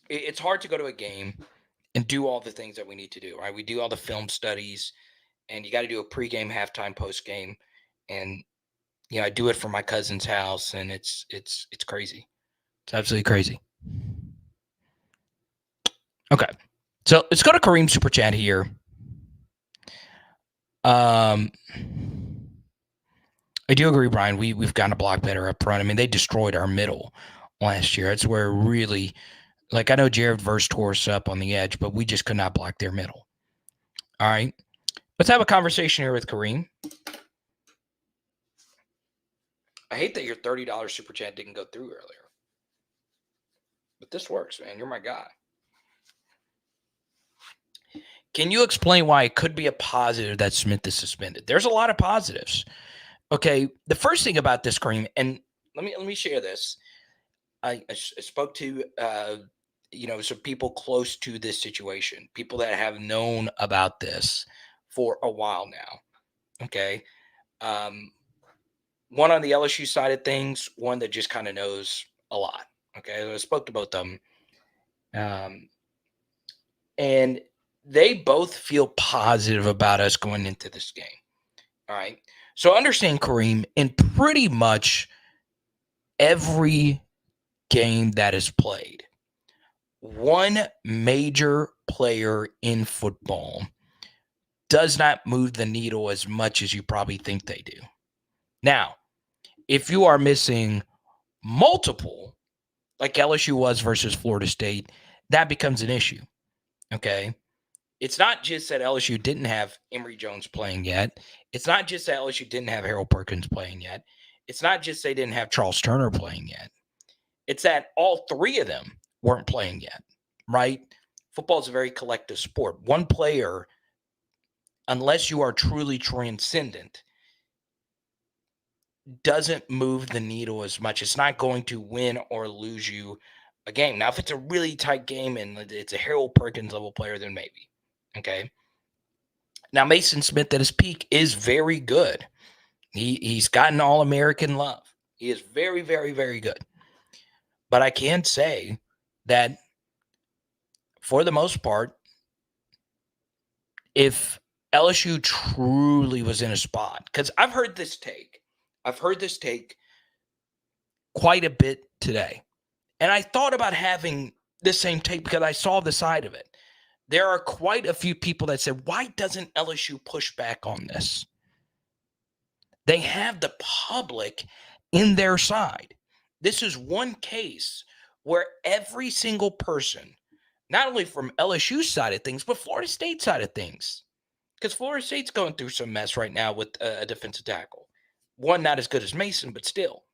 S3: it's hard to go to a game and do all the things that we need to do, right? We do all the film studies, and you got to do a pregame, halftime, postgame, and I do it from my cousin's house, and it's crazy. It's absolutely crazy. Okay, so let's go to Kareem Super Chat here. I do agree, Brian. We've got to block better up front. I mean, they destroyed our middle last year. That's where really, like, I know Jared Verse tore us up on the edge, but we just could not block their middle. All right, let's have a conversation here with Kareem. I hate that your $30 Super Chat didn't go through earlier, but this works, man. You're my guy. Can you explain why it could be a positive that Smith is suspended? There's a lot of positives. Okay, the first thing about this, Kareem, and let me share this. I spoke to some people close to this situation, people that have known about this for a while now. Okay, one on the LSU side of things, one that just kind of knows a lot. Okay, so I spoke to both of them, and they both feel positive about us going into this game. All right. So understand, Kareem, in pretty much every game that is played, one major player in football does not move the needle as much as you probably think they do. Now, if you are missing multiple, like LSU was versus Florida State, that becomes an issue. Okay. It's not just that LSU didn't have Emory Jones playing yet. It's not just that LSU didn't have Harold Perkins playing yet. It's not just they didn't have Charles Turner playing yet. It's that all three of them weren't playing yet, right? Football is a very collective sport. One player, unless you are truly transcendent, doesn't move the needle as much. It's not going to win or lose you a game. Now, if it's a really tight game and it's a Harold Perkins level player, then maybe. Okay. Now, MAASON Smith at his peak is very good. He's gotten All-American love. He is very, very, very good. But I can say that for the most part, if LSU truly was in a spot, because I've heard this take quite a bit today. And I thought about having the same take because I saw the side of it. There are quite a few people that said, why doesn't LSU push back on this? They have the public in their side. This is one case where every single person, not only from LSU's side of things, but Florida State's side of things, because Florida State's going through some mess right now with a defensive tackle. One not as good as MAASON, but still.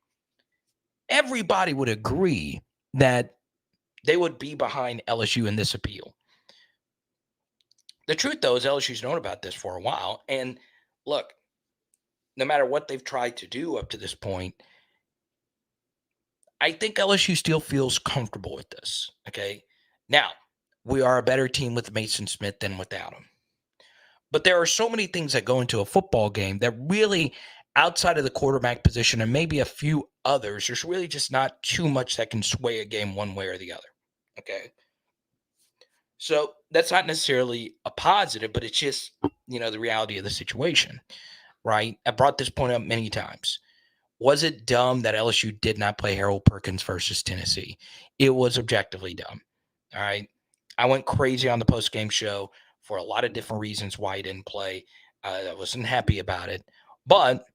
S3: Everybody would agree that they would be behind LSU in this appeal. The truth, though, is LSU's known about this for a while. And look, no matter what they've tried to do up to this point, I think LSU still feels comfortable with this. Okay. Now, we are a better team with MAASON Smith than without him. But there are so many things that go into a football game that really, outside of the quarterback position and maybe a few others, there's really just not too much that can sway a game one way or the other. Okay. So that's not necessarily a positive, but it's just, the reality of the situation, right? I brought this point up many times. Was it dumb that LSU did not play Harold Perkins versus Tennessee? It was objectively dumb. All right. I went crazy on the post-game show for a lot of different reasons why he didn't play. I wasn't happy about it. But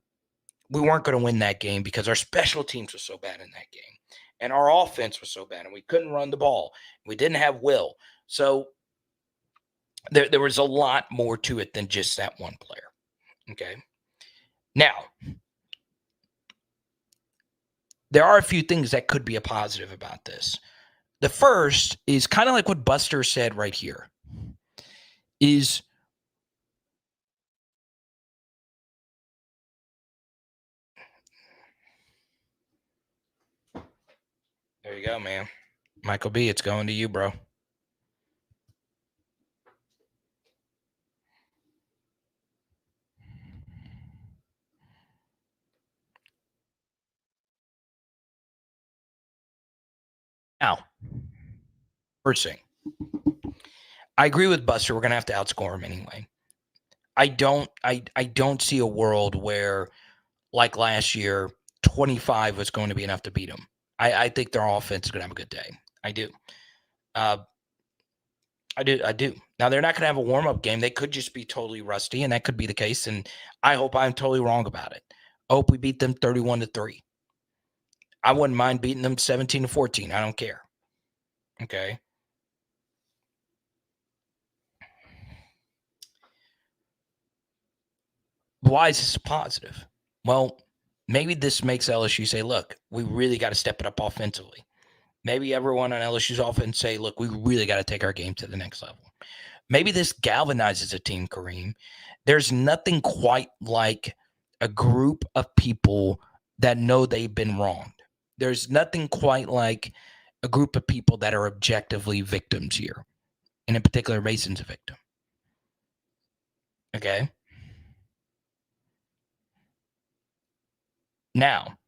S3: we weren't going to win that game because our special teams was so bad in that game. And our offense was so bad. And we couldn't run the ball. We didn't have will. So there was a lot more to it than just that one player. Okay. Now, there are a few things that could be a positive about this. The first is kind of like what Buster said right here. Is there you go, man. Michael B., it's going to you, bro. Now, first thing, I agree with Buster. We're going to have to outscore him anyway. I don't see a world where, like last year, 25 was going to be enough to beat them. I think their offense is going to have a good day. I do. I do. Now, they're not going to have a warm-up game. They could just be totally rusty, and that could be the case, and I hope I'm totally wrong about it. I hope we beat them 31-3. I wouldn't mind beating them 17-14. I don't care. Okay? Why is this positive? Well, maybe this makes LSU say, look, we really got to step it up offensively. Maybe everyone on LSU's offense say, look, we really got to take our game to the next level. Maybe this galvanizes a team, Kareem. There's nothing quite like a group of people that know they've been wronged. There's nothing quite like a group of people that are objectively victims here. And in particular, MAASON's a victim. Okay? Now,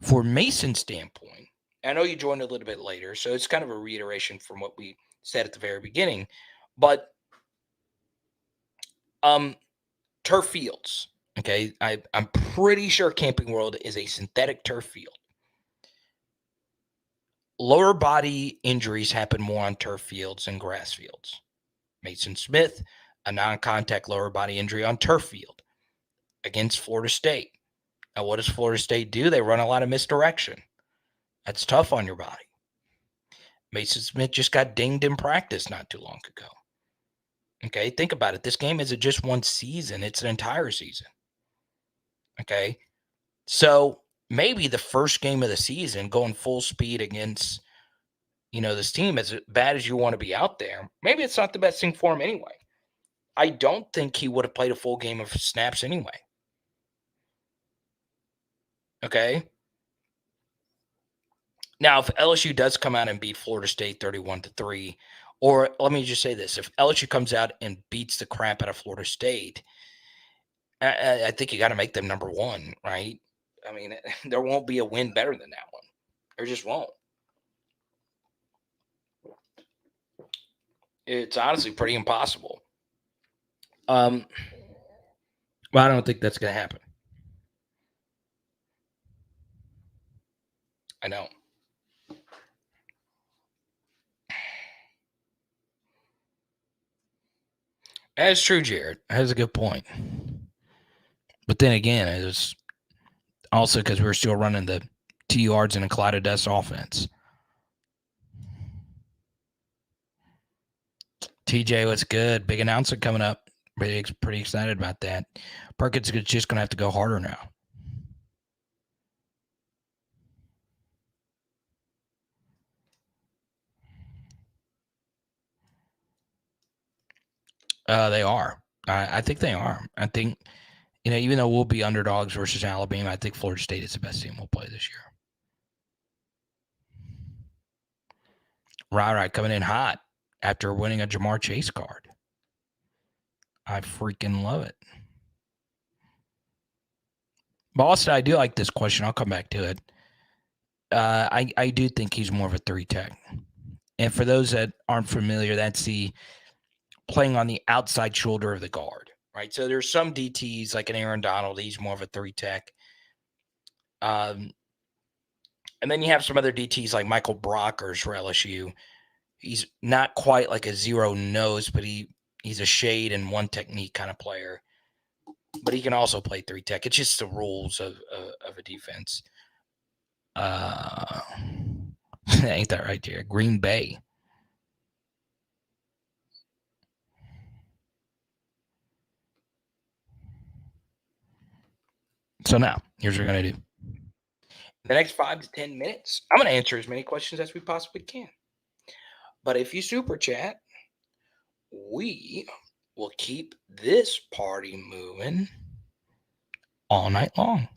S3: for MAASON's standpoint, I know you joined a little bit later, so it's kind of a reiteration from what we said at the very beginning, but turf fields, okay? I'm pretty sure Camping World is a synthetic turf field. Lower body injuries happen more on turf fields than grass fields. MAASON Smith, a non-contact lower body injury on turf field against Florida State. Now, what does Florida State do? They run a lot of misdirection. That's tough on your body. MAASON Smith just got dinged in practice not too long ago. Okay, think about it. This game isn't just one season. It's an entire season. Okay, so maybe the first game of the season going full speed against, this team, as bad as you want to be out there, maybe it's not the best thing for him anyway. I don't think he would have played a full game of snaps anyway. Okay. Now, if LSU does come out and beat Florida State 31-3, or let me just say this: if LSU comes out and beats the crap out of Florida State, I think you got to make them number one, right? I mean, there won't be a win better than that one. There just won't. It's honestly pretty impossible. Well, I don't think that's going to happen. I know. That's true, Jared. That's a good point. But then again, it's also because we're still running the 2 yards and a cloud of dust offense. TJ, what's good? Big announcement coming up. Pretty excited about that. Perkins is just going to have to go harder now. They are. I think they are. I think, even though we'll be underdogs versus Alabama, I think Florida State is the best team we'll play this year. Right, coming in hot after winning a Jamar Chase card. I freaking love it. Boston, I do like this question. I'll come back to it. I do think he's more of a 3 tech. And for those that aren't familiar, that's the playing on the outside shoulder of the guard, right? So there's some DTs like an Aaron Donald. He's more of a 3 tech. And then you have some other DTs like Michael Brockers for LSU. He's not quite like a 0 nose, but he's a shade and 1 technique kind of player. But he can also play 3 tech. It's just the rules of a defense. Ain't that right, Jared? Green Bay. So now, here's what we're going to do. The next 5 to 10 minutes, I'm going to answer as many questions as we possibly can. But if you super chat, we will keep this party moving all night long.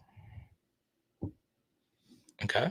S3: Okay?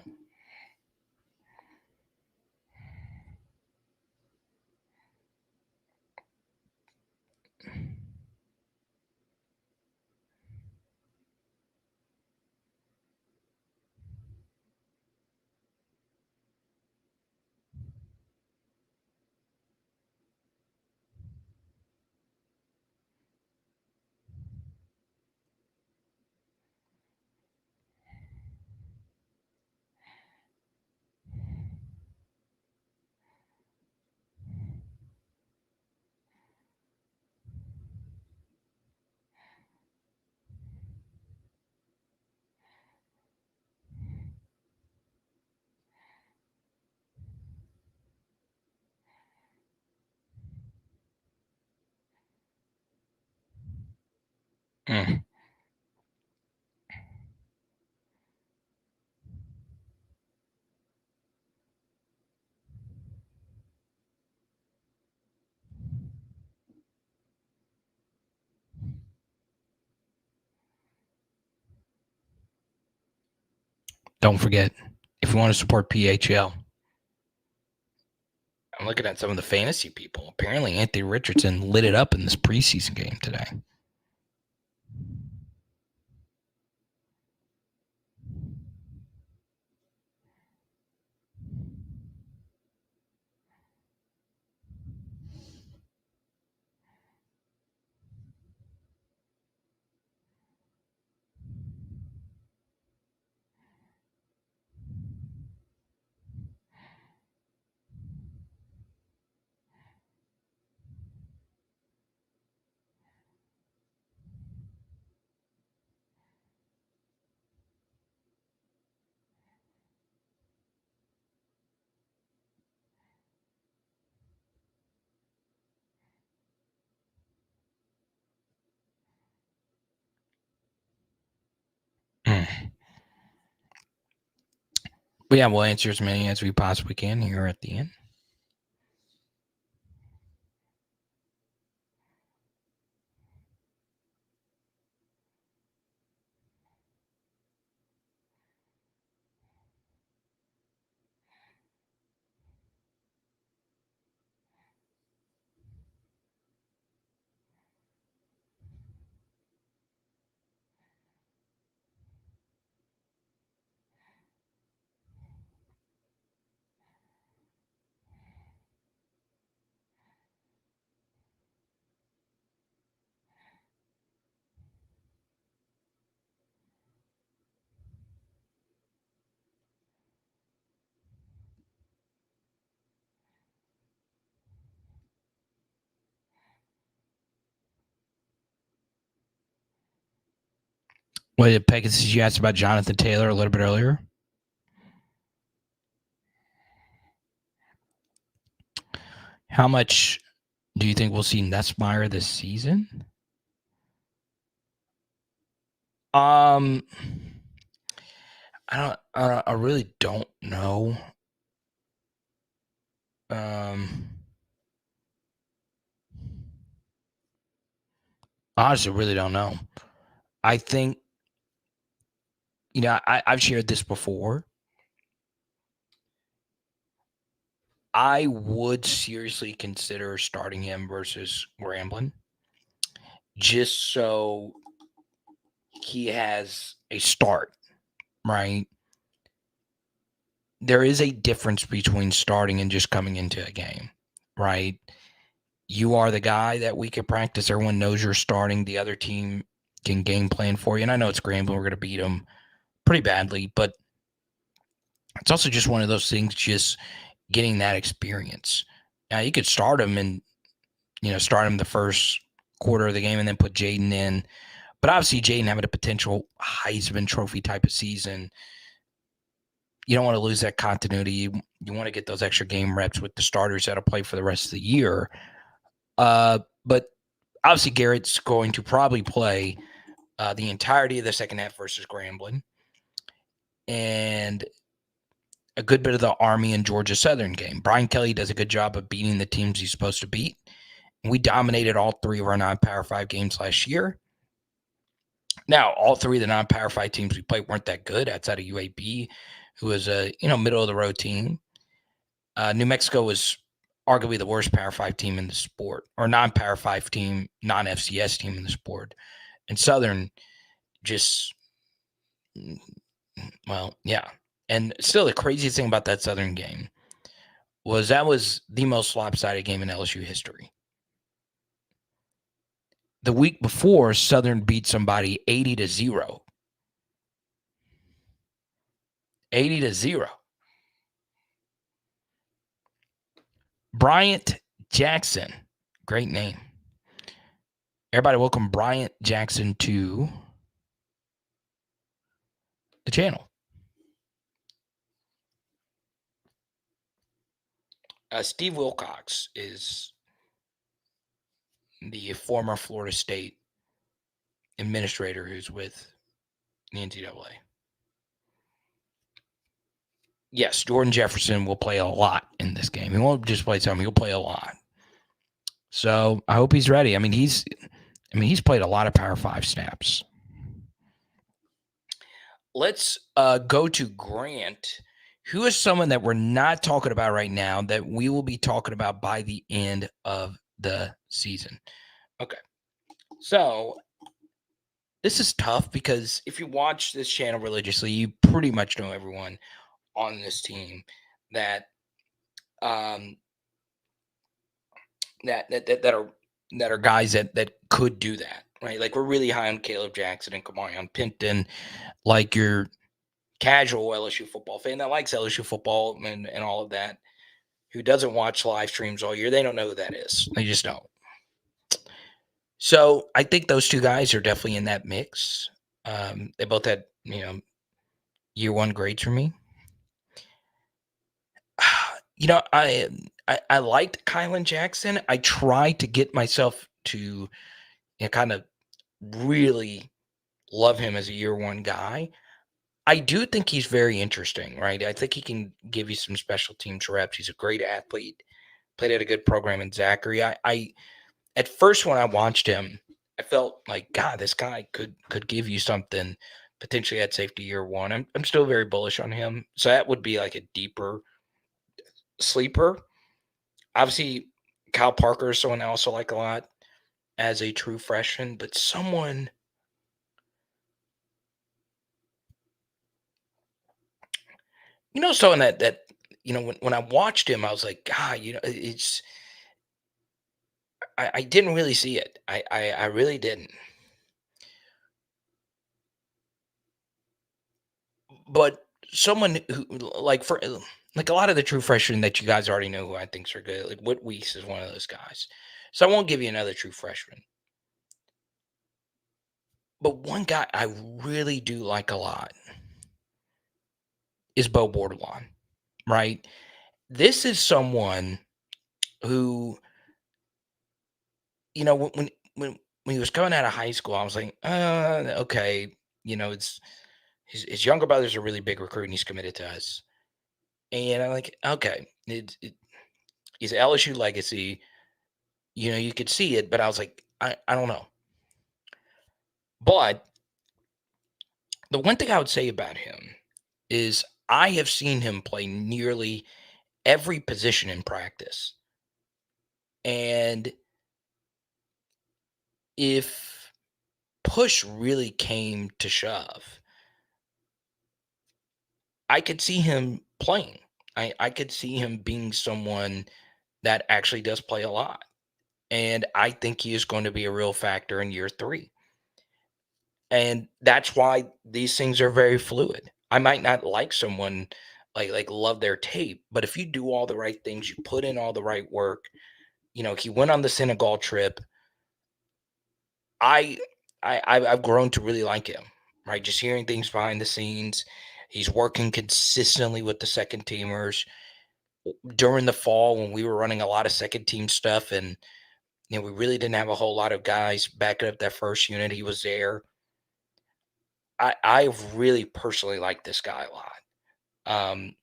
S3: Mm. Don't forget, if you want to support PHL, I'm looking at some of the fantasy people. Apparently, Anthony Richardson lit it up in this preseason game today. But yeah, we'll answer as many as we possibly can here at the end. What did Pegasus, you asked about Jonathan Taylor a little bit earlier? How much do you think we'll see Nussmeier this season? I really don't know. Honestly, really don't know. I think, I've shared this before. I would seriously consider starting him versus Grambling, just so he has a start, right? There is a difference between starting and just coming into a game, right? You are the guy that week of practice. Everyone knows you're starting. The other team can game plan for you. And I know it's Grambling. We're going to beat them pretty badly, but it's also just one of those things, just getting that experience. Now, you could start him and, start him the first quarter of the game and then put Jaden in. But obviously, Jaden having a potential Heisman Trophy type of season, you don't want to lose that continuity. You want to get those extra game reps with the starters that'll play for the rest of the year. But obviously, Garrett's going to probably play the entirety of the second half versus Grambling and a good bit of the Army and Georgia Southern game. Brian Kelly does a good job of beating the teams he's supposed to beat. We dominated all three of our non-Power 5 games last year. Now, all three of the non-Power 5 teams we played weren't that good outside of UAB, who was a middle-of-the-road team. New Mexico was arguably the worst Power 5 team in the sport, or non-Power 5 team, non-FCS team in the sport. And Southern just, well, yeah. And still, the craziest thing about that Southern game was that was the most lopsided game in LSU history. The week before, Southern beat somebody 80-0. 80-0. Bryant Jackson. Great name. Everybody welcome Bryant Jackson to the channel. Steve Wilcox is the former Florida State administrator who's with the NCAA. Yes, Jordan Jefferson will play a lot in this game. He won't just play some, he'll play a lot. So I hope he's ready. He's played a lot of Power 5 snaps. Let's go to Grant, who is someone that we're not talking about right now that we will be talking about by the end of the season. Okay. So this is tough because if you watch this channel religiously, you pretty much know everyone on this team that that are guys that could do that, right? Like, we're really high on Caleb Jackson and Kamarion Pinton, like your casual LSU football fan that likes LSU football and all of that, who doesn't watch live streams all year. They don't know who that is. They just don't. So I think those two guys are definitely in that mix. They both had, year one grades for me. I liked Kylan Jackson. I tried to get myself to kind of really love him as a year one guy. I do think he's very interesting, right? I think he can give you some special teams reps. He's a great athlete. Played at a good program in Zachary. I at first when I watched him, I felt like, God, this guy could give you something potentially at safety year one. I'm still very bullish on him. So that would be like a deeper sleeper. Obviously, Kyle Parker is someone I also like a lot as a true freshman, but someone someone that when I watched him, I was like, God, it's I didn't really see it. I really didn't. But someone who like a lot of the true freshmen that you guys already know who I think are good, like Whit Weeks is one of those guys. So I won't give you another true freshman. But one guy I really do like a lot is Bo Bordelon, right? This is someone who, when he was coming out of high school, I was like, okay, it's his younger brother's a really big recruit and he's committed to us. And I'm like, okay, he's LSU legacy. You could see it, but I was like, I don't know. But the one thing I would say about him is I have seen him play nearly every position in practice. And if push really came to shove, I could see him playing. I could see him being someone that actually does play a lot. And I think he is going to be a real factor in year 3. And that's why these things are very fluid. I might not like someone like love their tape, but if you do all the right things, you put in all the right work, he went on the Senegal trip. I've grown to really like him, right? Just hearing things behind the scenes. He's working consistently with the second teamers. During the fall when we were running a lot of second team stuff and we really didn't have a whole lot of guys backing up that first unit, he was there. I really personally like this guy a lot. And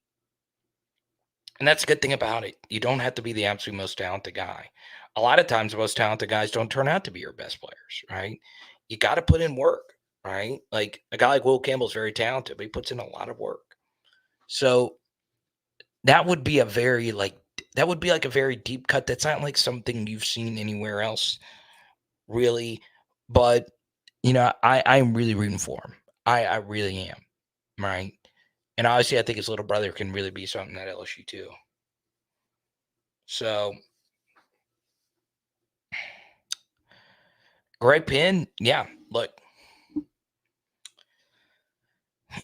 S3: that's a good thing about it. You don't have to be the absolute most talented guy. A lot of times, the most talented guys don't turn out to be your best players, right? You got to put in work, right? Like a guy like Will Campbell is very talented, but he puts in a lot of work. So that would be a very a very deep cut. That's not like something you've seen anywhere else, really. But I'm really rooting for him. I really am, right? And obviously, I think his little brother can really be something at LSU too. So, Greg Penn, yeah, look,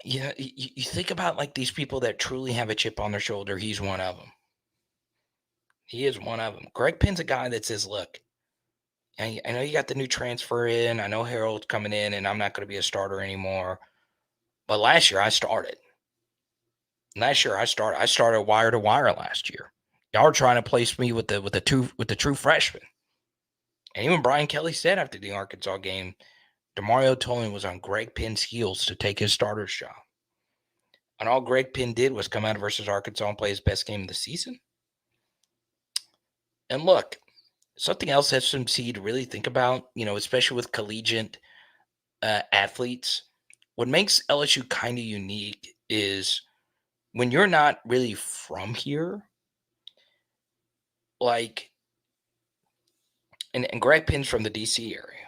S3: you think about like these people that truly have a chip on their shoulder. He's one of them. He is one of them. Greg Penn's a guy that says, look, I know you got the new transfer in. I know Harold's coming in, and I'm not going to be a starter anymore. But last year, I started. I started wire to wire last year. Y'all were trying to place me with the true freshman. And even Brian Kelly said after the Arkansas game, DeMario Tolan was on Greg Penn's heels to take his starter's job. And all Greg Penn did was come out versus Arkansas and play his best game of the season. And look, something else SMC to really think about, especially with collegiate athletes, what makes LSU kind of unique is when you're not really from here, like, and Greg Penn's from the DC area.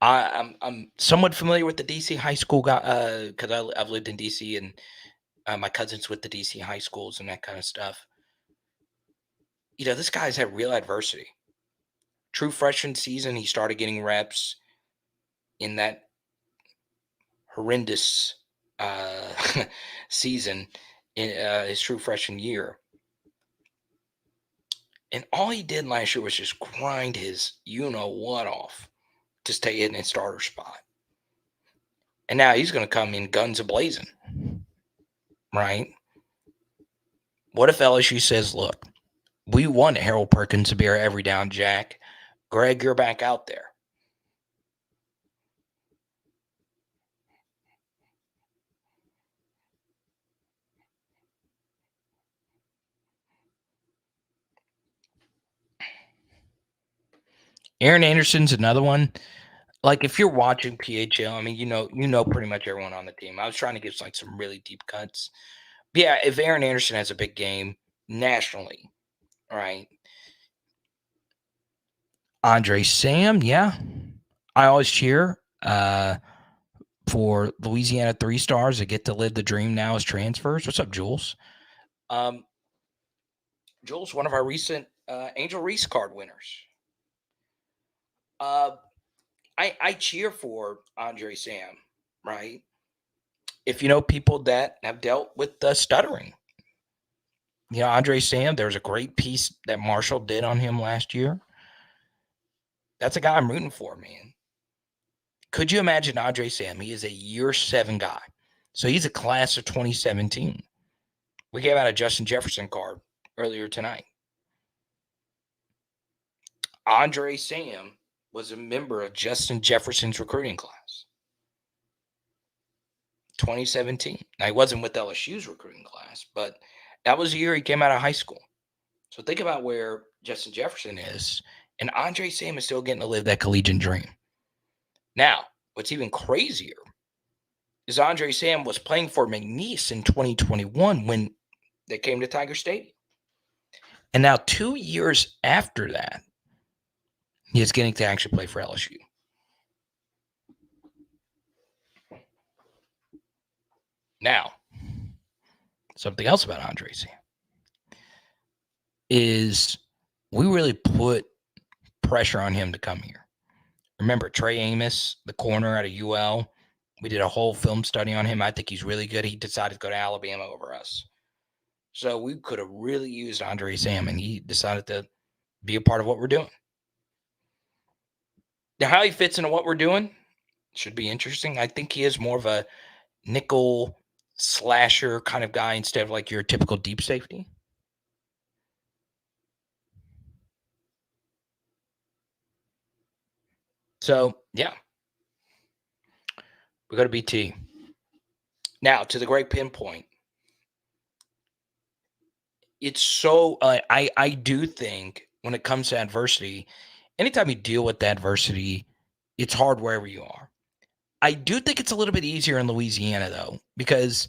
S3: I'm somewhat familiar with the DC high school guy because I've lived in DC and my cousins with the DC high schools and that kind of stuff. This guy's had real adversity. True freshman season, he started getting reps in that horrendous season in his true freshman year. And all he did last year was just grind his you-know-what off to stay in his starter spot. And now he's going to come in guns a-blazing, right? What if LSU says, look, we want Harold Perkins to be our every down jack. Greg, you're back out there. Aaron Anderson's another one. Like if you're watching PHL, I mean, you know pretty much everyone on the team. I was trying to get like some really deep cuts. But yeah, if Aaron Anderson has a big game nationally, right? Andre Sam, yeah. I always cheer for Louisiana 3 stars that get to live the dream now as transfers. What's up, Jules? Jules, one of our recent Angel Reese card winners. I cheer for Andre Sam, right? If you know people that have dealt with stuttering. Andre Sam, there was a great piece that Marshall did on him last year. That's a guy I'm rooting for, man. Could you imagine Andre Sam? He is a year 7 guy. So he's a class of 2017. We gave out a Justin Jefferson card earlier tonight. Andre Sam was a member of Justin Jefferson's recruiting class. 2017. Now, he wasn't with LSU's recruiting class, but that was the year he came out of high school. So think about where Justin Jefferson is, and Andre Sam is still getting to live that collegiate dream. Now, what's even crazier is Andre Sam was playing for McNeese in 2021 when they came to Tiger Stadium. And now 2 years after that, he is getting to actually play for LSU. Now, something else about Andre Sam is we really put pressure on him to come here. Remember Trey Amos, the corner out of UL? We did a whole film study on him. I think he's really good. He decided to go to Alabama over us. So we could have really used Andre Sam, and he decided to be a part of what we're doing. Now, how he fits into what we're doing should be interesting. I think he is more of a nickel slasher kind of guy instead of like your typical deep safety. So, yeah. We go to BT. Now, to the great pinpoint. It's so, I do think when it comes to adversity, anytime you deal with adversity, it's hard wherever you are. I do think it's a little bit easier in Louisiana, though, because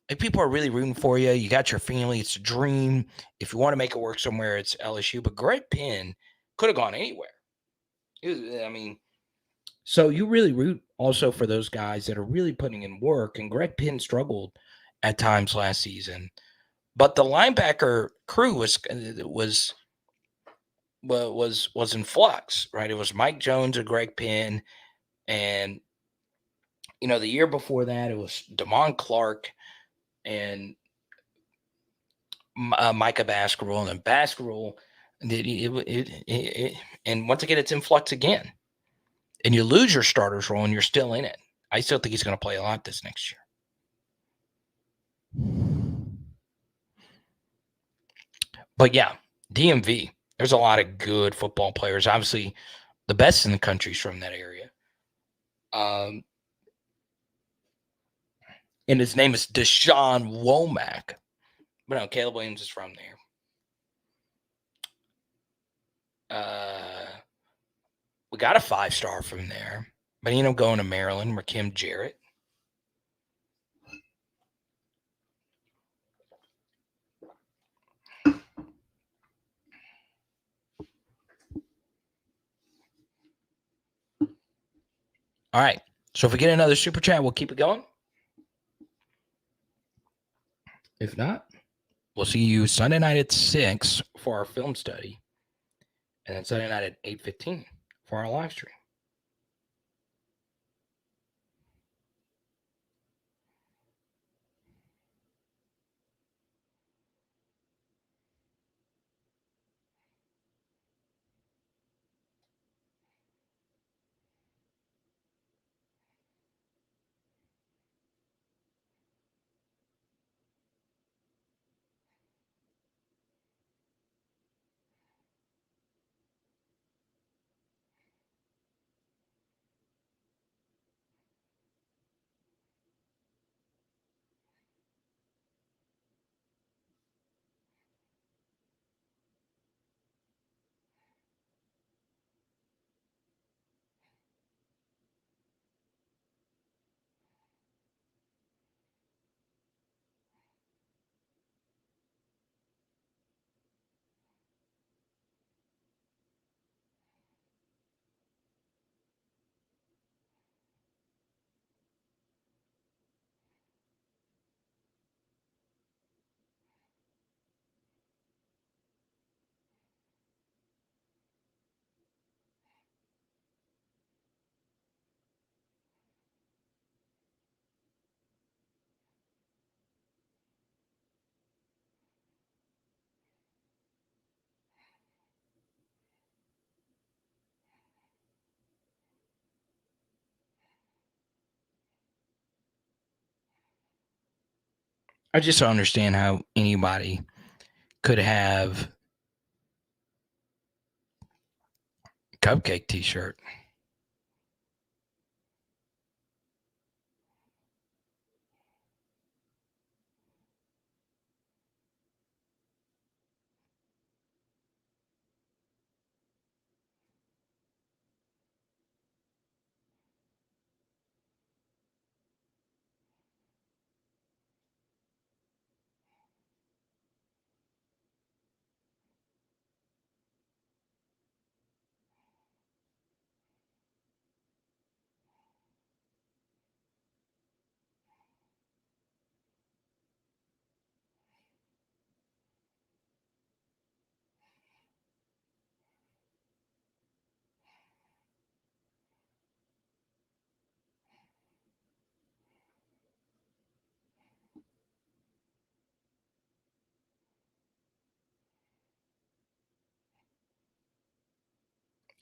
S3: if people are really rooting for you, you got your family, it's a dream. If you want to make it work somewhere, it's LSU. But Greg Penn could have gone anywhere. So you really root also for those guys that are really putting in work. And Greg Penn struggled at times last season. But the linebacker crew was in flux, right? It was Mike Jones and Greg Penn, and the year before that it was Damon Clark and Micah Baskerville, and then Baskerville and once again it's in flux again, and you lose your starters role and you're still in it. I still think he's going to play a lot this next year. But yeah, DMV, there's a lot of good football players. Obviously, the best in the country is from that area. And his name is Deshaun Womack. But no, Caleb Williams is from there. We got a 5-star from there. But he ended up going to Maryland, Rakim Jarrett. All right. So if we get another super chat, we'll keep it going. If not, we'll see you Sunday night at 6 for our film study. And then Sunday night at 8:15 for our live stream. I just don't understand how anybody could have cupcake t-shirt.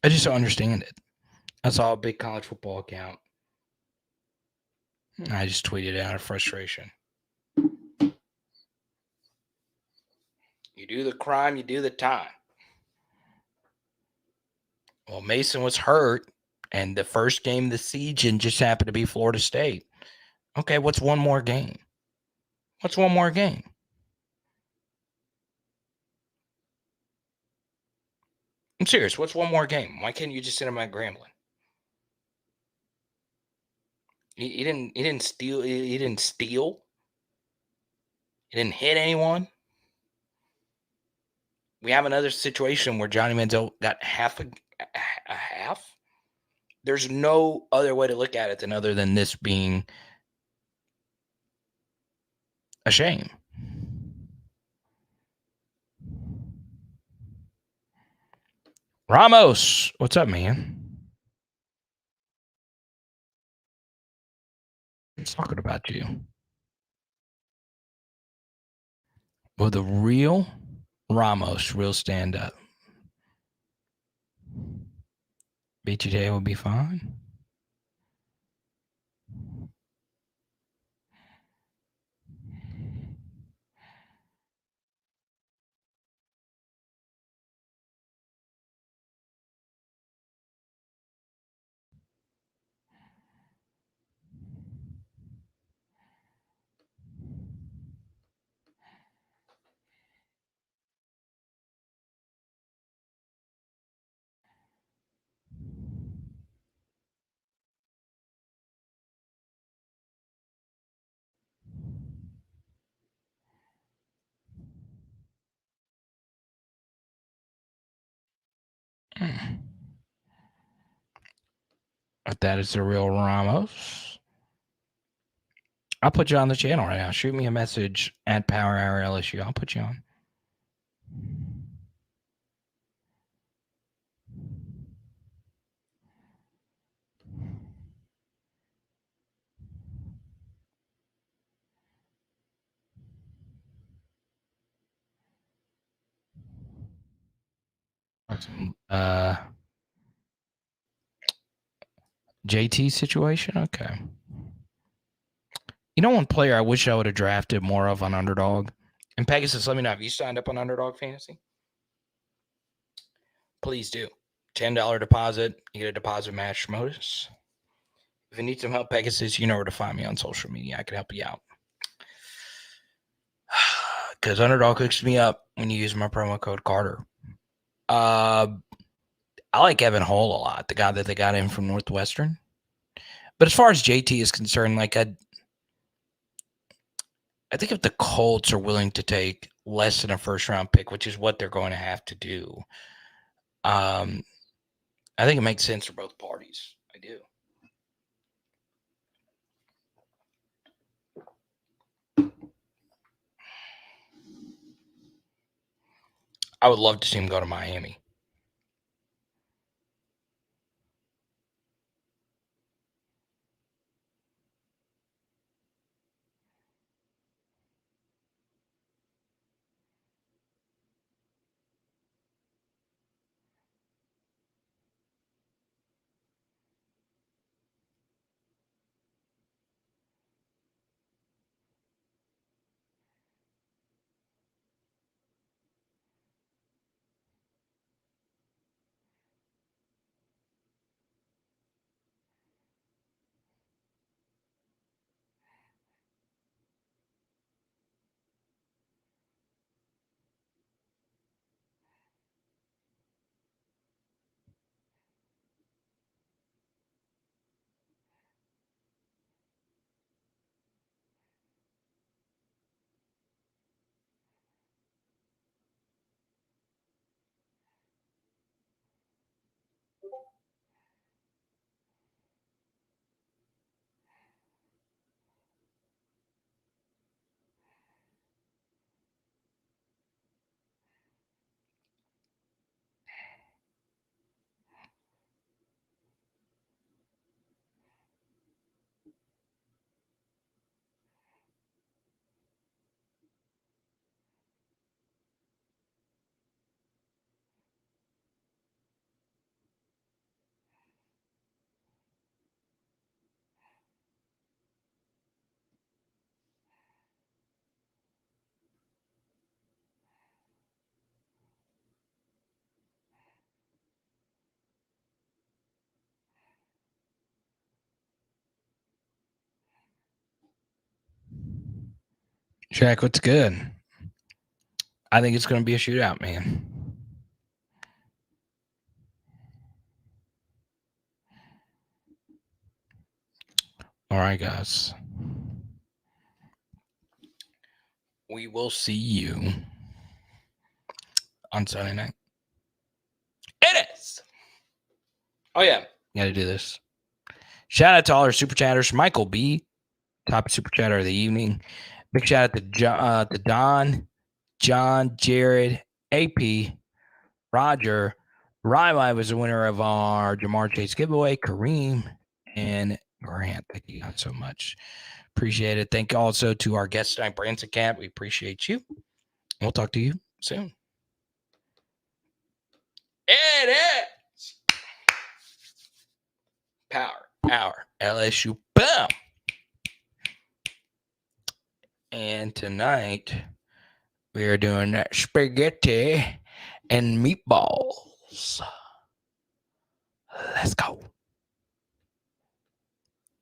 S3: I just don't understand it. I saw a big college football account. I just tweeted out of frustration. You do the crime, you do the time. Well, Mason was hurt, and the first game of the season just happened to be Florida State. Okay, what's one more game? What's one more game? I'm serious. What's one more game? Why can't you just sit him at Grambling? He didn't. He didn't steal. He didn't steal. He didn't hit anyone. We have another situation where Johnny Manziel got a half. There's no other way to look at it than other than this being a shame. Ramos, what's up, man? It's talking about you. Well, the real Ramos, real stand up. BTJ will be fine. If that is the real Ramos, I'll put you on the channel right now. Shoot me a message at Power Hour LSU. I'll put you on. JT situation? Okay. You know, one player I wish I would have drafted more of on Underdog? And Pegasus, let me know. Have you signed up on Underdog Fantasy? Please do. $10 deposit. You get a deposit match modus. If you need some help, Pegasus, you know where to find me on social media. I can help you out. Because Underdog hooks me up when you use my promo code Carter. I like Evan Hull a lot, the guy that they got in from Northwestern. But as far as JT is concerned, like I think if the Colts are willing to take less than a first-round pick, which is what they're going to have to do, I think it makes sense for both parties. I do. I would love to see him go to Miami. Shaq, what's good? I think it's going to be a shootout, man. All right, guys. We will see you on Sunday night. It is. Oh, yeah. Got to do this. Shout out to all our super chatters. Michael B., top super chatter of the evening. Big shout out to Don, John, Jared, AP, Roger. Rai was the winner of our Jamar Chase giveaway. Kareem and Grant. Thank you guys so much. Appreciate it. Thank you also to our guest tonight, Branson Camp. We appreciate you. We'll talk to you soon. It is Power Hour LSU. Boom. And tonight we are doing spaghetti and meatballs. Let's go.